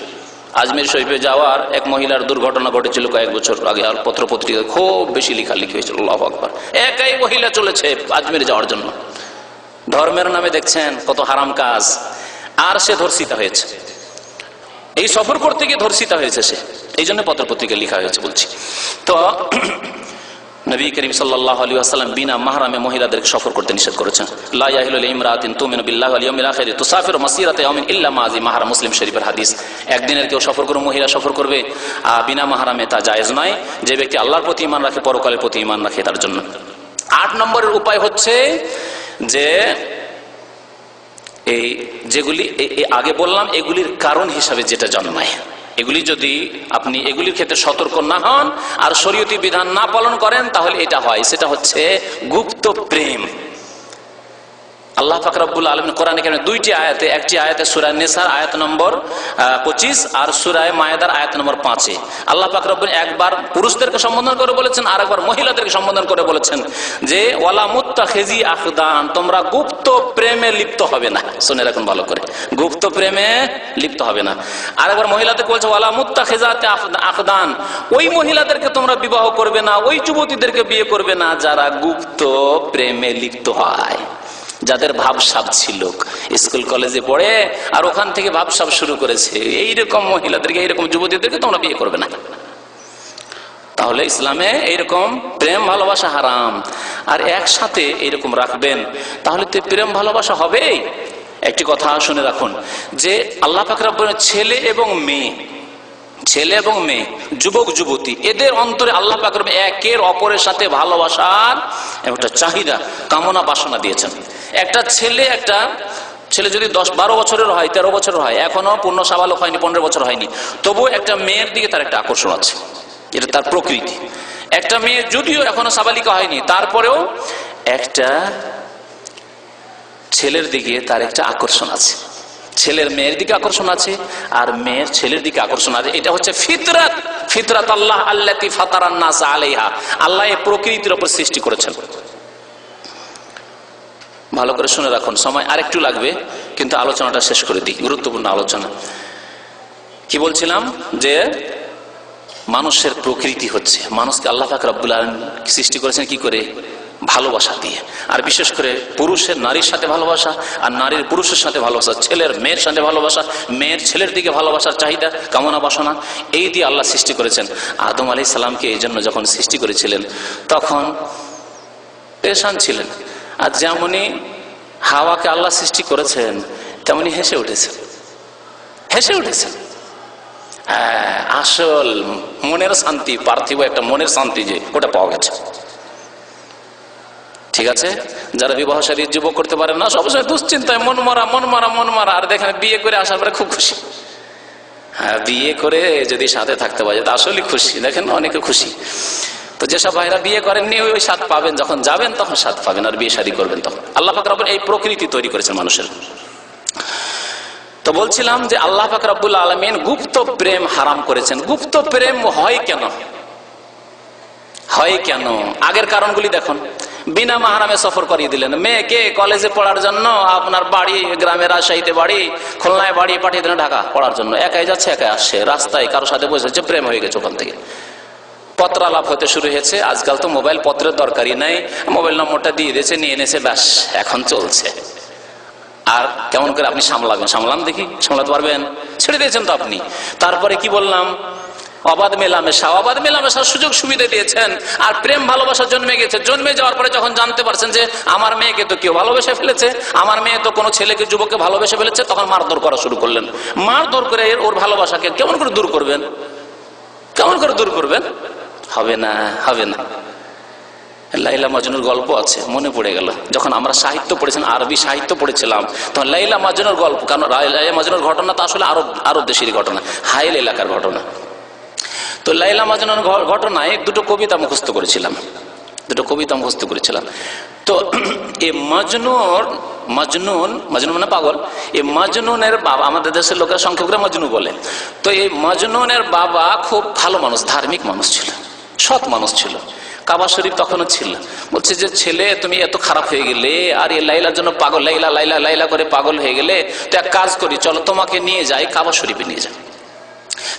আজমির শরীফে যাওয়ার এক মহিলার দুর্ঘটনা ঘটেছিল কয়েক বছর আগে, আর পত্র পত্রিকায় খুব বেশি লেখালেখি হয়েছিল। আল্লাহু আকবার, একাই মহিলা চলেছে আজমির যাওয়ার জন্য। ধর্মের নামে দেখছেন কত হারাম কাজ, আর সে ধর্ষিতা হয়েছে। এই সফর করতে গিয়ে ধর্ষিতা হয়েছে সে, এই জন্য পত্র পত্রিকায় লেখা হয়েছে বলছি। তো নবী করিম সাল্লাল্লাহু আলাইহি ওয়াসাল্লাম বিনা মাহরামে মহিলাদেরকে সফর করতে নিষেধ করেছেন। লা ইয়াহিলু লিমরাতিন তুমিনু বিল্লাহি ওয়াল ইয়াউমিল আখির তুসাফিরু মাসিরাতা ইয়াউমিন ইল্লা মা'জি মাহরাম, মুসলিম শরীফের হাদিস। একদিনের কেউ সফর করে, মহিলা সফর করবে বিনা মাহরামে, তা জায়েজ নয়। যে ব্যক্তি আল্লাহর প্রতি ঈমান রাখে, পরকালের প্রতি ঈমান রাখে, তার জন্য। 8 নম্বরের উপায় হচ্ছে যে এই যেগুলি আগে বললাম, এগুলির কারণ হিসাবে যেটা জন্মায়, এগুলি যদি আপনি এগুলির ক্ষেত্রে সতর্ক না হন আর শরীয়তি বিধান না পালন করেন, তাহলে এটা হয়। সেটা হচ্ছে গুপ্ত প্রেম। আল্লাহ পাক রব্বুল আলামিন কোরআনে কারিমে 2টি আয়াতে, একটি আয়াতে সূরা নিসার আয়াত নম্বর 25 আর সূরা মায়েদার আয়াত নম্বর 5-এ আল্লাহ পাক রব্বুল একবার পুরুষদেরকে সম্বোধন করে বলেছেন, আর একবার মহিলাদেরকে সম্বোধন করে বলেছেন যে ওয়ালা মুত্তাখিজি আখদান, তোমরা গুপ্ত প্রেমে লিপ্ত হবে না। শুনে রাখুন ভালো করে, গুপ্ত প্রেমে লিপ্ত হবে না। আর একবার মহিলাদেরকে বলছে ওয়ালা মুত্তাখিজাতি আখদান, ওই মহিলাদেরকে তোমরা বিবাহ করবে না, ওই যুবতীদেরকে বিয়ে করবে না যারা গুপ্ত প্রেমে লিপ্ত হয়, যাদের ভাবসাব ছিল, স্কুল কলেজে পড়ে আর ওখান থেকে ভাবসাব শুরু করেছে, এইরকম মহিলাদেরকে, এইরকম যুবতীদেরকে তোমরা বিয়ে করবে না। তাহলে ইসলামে এইরকম প্রেম ভালোবাসা হারাম। আর একসাথে এইরকম রাখবেন, তাহলে তো প্রেম ভালোবাসা হবে। একটি কথা শুনে রাখুন, যে আল্লাহ পাক রব্বুল ছেলে এবং মেয়ে, যুবক যুবতী, এদের অন্তরে আল্লাহ পাক রব্বুল একের অপরের সাথে ভালোবাসার একটা চাহিদা, কামনা বাসনা দিয়েছেন। একটা ছেলে যদি 10-12 বছরের হয়, 13 বছরের হয়, এখনো পূর্ণ সাবালক হয়নি, 15 বছর হয়নি, তবু একটা মেয়ের দিকে তার একটা আকর্ষণ আছে, এটা তার প্রকৃতি। একটা মেয়ে যদিও এখনো সাবালিকা হয়নি, তারপরেও একটা ছেলের দিকে তার একটা আকর্ষণ আছে। ছেলের মেয়ের দিকে আকর্ষণ আছে, আর মেয়ের ছেলের দিকে আকর্ষণ আছে। এটা হচ্ছে ফিতরাত আল্লাহ আল্লাতী ফাতারান নাস আলাইহা। আল্লাহ এই প্রকৃতির উপর সৃষ্টি করেছেন। ভালো করে শুনে রাখুন, সময় আরেকটু লাগবে, কিন্তু আলোচনাটা শেষ করে দিই। গুরুত্বপূর্ণ আলোচনা। কি বলছিলাম, যে মানুষের প্রকৃতি হচ্ছে, মানুষকে আল্লাহ পাক রব্বুল আলামিন সৃষ্টি করেছেন কি করে? ভালোবাসা দিয়ে। আর বিশেষ করে পুরুষের নারীর সাথে ভালোবাসা, আর নারীর পুরুষের সাথে ভালোবাসা, ছেলের মেয়ের সাথে ভালোবাসা, মেয়ের ছেলের দিকে ভালোবাসার চাহিদা, কামনা বাসনা, এই দিয়ে আল্লাহ সৃষ্টি করেছেন। আদম আলাইহিস সালামকে এই জন্য যখন সৃষ্টি করেছিলেন তখন পেরেশান ছিলেন, আর যেমনি হাওয়াকে আল্লাহ সৃষ্টি করেছেন তেমনি হেসে উঠেছেন। আসল মনের শান্তি, পার্থিব একটা মনের শান্তি যে ওটা পাওয়া গেছে। ঠিক আছে, যারা বিবাহশালী যুবক করতে পারে না, সবসময় দুশ্চিন্তায় মন মারা, আর দেখেন বিয়ে করে আসার পরে খুব খুশি। হ্যাঁ, বিয়ে করে যদি সাথে থাকতে পারে তা আসলে খুশি, দেখেন অনেকে খুশি। তো যেসব ভাইরা বিয়ে করেননি ওই স্বাদ পাবেন, যখন যাবেন তখন স্বাদ পাবেন, আর বিয়ে শাদী করবেন তখন। আল্লাহ পাক রব্বুল এই প্রকৃতি তৈরি করেছেন মানুষের। তো বলছিলাম যে আল্লাহ পাক রব্বুল আলামিন গুপ্ত প্রেম হারাম করেছেন। গুপ্ত প্রেম হয় কেন? আগের কারণগুলি দেখুন। বিনা মাহরামে সফর করিয়ে দিলেন মেয়েকে, কলেজে পড়ার জন্য আপনার বাড়ি গ্রামের রাজশাহীতে বাড়ি, খুলনায় বাড়ি পাঠিয়ে দিলেন ঢাকা পড়ার জন্য। একাই যাচ্ছে একাই আসছে, রাস্তায় কারোর সাথে বসেছে, প্রেম হয়ে গেছে। ওখান থেকে পত্রালাপ হতে শুরু হয়েছে। আজকাল তো মোবাইল পত্রের দরকারই নাই, মোবাইল নম্বরটা দিয়ে দিয়েছে, নিয়ে এনেছে, ব্যাস এখন চলছে। আর কেমন করে আপনি সামলান দেখি, সামলাতে পারবেন? ছেড়ে দিয়েছেন তো আপনি। তারপরে কি বললাম? অবাধ মেলামেশার সুযোগ সুবিধা দিয়েছেন। আর প্রেম ভালোবাসা জন্মে গেছে। জন্মে যাওয়ার পরে যখন জানতে পারছেন যে আমার মেয়েকে তো কেউ ভালোবেসে ফেলেছে, আমার মেয়ে তো কোনো ছেলেকে যুবককে ভালোবেসে ফেলেছে, তখন মারধর করা শুরু করলেন। মারধর করে ওর ভালোবাসাকে কেমন করে দূর করবেন? হবে না। লাইলা মাজনুর গল্প আছে, মনে পড়ে গেল। যখন আমরা সাহিত্য পড়েছিলাম, আরবি সাহিত্য পড়েছিলাম, তখন লাইলা মাজনুর গল্প, কারণ লাইলা মাজনুর ঘটনা তো আসলে আরব দেশের ঘটনা, হাইল এলাকার ঘটনা। তো লাইলা মাজনুর ঘটনায় দুটো কবিতা মুখস্থ করেছিলাম। তো এই মাজনুন মানে পাগল, এই মাজনুনের বাবা, আমাদের দেশের লোকের সংখ্যকরা মাজনু বলে। তো এই মাজনুনের বাবা খুব ভালো মানুষ, ধার্মিক মানুষ ছিল, সৎ মানুষ ছিল। কাবা শরীফ তখনও ছিল। বলছে যে ছেলে তুমি এত খারাপ হয়ে গেলে, আর এই লাইলার জন্য পাগল, লাইলা করে পাগল হয়ে গেলে, তো এক কাজ করি, চলো তোমাকে নিয়ে যাই, কাবা শরীফে নিয়ে যাই।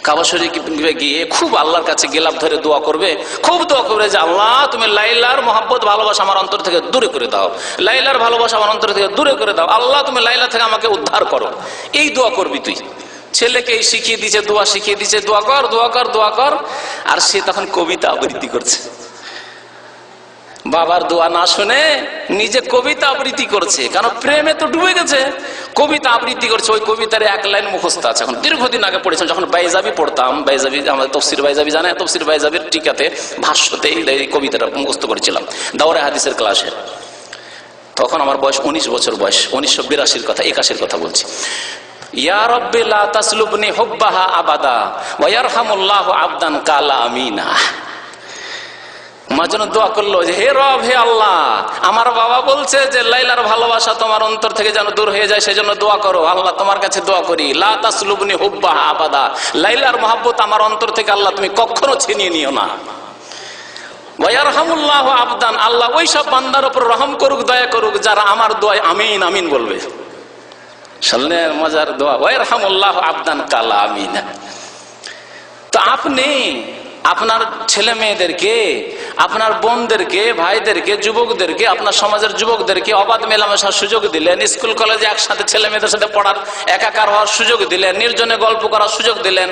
কাবা শরীফে গিয়ে খুব আল্লাহর কাছে গেলাপ ধরে দোয়া করবে, খুব দোয়া করবে যে আল্লাহ তুমি লাইলার মহব্বত ভালোবাসা আমার অন্তর থেকে দূরে করে দাও, লাইলার ভালোবাসা আমার অন্তর থেকে দূরে করে দাও, আল্লাহ তুমি লাইলা থেকে আমাকে উদ্ধার করো। এই দোয়া করবি তুই। ছেলেকে এই শিখিয়ে দিচ্ছে, দোয়া কর। আর সে তখন কবিতা আবৃত্তি করছে। বাবার দোয়া না শুনে নিজে কবিতা আবৃত্তি করছে, কারণ প্রেমে তো ডুবে গেছে। কবিতা আবৃত্তি করছে, ওই কবিতার এক লাইন মুখস্থ আছে। এখন দীর্ঘদিন আগে পড়েছেন, যখন বাইজাবি পড়তাম, আমাদের তফসির বাইজাবি জানে, তফসির বাইজাবির টিকাতে ভাষ্যতে এই কবিতাটা মুখস্থ করেছিলাম দাওরা হাদিসের ক্লাসে। তখন আমার বয়স 19 বছর বয়স, 1982 কথা, 81 কথা বলছি। ইয়া রাব্বি লা তাসলুবনি হুব্বাহা আবাদা ওয়া ইয়ারহামুল্লাহু আবদান কালা আমিনা। মাজনু দোয়া করলো যে হে রব, হে আল্লাহ, আমার বাবা বলছে যে লাইলার ভালোবাসা তোমার অন্তর থেকে যেন দূর হয়ে যায়, সেজন্য দোয়া করো। আল্লাহ তোমার কাছে দোয়া করি, লা তাসলুবনি হুব্বাহা আবাদা, লাইলার মহব্বত আমার অন্তর থেকে আল্লাহ তুমি কখনো ছিনিয়ে নিও না। ওয়া ইয়ারহামুল্লাহু আবদান, আল্লাহ ওই সব বান্দার উপর রহম করুক, দয়া করুক যারা আমার দোয়ায় আমিন আমিন বলবে। শুনলেন মজার দোয়া, ওয়া ইয়ারহামুল্লাহু আবদান কালা আমিনা। তো আপনি আপনার ছেলে মেয়েদেরকে, আপনার বোনদেরকে, ভাইদেরকে, যুবকদেরকে, আপনার সমাজের যুবকদেরকে অবাধ মেলামেশার সুযোগ দিলেন, স্কুল কলেজে একসাথে ছেলে মেয়েদের সাথে পড়ার, একাকার হওয়ার সুযোগ দিলেন, নির্জনে গল্প করার সুযোগ দিলেন।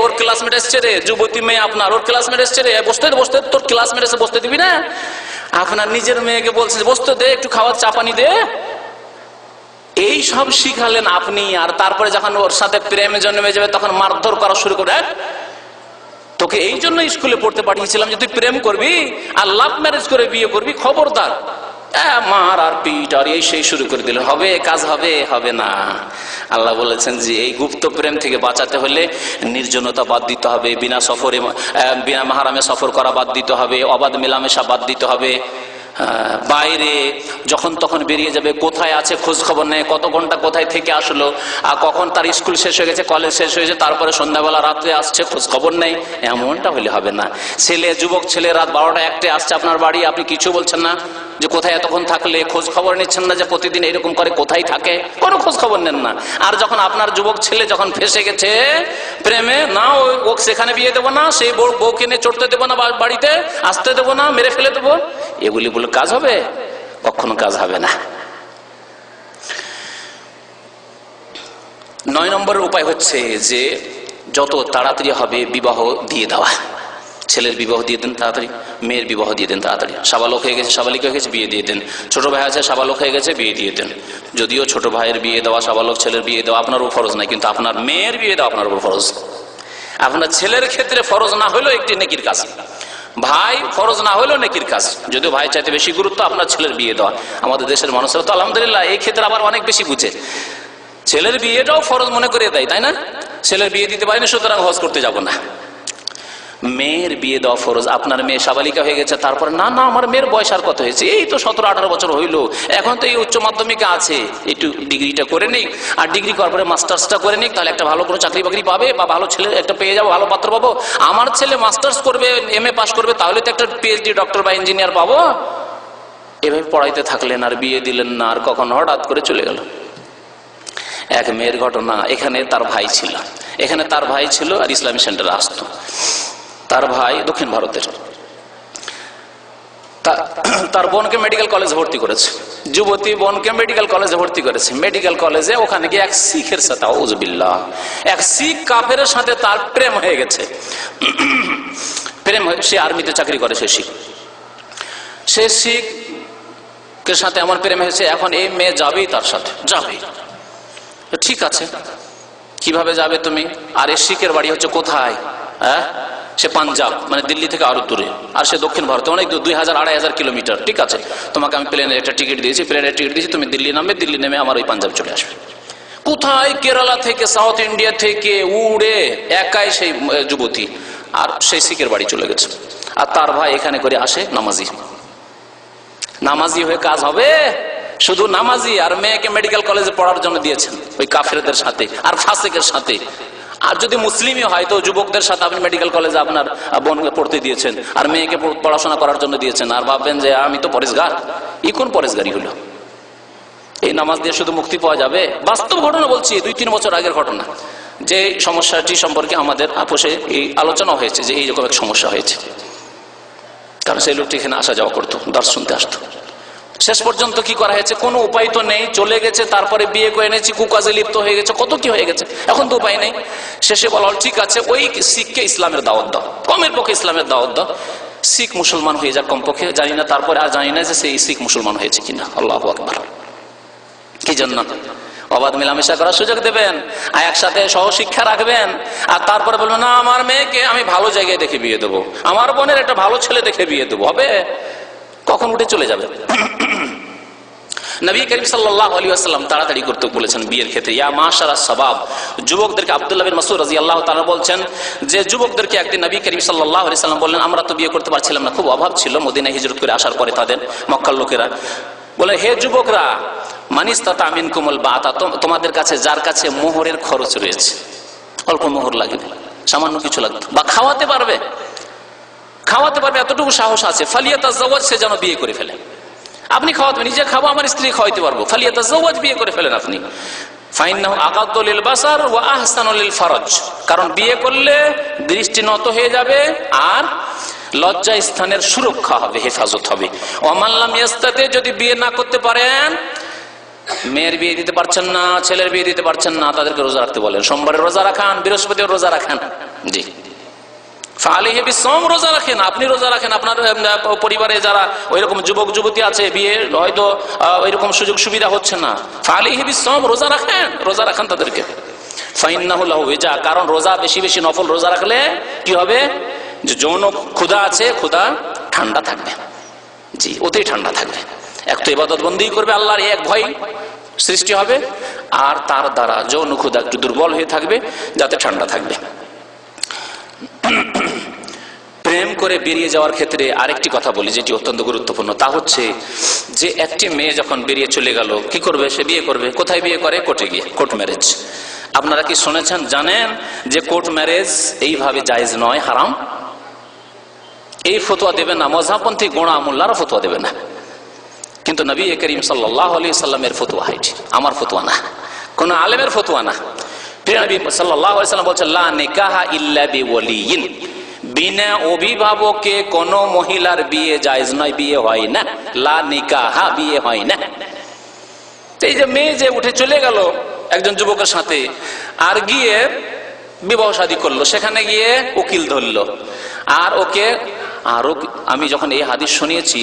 ওর ক্লাসমেট এসছে রে, যুবতী মেয়ে আপনার, ওর ক্লাসমেট এসছে রে, বসতে তোর ক্লাসমেট এসে বসতে দিবি না? আপনার নিজের মেয়েকে বলছে বসতে দে, একটু খাওয়ার চা পানি দে। এই সব শিখালেন আপনি। আর তারপরে যখন ওর সাথে প্রেম জন্মে যাবে, তখন মারধর করা শুরু করে। তোকে এই জন্য স্কুলে পড়তে পাঠিয়েছিলাম যে তুই প্রেম করবি আর লাভ ম্যারেজ করে বিয়ে করবি, খবরদার। মার আর পিট আর এই সেই শুরু করে দিলেন। হবে কাজ, হবে না। আল্লাহ বলেছেন যে এই গুপ্ত প্রেম থেকে বাঁচাতে হলে নির্জনতা বাদ দিতে হবে, বিনা মাহরামে সফর করা বাদ দিতে হবে, অবাধ মেলামেশা বাদ দিতে হবে। বাইরে যখন তখন বেরিয়ে যাবে, কোথায় আছে খোঁজ খবর নেই, কত ঘন্টা কোথায় থেকে আসলো, আর কখন তার স্কুল শেষ হয়ে গেছে, কলেজ শেষ হয়েছে, তারপরে সন্ধ্যাবেলা রাত্রে আসছে, খোঁজ খবর নেই, এমনটা হলে হবে না। যুবক ছেলে রাত 12টা 1টে আসছে আপনার বাড়ি, আপনি কিছু বলছেন না যে কোথায় এতক্ষণ থাকলে, খোঁজ খবর নিচ্ছেন না যে প্রতিদিন এরকম করে কোথায় থাকে, কোনো খোঁজ খবর নেন না। আর যখন আপনার যুবক ছেলে যখন ফেসে গেছে প্রেমে, না ও সেখানে বিয়ে দেবো না, সেই বউকে নিয়ে চড়তে দেবো না, বাড়িতে আসতে দেবো না, মেরে ফেলে দেবো, এগুলি বলে কাজ হবে? কখনো কাজ হবে না। 9 নম্বরের উপায় হচ্ছে যে যত তাড়াতাড়ি হবে বিবাহ দিয়ে দেওয়া। ছেলের বিবাহ দিয়ে দেন তাড়াতাড়ি, মেয়ের বিবাহ দিয়ে দেন তাড়াতাড়ি। সাবালক হয়ে গেছে, সাবালিক হয়ে গেছে, বিয়ে দিয়ে দেন। ছোট ভাই আছে, সাবালক হয়ে গেছে, বিয়ে দিয়ে দেন। যদিও ছোট ভাইয়ের বিয়ে দেওয়া, সাবালক ছেলের বিয়ে দেওয়া আপনার উপর ফরজ নাই, কিন্তু আপনার মেয়ের বিয়ে দেওয়া আপনার উপর ফরজ। আপনার ছেলের ক্ষেত্রে ফরজ না হলেও একটি নেকির কাজ। ভাই ফরজ না হলেও নেকির কাজ, যদিও ভাই চাইতে বেশি গুরুত্ব আপনার ছেলের বিয়ে দেওয়া। আমাদের দেশের মানুষেরা তো আলহামদুলিল্লাহ এই ক্ষেত্রে আবার অনেক বেশি বুঝে, ছেলের বিয়েটাও ফরজ মনে করে দেয়, তাই না? ছেলের বিয়ে দিতে পারিনি সুতরাং হজ করতে যাব না। মেয়ের বিয়ে দেওয়া ফরজ। আপনার মেয়ে সাবালিকা হয়ে গেছে, তারপরে না না আমার মেয়ের বয়স আর কত হয়েছে, এই তো 17-18 বছর হইলো, এখন তো এই উচ্চ মাধ্যমিকে আছে, একটু ডিগ্রিটা করে নেই, আর ডিগ্রি করার পরে মাস্টার্সটা করে নিক, তাহলে একটা ভালো কোনো চাকরি বাকরি পাবে বা ভালো ছেলে একটা পেয়ে যাবো, ভালো পাত্র পাবো। আমার ছেলে মাস্টার্স করবে, MA পাস করবে, তাহলে তো একটা PhD ডক্টর বা ইঞ্জিনিয়ার পাবো। এভাবে পড়াইতে থাকলেন আর বিয়ে দিলেন না, আর কখন হঠাৎ করে চলে গেল। এক মেয়ের ঘটনা, এখানে তার ভাই ছিল আর ইসলামী সেন্টারে আসতো। তার ভাই দক্ষিণ ভারতের, তার বোনকে মেডিকেল কলেজে ভর্তি করেছে, যুবতী বোনকে মেডিকেল কলেজে ভর্তি করেছে। মেডিকেল কলেজে ওখানে গিয়ে এক শিখের সাথে, আউযুবিল্লাহ, এক শিখ কাফেরের সাথে তার প্রেম হয়ে গেছে। সে আর্মিতে চাকরি করে, সে শিখের সাথে আমার প্রেম হয়েছে। এখন এই মেয়ে যাবেই তার সাথে, যাবেই, ঠিক আছে, কিভাবে যাবে তুমি? আর এই শিখের বাড়ি হচ্ছে কোথায়? সে পাঞ্জাব, মানে দিল্লি থেকে আরো দূরে, আর সে দক্ষিণ ভারতে অনেক দূর, 2000-2500 কিলোমিটার। ঠিক আছে, তোমাকে আমি প্লেনের একটা টিকিট দিয়েছি, তুমি দিল্লি নামবে, দিল্লি নেমে আমার ওই পাঞ্জাব চলে আসবে। কোথায়? কেরালা থেকে, সাউথ ইন্ডিয়া থেকে উড়ে একাই সেই যুবতী আর সেই শিখের বাড়ি চলে গেছে। আর তার ভাই এখানে করে আসে নামাজি হয়ে কাজ হবে? শুধু নামাজি, আর মেয়েকে মেডিকেল কলেজে পড়ার জন্য দিয়েছেন ওই কাফেরদের সাথে আর ফাসিকের সাথে। আর যদি মুসলিমই হয় তো যুবকদের সাথে আপনি মেডিকেল কলেজে আপনার বোনকে পড়তে দিয়েছেন আর মেয়েকে পড়াশোনা করার জন্য দিয়েছেন, আর ভাববেন যে আমি তো পরেশগার। কোন পরেশগারি হলো? এই নামাজ দিয়ে শুধু মুক্তি পাওয়া যাবে? বাস্তব ঘটনা বলছি, 2-3 বছর আগের ঘটনা, যে সমস্যাটি সম্পর্কে আমাদের আপোষে এই আলোচনা হয়েছে যে এইরকম এক সমস্যা হয়েছে। কারণ সেই লোকটি এখানে আসা যাওয়া করতো, দর্শন শুনতে আসতো। শেষ পর্যন্ত কি করা হয়েছে? কোনো উপায় তো নেই, চলে গেছে, তারপরে বিয়ে করে এনেছি, কুকাজে লিপ্ত হয়ে গেছে, কত কি হয়ে গেছে, এখন তো উপায় নেই। শেষে বলা হল ঠিক আছে, ওই শিখকে ইসলামের দাওয়াত দাও, কমের পক্ষে ইসলামের দাওয়াত দাও, শিখ মুসলমান হয়ে যাক কমপক্ষে। জানি না তারপরে আর জানি না যে সেই শিখ মুসলমান হয়েছে কিনা। আল্লাহু আকবার। কি জন্য? অবাধ মেলামেশা করার সুযোগ দেবেন, আর একসাথে সহশিক্ষা রাখবেন, আর তারপরে বলবেন না আমার মেয়েকে আমি ভালো জায়গায় দেখে বিয়ে দেবো, আমার বোনের একটা ভালো ছেলে দেখে বিয়ে দেবো। হবে? কখন উঠে চলে যাবে। নবী করিম সাল্লাল্লাহু আলাইহি ওয়াসাল্লাম তাড়াতাড়ি করতে বলেছেন বিয়ের ক্ষেত্রে। ইয়া মাশারাস শাবাব, যুবকদেরকে। আব্দুল্লাহ বিন মাসউদ রাদিয়াল্লাহু তাআলা বলছেন যে যুবকদেরকে একদিন নবী করিম সাল্লাল্লাহু আলাইহি ওয়াসাল্লাম বললেন, আমরা তো বিয়ে করতে পারছিলাম না, খুব অভাব ছিল মদিনায় হিজরত করে আসার পরে তাদের, মক্কার লোকেরা বলে, হে যুবকরা, মানিস্তাতা মিনকুমুল বাতা, তোমাদের কাছে যার কাছে মোহরের খরচ রয়েছে, অল্প মোহর লাগবে, সামান্য কিছু লাগবে, বা খাওয়াতে পারবে, এতটুকু সাহস আছে, ফালিয়াতাজাওয়াজ, সে যেন বিয়ে করে ফেলে। আপনি খাওয়াতে, নিজে খাবো, আমার স্ত্রী খাওয়াইতে পারবো, ফালিয়াতাজাওয়াজ, বিয়ে করে ফেলেন আপনি। ফাইন্নাহু আগাদ্দু লিল বাসার ওয়া আহসানু লিল ফারজ, কারণ বিয়ে করলে দৃষ্টি নত হয়ে যাবে আর লজ্জা স্থানের সুরক্ষা হবে, হেফাজত হবে। ওমান লাম ইয়াস্তাতি, যদি বিয়ে না করতে পারেন, মেয়ের বিয়ে দিতে পারছেন না, ছেলের বিয়ে দিতে পারছেন না, তাদেরকে রোজা রাখতে বলেন। সোমবারের রোজা রাখান, বৃহস্পতিবার রোজা রাখান। জি, ফালিহি বিসওম, রোজা রাখেন, আপনি রোজা রাখেন। আপনার পরিবারে যারা ওইরকম যুবক যুবতী আছে, বিয়ে হয়তো ওইরকম সুযোগ সুবিধা হচ্ছে না, ফালিহি বিসওম, রোজা রাখান তাদেরকে। ফাইন্নাহু লাহু ওয়াজা, কারণ রোজা বেশি বেশি নফল রোজা রাখলে কি হবে? যে যৌন ক্ষুধা আছে, ক্ষুধা ঠান্ডা থাকবে। জি, ওতেই ঠান্ডা থাকবে। এক তো ইবাদত বন্দি করবে, আল্লাহর এক ভয় সৃষ্টি হবে, আর তার দ্বারা যৌন ক্ষুধা একটু দুর্বল হয়ে থাকবে, যাতে ঠান্ডা থাকবে। প্রেম করে বেরিয়ে যাওয়ার ক্ষেত্রে আরেকটি কথা বলি, যেটি অত্যন্ত গুরুত্বপূর্ণ, তা হচ্ছে যে একটি মেয়ে যখন বেরিয়ে চলে গেল, কি করবে? সে বিয়ে করবে। কোথায় বিয়ে করে? কোর্টে গিয়ে, কোর্ট ম্যারেজ। আপনারা কি শুনেছেন, জানেন যে কোর্ট ম্যারেজ এইভাবে জায়েজ নয়, হারাম? এই ফতোয়া দেবে না মযহাবপন্থী গোঁড়া মোল্লারা, ফতোয়া দেবে না। কিন্তু নবী করিম সাল্লাল্লাহু আলাইহি সাল্লামের ফতোয়া এটি, আমার ফতোয়া না, কোন আলেমের ফতোয়া না। প্রিয় নবী সাল্লাল্লাহু আলাইহি সাল্লাম বলেছেন, লা নিকাহা ইল্লা বিওয়ালিয়িন, বিনা অভিভাবকে কোন মহিলার বিয়ে জায়েজ নয়, বিয়ে হয় না। লা নিকাহা, বিয়ে হয় না। এই যে মেয়ে যে উঠে চলে গেল একজন যুবকের সাথে, আর গিয়ে বিবাহ শাদী করলো, সেখানে গিয়ে উকিল ধরলো, আর ওকে আরো, আমি যখন এই হাদিস শুনিয়েছি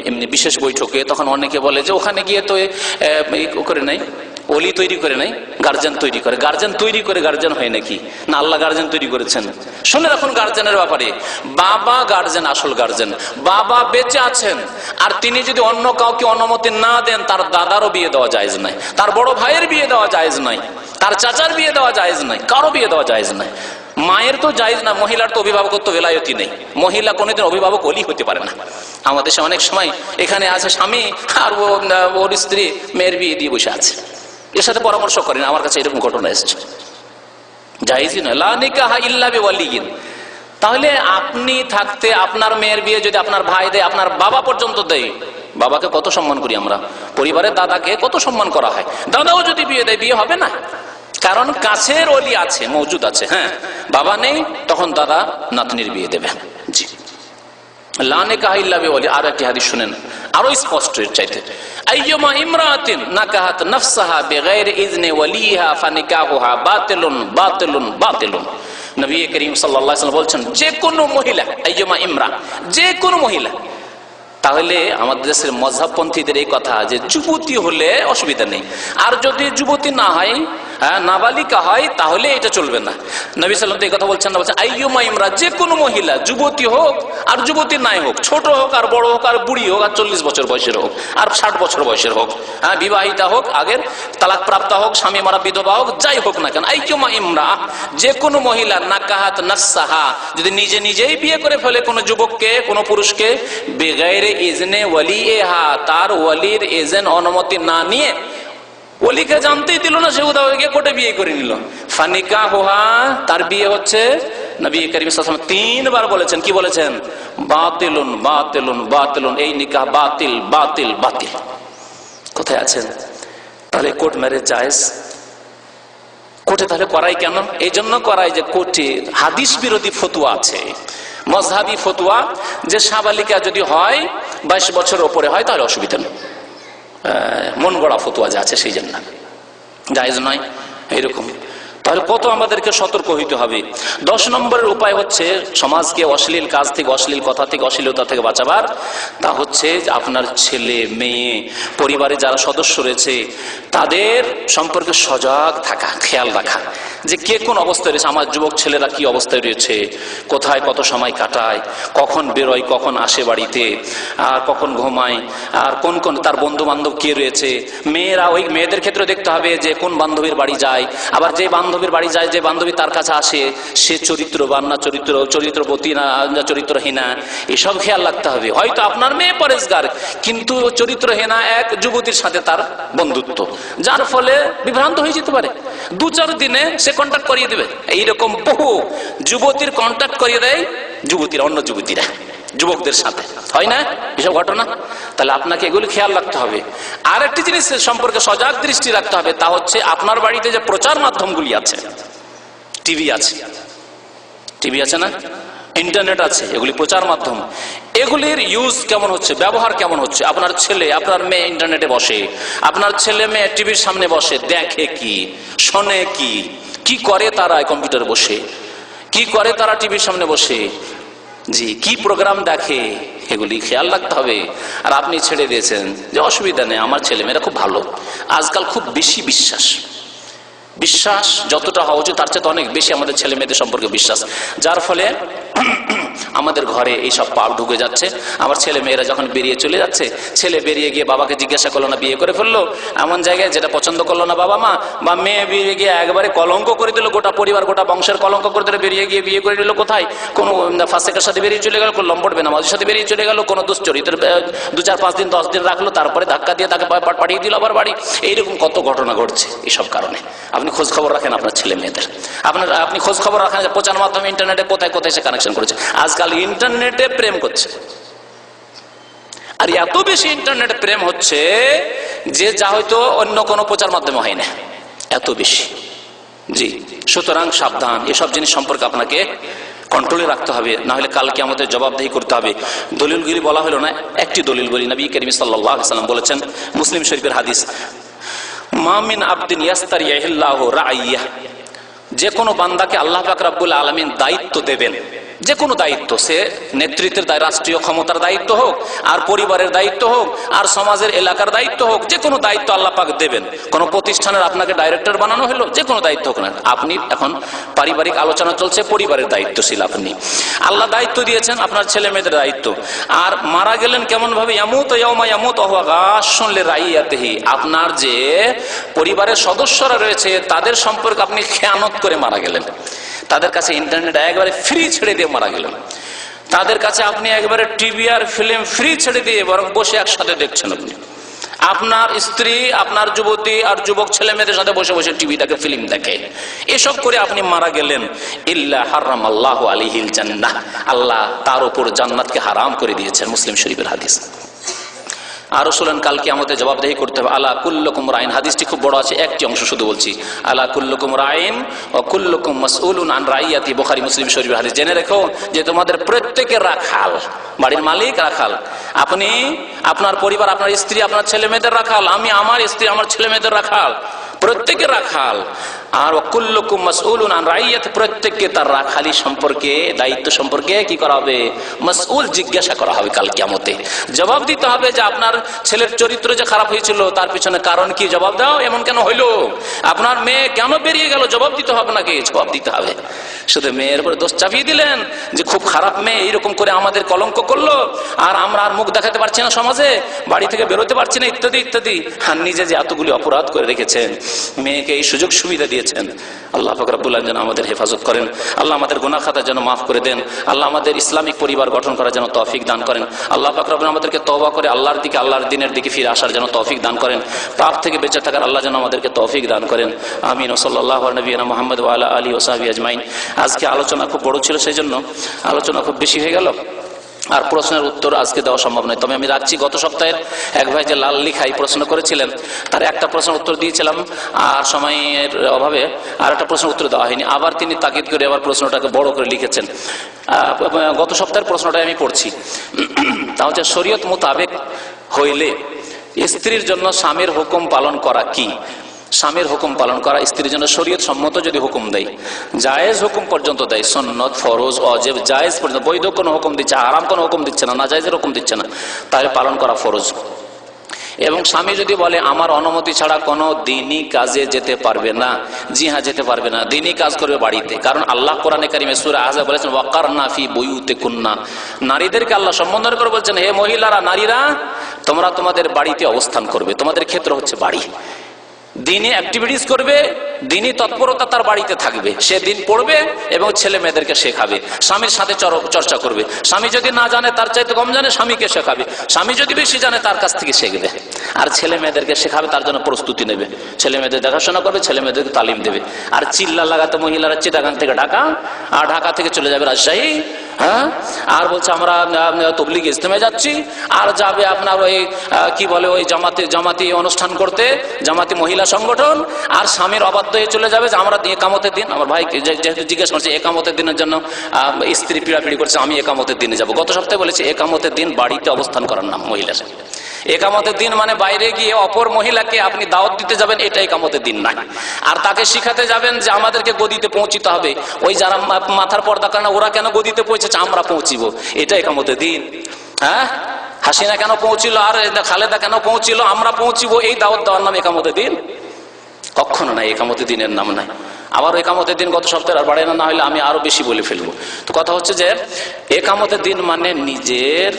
এমনি বিশেষ বৈঠকে, তখন অনেকে বলে যে ওখানে গিয়ে তো করে নাই, ওলি তৈরি করে নাই, গার্জেন তৈরি করে। গার্জেন তৈরি করে গার্জেন হয় নাকি? না, আল্লাহ গার্জেন তৈরি করেছেন। শুনে রাখুন গার্জেনের ব্যাপারে, বাবা গার্জেন, আসল গার্জেন। বাবা বেঁচে আছেন আর তিনি যদি অন্য কাউকে অনুমতি না দেন, তার দাদারও বিয়ে দেওয়া জায়েজ নাই, তার বড় ভাইয়ের বিয়ে দেওয়া জায়েজ নাই, তার চাচার বিয়ে দেওয়া জায়েজ নাই, কারো বিয়ে দেওয়া জায়েজ নাই। মায়ের তো জায়েজ না, মহিলার তো অভিভাবকত্ব বেলায়তি নেই, মহিলা কোনোদিন অভিভাবক ওলি হতে পারে না। আমাদের দেশে অনেক সময় এখানে আছে স্বামী আর ওর স্ত্রী মেয়ের বিয়ে দিয়ে বসে আছে, এর সাথে পরামর্শ করেন। আমার কাছে এরকম ঘটনা এসেছে, জায়েজই নয়। লা নিকাহা ইল্লা বিওয়ালিয়িন। তাহলে আপনি থাকতে আপনার মেয়ের বিয়ে যদি আপনার ভাই দেয়, আপনার বাবা পর্যন্ত দেয়, বাবাকে কত সম্মান করি আমরা, পরিবারের দাদাকে কত সম্মান করা হয়, দাদাও যদি বিয়ে দেয় বিয়ে হবে না, কারণ কাছের ওলি আছে, মওজুদ আছে। হ্যাঁ, বাবা নেই, তখন দাদা নাতনির বিয়ে দেবে। জি, লা নিকাহা ইল্লা বিওয়ালি। আর একটি হাদিস শুনেন, আরো স্পষ্ট এর চাইতে, আইয়ুমা ইমরাতিন নাকাহাত নাফসাহা বিগাইরি ইজনি ওয়ালিহা ফানিকাহুহা বাতিলুন বাতিলুন বাতিলুন। নবী করিম সাল্লাল্লাহু আলাইহি ওয়াসাল্লাম বলছেন, যে কোনো মহিলা, আইয়ুমা ইমরা, যে কোনো মহিলা। তাহলে আমাদের দেশের মযহাবপন্থীদের এই কথা যে যুবতী হলে অসুবিধা নেই, আর যদি যুবতী না হয়, নাবালিকা হয়, তাহলে এটা চলবে না। নবী সাল্লাল্লাহু আলাইহি ওয়াসাল্লাম এই কথা বলছেন না, বলছেন আইয়ুমা ইমরা, যে কোনো মহিলা, যুবতী হোক আর যুবতী নাই হোক, ছোট হোক আর বড় হোক, আর বুড়ি হোক আর 40 বছর বয়সের হোক আর 60 বছর বয়সের হোক, বিবাহিতা হোক, আগের তালাক প্রাপ্ত হোক, স্বামী মারা বিধবা হোক, যাই হোক না কেন, আইয়ুমা ইমরা, যে কোনো মহিলা নাকাহাত নাফসাহা, যদি নিজে নিজেই বিয়ে করে ফেলে কোনো যুবককে, কোনো পুরুষকে, বেগাইরে ইজনে ওয়ালিহা, তার ওয়ালির এজেন, অনুমতি না নিয়ে, ওলিকে জানতেই দিল না, সে উদাও গিয়ে কোর্টে বিয়ে করে নিল, ফানিকাহুহা, তার বিয়ে হচ্ছে। নবী করিম সাল্লাল্লাহু আলাইহি ওয়াসাল্লাম 3 বার বলেছেন, কি বলেছেন? বাতিলুন বাতিলুন বাতিলুন, এই নিকাহ বাতিল বাতিল বাতিল। কোথায় আছেন? তাহলে কোর্ট ম্যারেজ জায়েজ? কোর্টে তাহলে করাই কেন? এই জন্য করাই যে কোর্টে হাদিস বিরোধী ফতোয়া আছে, মযহাবী ফতোয়া, যে সাবালিকা যদি হয় 22 বছর ওপরে হয় তাহলে অসুবিধা নেই, মন গড়া ফতোয়া যা আছে সেই জন্য জায়েজ নয় এরকম। তাহলে কত আমাদেরকে সতর্ক হইতে হবে। 10 নম্বরের উপায় হচ্ছে সমাজকে অশ্লীল কাজ থেকে, অশ্লীল কথা থেকে, অশ্লীলতা থেকে বাঁচাবার, তা হচ্ছে আপনার ছেলে মেয়ে, পরিবারে যারা সদস্য রয়েছে তাদের সম্পর্কে সজাগ থাকা, খেয়াল রাখা, যে কে কোন অবস্থায় রয়েছে, আমার যুবক ছেলেরা কি অবস্থায় রয়েছে, কোথায় কত সময় কাটায়, কখন বেরোয়, কখন আসে বাড়িতে, আর কখন ঘুমায়, আর কোন কোন তার বন্ধু বান্ধব কে রয়েছে। মেয়েরা, ওই মেয়েদের ক্ষেত্রে দেখতে হবে যে কোন বান্ধবীর বাড়ি যায়, আবার যে বান্ধবীর বাড়ি যায়, যে বান্ধবী তার কাছে আসে, সে চরিত্রবান না চরিত্রবতী না চরিত্রহীনা, এসব খেয়াল রাখতে হবে। হয়তো আপনার মেয়ে পরেশগার, কিন্তু চরিত্রহীনা এক যুবতীর সাথে তার বন্ধুত্ব, যার ফলে বিভ্রান্ত হয়ে যেতে পারে, 2-4 দিনে সে কন্ট্যাক্ট করিয়ে দেবে। এইরকম বহু যুবতীর কন্ট্যাক্ট করিয়ে দেয় যুবতীরা, অন্য যুবতীরা যুবকদের সাথে, হয় না এসব ঘটনা? তাহলে আপনাকে এগুলি খেয়াল রাখতে হবে। আর একটি জিনিস সম্পর্কে সজাগ দৃষ্টি রাখতে হবে, তা হচ্ছে আপনার বাড়িতে যে প্রচার মাধ্যমগুলি আছে, টিভি আছে না, ইন্টারনেট আছে, এগুলি প্রচার মাধ্যম, এগুলির ইউজ কেমন হচ্ছে, ব্যবহার কেমন হচ্ছে। আপনার ছেলে, আপনার মেয়ে ইন্টারনেটে বসে, আপনার ছেলে মেয়ে টিভির সামনে বসে, দেখে কি, শোনে কি, কি করে তারা কম্পিউটারে বসে, কি করে তারা টিভির সামনে বসে, জি, কি প্রোগ্রাম দেখে, এগুলি খেয়াল রাখতে হবে। আর আপনি ছেড়ে দিয়েছেন যে অসুবিধা নেই, আমার ছেলে মেয়েরা খুব ভালো। আজকাল খুব বেশি বিশ্বাস যতটা হওয়া উচিত তার চেয়ে অনেক বেশি আমাদের ছেলে মেয়েদের সম্পর্কে বিশ্বাস, যার ফলে আমাদের ঘরে এইসব পাপ ঢুকে যাচ্ছে। আমার ছেলে মেয়েরা যখন বেরিয়ে চলে যাচ্ছে, ছেলে বেরিয়ে গিয়ে বাবাকে জিজ্ঞাসা করলো না, বিয়ে করে ফেললো এমন জায়গায় যেটা পছন্দ করলো না বাবা মা, বা মেয়ে বেরিয়ে গিয়ে একবারে কলঙ্ক করে দিল, গোটা পরিবার গোটা বংশের কলঙ্ক করে দিল, বেরিয়ে গিয়ে বিয়ে করে নিল কোথায়, কোনো ফাসেকের সাথে বেরিয়ে চলে গেল, কোন লম্পট বেনামাজির সাথে বেরিয়ে চলে গেল, কোনো দুশ্চরিত্রের 2-4-5 দিন 10 দিন রাখলো, তারপরে ধাক্কা দিয়ে তাকে পাঠিয়ে দিল আবার বাড়ি। এইরকম কত ঘটনা ঘটছে এইসব কারণে। আপনি খোঁজ খবর রাখেন আপনার ছেলে মেয়েদের, আপনি খোঁজ খবর রাখেন প্রচার মাধ্যমে ইন্টারনেটে কোথায় কোথায় সে কানেকশন করেছে। আজকাল ইন্টারনেটে প্রেম করছে, আর এত বেশি ইন্টারনেটে প্রেম হচ্ছে যে যা হয়তো অন্য কোনো প্রচার মাধ্যমে হয় না, এত বেশি। জি, সুতরাং সাবধান, এসব জিনিস সম্পর্কে আপনাকে কন্ট্রোলে রাখতে হবে, না হলে কালকে আমাদের জবাবদেহি করতে হবে। দলিলগুলি বলা হলো না, একটি দলিল বলি। নবী করিম সাল্লাল্লাহু আলাইহি ওয়াসাল্লাম বলেছেন, মুসলিম শরীফের হাদিস, মা মিন আবদিন ইয়াস্তারিয়াহিল্লাহু রাইয়াহ, যে কোনো বান্দাকে আল্লাহ পাক রব্বুল আলামিন দায়িত্ব দেবেন, যে কোনো দায়িত্ব, সে নেতৃত্বের রাষ্ট্রীয় ক্ষমতার দায়িত্ব হোক, আর পরিবারের দায়িত্ব হোক, আর সমাজের এলাকার দায়িত্ব হোক, যে কোনো দায়িত্ব আল্লাহ পাক দেবেন। কোনো প্রতিষ্ঠানের আপনাকে ডাইরেক্টর বানানো হলো, যে কোনো দায়িত্ব হোক না, আপনি এখন পারিবারিক আলোচনা চলছে, পরিবারের দায়িত্বশীল আপনি, আল্লাহ দায়িত্ব দিয়েছেন আপনার ছেলে মেয়েদের দায়িত্ব। আর মারা গেলেন কেমন ভাবে? ইয়ামুত ইয়াউমা ইয়ামুত ওয়া হুয়া গাশুন লিরাইয়াতিহি, আপনার যে পরিবারের সদস্যরা রয়েছে তাদের সম্পর্কে আপনি খেয়ানত করে মারা গেলেন, তাদের কাছে ইন্টারনেট একবারে ফ্রি ছেড়ে দিয়ে মারা গেলেন, তাদের কাছে আপনি একবারে টিভি আর ফিল্ম ফ্রি ছেড়ে দিয়ে বরং বসে একসাথে দেখছেন। আপনি আপনার স্ত্রী, আপনার যুবতী আর যুবক ছেলে মেয়েদের সাথে বসে বসে টিভি দেখে, ফিল্ম দেখে, এসব করে আপনি মারা গেলেন। ইল্লা হারামাল্লাহু আলাইহিল জান্নাহ, আল্লাহ তার উপর জান্নাতকে হারাম করে দিয়েছেন। মুসলিম শরীফের হাদিস। আর রাসূলুন কাল কিয়ামতে জবাবদেহি করতে হবে। আলা কুল্লুকুম রাইন, হাদিসটি খুব বড় আছে, একটি অংশ শুধু বলছি। আলা কুল্লুকুম রাইন ওয়া কুল্লুকুম মাসউলুন আন রাইয়াতি, বুখারী মুসলিম শরীফের হাদিস। জেনে রেখো যে তোমাদের প্রত্যেকের রাখাল, বাড়ির মালিক রাখাল, আপনি, আপনার পরিবার, আপনার স্ত্রী, আপনার ছেলে মেয়েদের রাখাল, আমি আমার স্ত্রী আমার ছেলে মেয়েদের রাখাল, প্রত্যেকের রাখাল। আর কুল্লুকুম মাসউলুন আন রাইয়াতি, প্রত্যেককে তার রাখালি সম্পর্কে, দায়িত্ব সম্পর্কে কি করা হবে? মাসউল, জিজ্ঞাসা করা হবে কাল কিয়ামতে। জবাব দিতে হবে যে আপনার ছেলের চরিত্র যে খারাপ হয়েছিল তার পিছনে কারণ কি, জবাব দাও। এমন কেন হইলো? আপনার মেয়ে কেন বেরিয়ে গেল, জবাব দিতে হবে নাকি? জবাব দিতে হবে। শুধু মেয়ের উপরে দোষ চাপিয়ে দিলেন যে খুব খারাপ মেয়ে, এইরকম করে আমাদের কলঙ্ক করলো, আর আমরা আর মুখ দেখাতে পারছি না সমাজে, বাড়ি থেকে বেরোতে পারছি না, ইত্যাদি ইত্যাদি। আর নিজে যে এতগুলি অপরাধ করে রেখেছেন, মেয়েকে এই সুযোগ সুবিধা দিয়েছেন। আল্লাহ পাক রব্বুল আলামিন যেন আমাদের হেফাজত করেন, আল্লাহ আমাদের গুনাহ খাতা যেন মাফ করে দেন, আল্লাহ আমাদের ইসলামিক পরিবার গঠন করার যেন তৌফিক দান করেন, আল্লাহ পাক রব্বুল আমাদেরকে তওবা করে আল্লাহর দিকে, আল্লাহর দ্বীনের দিকে ফিরে আসার যেন তৌফিক দান করেন, পাপ থেকে বেঁচে থাকার আল্লাহ যেন আমাদেরকে তৌফিক দান করেন। আমিন। ওয়া সাল্লাল্লাহু আলা নবিয়িনা মুহাম্মদ ওয়া আলা আলিহি ওয়া সাহবিহি আজমাইন। আজকে আলোচনা খুব বড় ছিল, সেই জন্য আলোচনা খুব বেশি হয়ে গেল, আর প্রশ্নের উত্তর আজকে দেওয়া সম্ভব নয়। তবে আমি রাখছি, গত সপ্তাহের এক ভাই যে লাল লিখাই প্রশ্ন করেছিলেন, তার একটা প্রশ্নের উত্তর দিয়েছিলাম, আর সময়ের অভাবে আর একটা প্রশ্নের উত্তর দেওয়া হয়নি। আবার তিনি তাকিদ করে আবার প্রশ্নটাকে বড় করে লিখেছেন। গত সপ্তাহের প্রশ্নটাই আমি পড়ছি। তা হচ্ছে, শরীয়ত মোতাবেক হইলে স্ত্রীর জন্য স্বামীর হুকুম পালন করা কি? স্বামীর হুকুম পালন করা স্ত্রীর জন্য শরীয়ত সম্মত যদি হুকুম দেয়, জায়েজ হুকুম পর্যন্ত দেয়, সুন্নত, ফরজ, ওয়াজিব, জায়েজ পর্যন্ত, বৈধ কোনো হুকুম দিচ্ছে, হারাম কোনো হুকুম দিচ্ছে না, নাজায়েজের হুকুম দিচ্ছে না, তাহলে পালন করা ফরজ। এবং স্বামী যদি বলে আমার অনুমতি ছাড়া কোনো দিনই কাজে যেতে পারবে না, জি হ্যাঁ যেতে পারবে না, দিনই কাজ করবে বাড়িতে। কারণ আল্লাহ কোরআনে কারিমে সূরা আহজাব বলেছেন ওয়াকারনা ফি বুয়ুতিকুন্না, নারীদেরকে আল্লাহ সম্বোধন করে বলছেন, হে মহিলারা, নারীরা তোমরা তোমাদের বাড়িতে অবস্থান করবে, তোমাদের ক্ষেত্র হচ্ছে বাড়ি, দিনে অ্যাক্টিভিটিস করবে, দিনই তৎপরতা তার বাড়িতে থাকবে, সে দিন পড়বে এবং ছেলে মেয়েদেরকে শেখাবে, স্বামীর সাথে চর্চা করবে, স্বামী যদি না জানে তার চাইতে কম জানে স্বামীকে শেখাবে, স্বামী যদি বেশি জানে তার কাছ থেকে শিখবে, আর ছেলে মেয়েদেরকে শেখাবে, তার জন্য প্রস্তুতি নেবে, ছেলে মেয়েদের দেখাশোনা করবে, ছেলে মেয়েদেরকে তালিম দেবে। আর চিল্লা লাগাতে মহিলারা চিটাগাং থেকে ঢাকা, আর ঢাকা থেকে চলে যাবে রাজশাহী, হ্যাঁ, আর বলছে আমরা তবলিগ ইজতেমায় যাচ্ছি, আর যাবে আপনার ওই কি বলে ওই জামাতি অনুষ্ঠান করতে, জামাতি মহিলা সংগঠন, আর স্বামীর অবাধ্য হয়ে চলে যাবে যে আমরা একামতের দিন, আমার ভাই যেহেতু জিজ্ঞেস করছে একামতের দিনের জন্য স্ত্রী পিড়াপিড়ি করছে, আমি একামতের দিনে যাব। গত সপ্তাহে বলেছি একামতের দিন বাড়িতে অবস্থান করার নাম মহিলার। একামতের দিন মানে বাইরে গিয়ে অপর মহিলাকে আপনি দাওয়াত দিতে যাবেন, এটা একামতের দিন নাই। আর তাকে শিখাতে যাবেন যে আমাদেরকে গদিতে পৌঁছিতে হবে, ওই যারা মাথার পর্দা করে না ওরা কেন গদিতে পৌঁছেছে, আমরা পৌঁছিব, এটা একামতের দিন। হ্যাঁ, হাসিনা কেন পৌঁছিল আর খালেদা কেন পৌঁছিল, আমরা পৌঁছিব, এই দাওয়াত দেওয়ার নাম একামতের দিন? কখনো নাই, একামতের দিনের নাম নাই। আবার একামতের দিন গত সপ্তাহে আর বাড়ে না হলে আমি আরো বেশি বলে ফেলবো। তো কথা হচ্ছে যে একামতের দিন মানে নিজের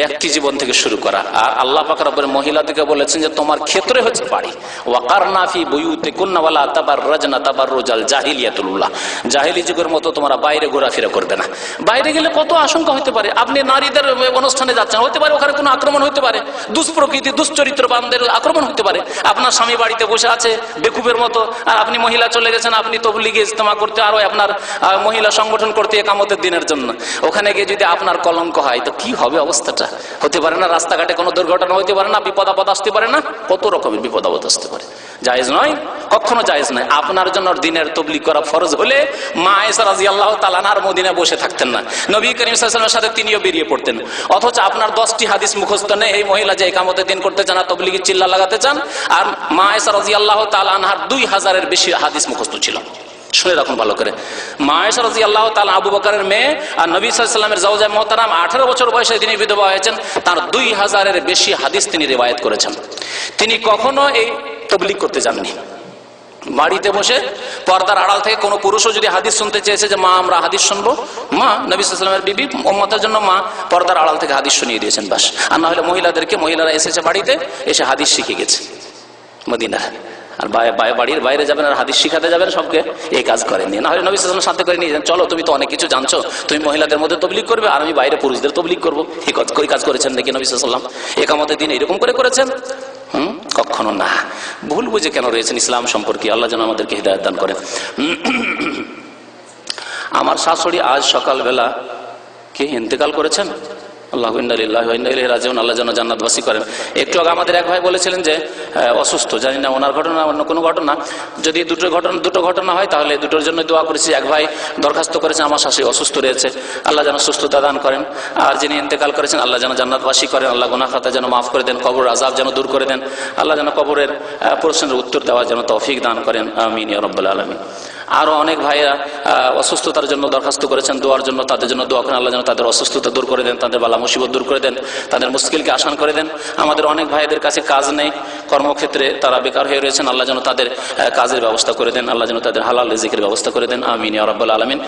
ব্যক্তি জীবন থেকে শুরু করা। আর আল্লাহ পাক রব্বুল মহিলাদেরকে বলেছেন যে তোমার ক্ষেত্রে হচ্ছে বাড়ি, ওয়াকারনা ফি বুয়ুতিকুন্না ওয়ালা তাবাররাজনা তাবাররুজাল জাহিলিয়াতুল উলা, জাহিলি যুগের মতো তোমরা বাইরে ঘোরাফেরা করবে না। বাইরে গেলে কত আশঙ্কা হতে পারে, আপনি নারীদের অনুষ্ঠানে যাচ্ছেন, হতে পারে ওখানে কোনো আক্রমণ হতে পারে, দুষ্প্রকৃতি দুশ্চরিত্রবানদের আক্রমণ হতে পারে। আপনার স্বামী বাড়িতে বসে আছে বেকুবের মতো, আর আপনি মহিলা চলে গেছেন, আপনি তবলিগে ইজতেমা করতে, আরো আপনার মহিলা সংগঠন করতে একামতের দিনের জন্য, ওখানে গিয়ে যদি আপনার কলঙ্ক হয় তো কি হবে অবস্থা? হতে পারে না, রাস্তাঘাটে কোনো দুর্ঘটনা হতে পারে না, বিপদ আপদ আসতে পারে না, কত রকমের বিপদ আপদ আসতে পারে। জায়েজ নয়, কখনো জায়েজ নয়। আপনার জন্য দিনের তবলিগ করা ফরজ হলে মা আয়েশা রাদিয়াল্লাহু তাআলা আনহার মদিনায় বসে থাকতেন না, নবী করিম সাল্লাল্লাহু আলাইহি ওয়াসাল্লামের সাথে তিনিও বেরিয়ে পড়তেন। অথচ আপনার 10টি হাদিস মুখস্থ নেই, এই মহিলা যে ইকামতের দিন করতে চান, তবলিগি চিল্লা লাগাতে চান, আর মা আয়েশা রাদিয়াল্লাহু তাআলা আনহার 2000-এর বেশি হাদিস মুখস্থ ছিল। শুনে রাখুন ভালো করে। মা আয়েশা রাদিয়াল্লাহু তাআলা আবু বকরের মেয়ে আর নবী সাল্লাল্লাহু আলাইহি ওয়াসাল্লামের জাওজা মুহতারাম, 18 বছর বয়সে তিনি বিধবা হয়েছেন। তার 2000-এর বেশি হাদিস তিনি রিওয়ায়াত করেছেন। তিনি কখনো এই তাবলীগ করতে যাননি। বাড়িতে বসে পর্দার আড়াল থেকে কোনো পুরুষও যদি হাদিস শুনতে চেয়েছে যে মা আমরা হাদিস শুনবো, মা নবী সাল্লাল্লাহু আলাইহি ওয়াসাল্লামের বিবি উম্মতের জন্য মা পর্দার আড়াল থেকে হাদিস শুনিয়ে দিয়েছেন বাস। আর না হলে মহিলারা এসেছে বাড়িতে, এসে হাদিস শিখে গেছে মদিনায়। আর বাড়ির বাইরে যাবেন আর হাদিস শিখাতে যাবেন সবকে, এই কাজ করেননি। না হলে নবী সাল্লাল্লাহু আলাইহি ওয়াসাল্লাম সাথে করে নিয়ে যান, চলো তুমি তো অনেক কিছু জানছো, তুমি মহিলাদের মধ্যে তাবলীগ করবে আর আমি বাইরে পুরুষদের তাবলীগ করবো। এই কাজ করেছেন নাকি নবী সাল্লাল্লাহু আলাইহি ওয়াসাল্লাম? একামতের দিন এরকম করেছেন? কখনো না। ভুল বুঝে কেন রয়েছেন ইসলাম সম্পর্কে, আল্লাহ যেন আমাদেরকে হিদায়াত দান করেন। আমার শাশুড়ি আজ সকালবেলা কে ইন্তেকাল করেছেন, আল্লাহু ইন্না লিল্লাহি ওয়া ইন্না ইলাইহি রাজিউন, আল্লাহ যেন জান্নাতবাসী করেন। একটু আগে আমাদের এক ভাই বলেছিলেন যে অসুস্থ, জানি না ওনার ঘটনা অন্য কোনো ঘটনা, যদি দুটো ঘটনা হয় তাহলে দুটোর জন্য দোয়া করেছি। এক ভাই দরখাস্ত করেছেন আমার শাশুড়ি অসুস্থ রয়েছে, আল্লাহ যেন সুস্থতা দান করেন। আর যিনি ইন্তেকাল করেছেন আল্লাহ যেন জান্নাতবাসী করেন, আল্লাহ গুনাহ খাতা যেন মাফ করে দেন, কবর আযাব যেন দূর করে দেন, আল্লাহ যেন কবরের প্রশ্নের উত্তর দেওয়ার যেন তৌফিক দান করেন, আমিন ইয়া রাব্বাল আলামিন। আরো অনেক ভাইরা অসুস্থতার জন্য দরখাস্ত করেছেন, দোয়ার জন্য তাদের জন্য দোয়া করেন, আল্লাহ যেন তাদের অসুস্থতা দূর করে দেন, তাদের বালা মুসিবত দূর করে দেন, তাদের মুশকিলকে আসান করে দেন। আমাদের অনেক ভাইদের কাছে কাজ নেই, কর্মক্ষেত্রে তারা বেকার হয়ে রয়েছেন, আল্লাহ যেন তাদের কাজের ব্যবস্থা করে দেন, আল্লাহ যেন তাদের হালাল রিজিকের ব্যবস্থা করে দেন, আমিন ইয়া রাব্বাল আলামিন।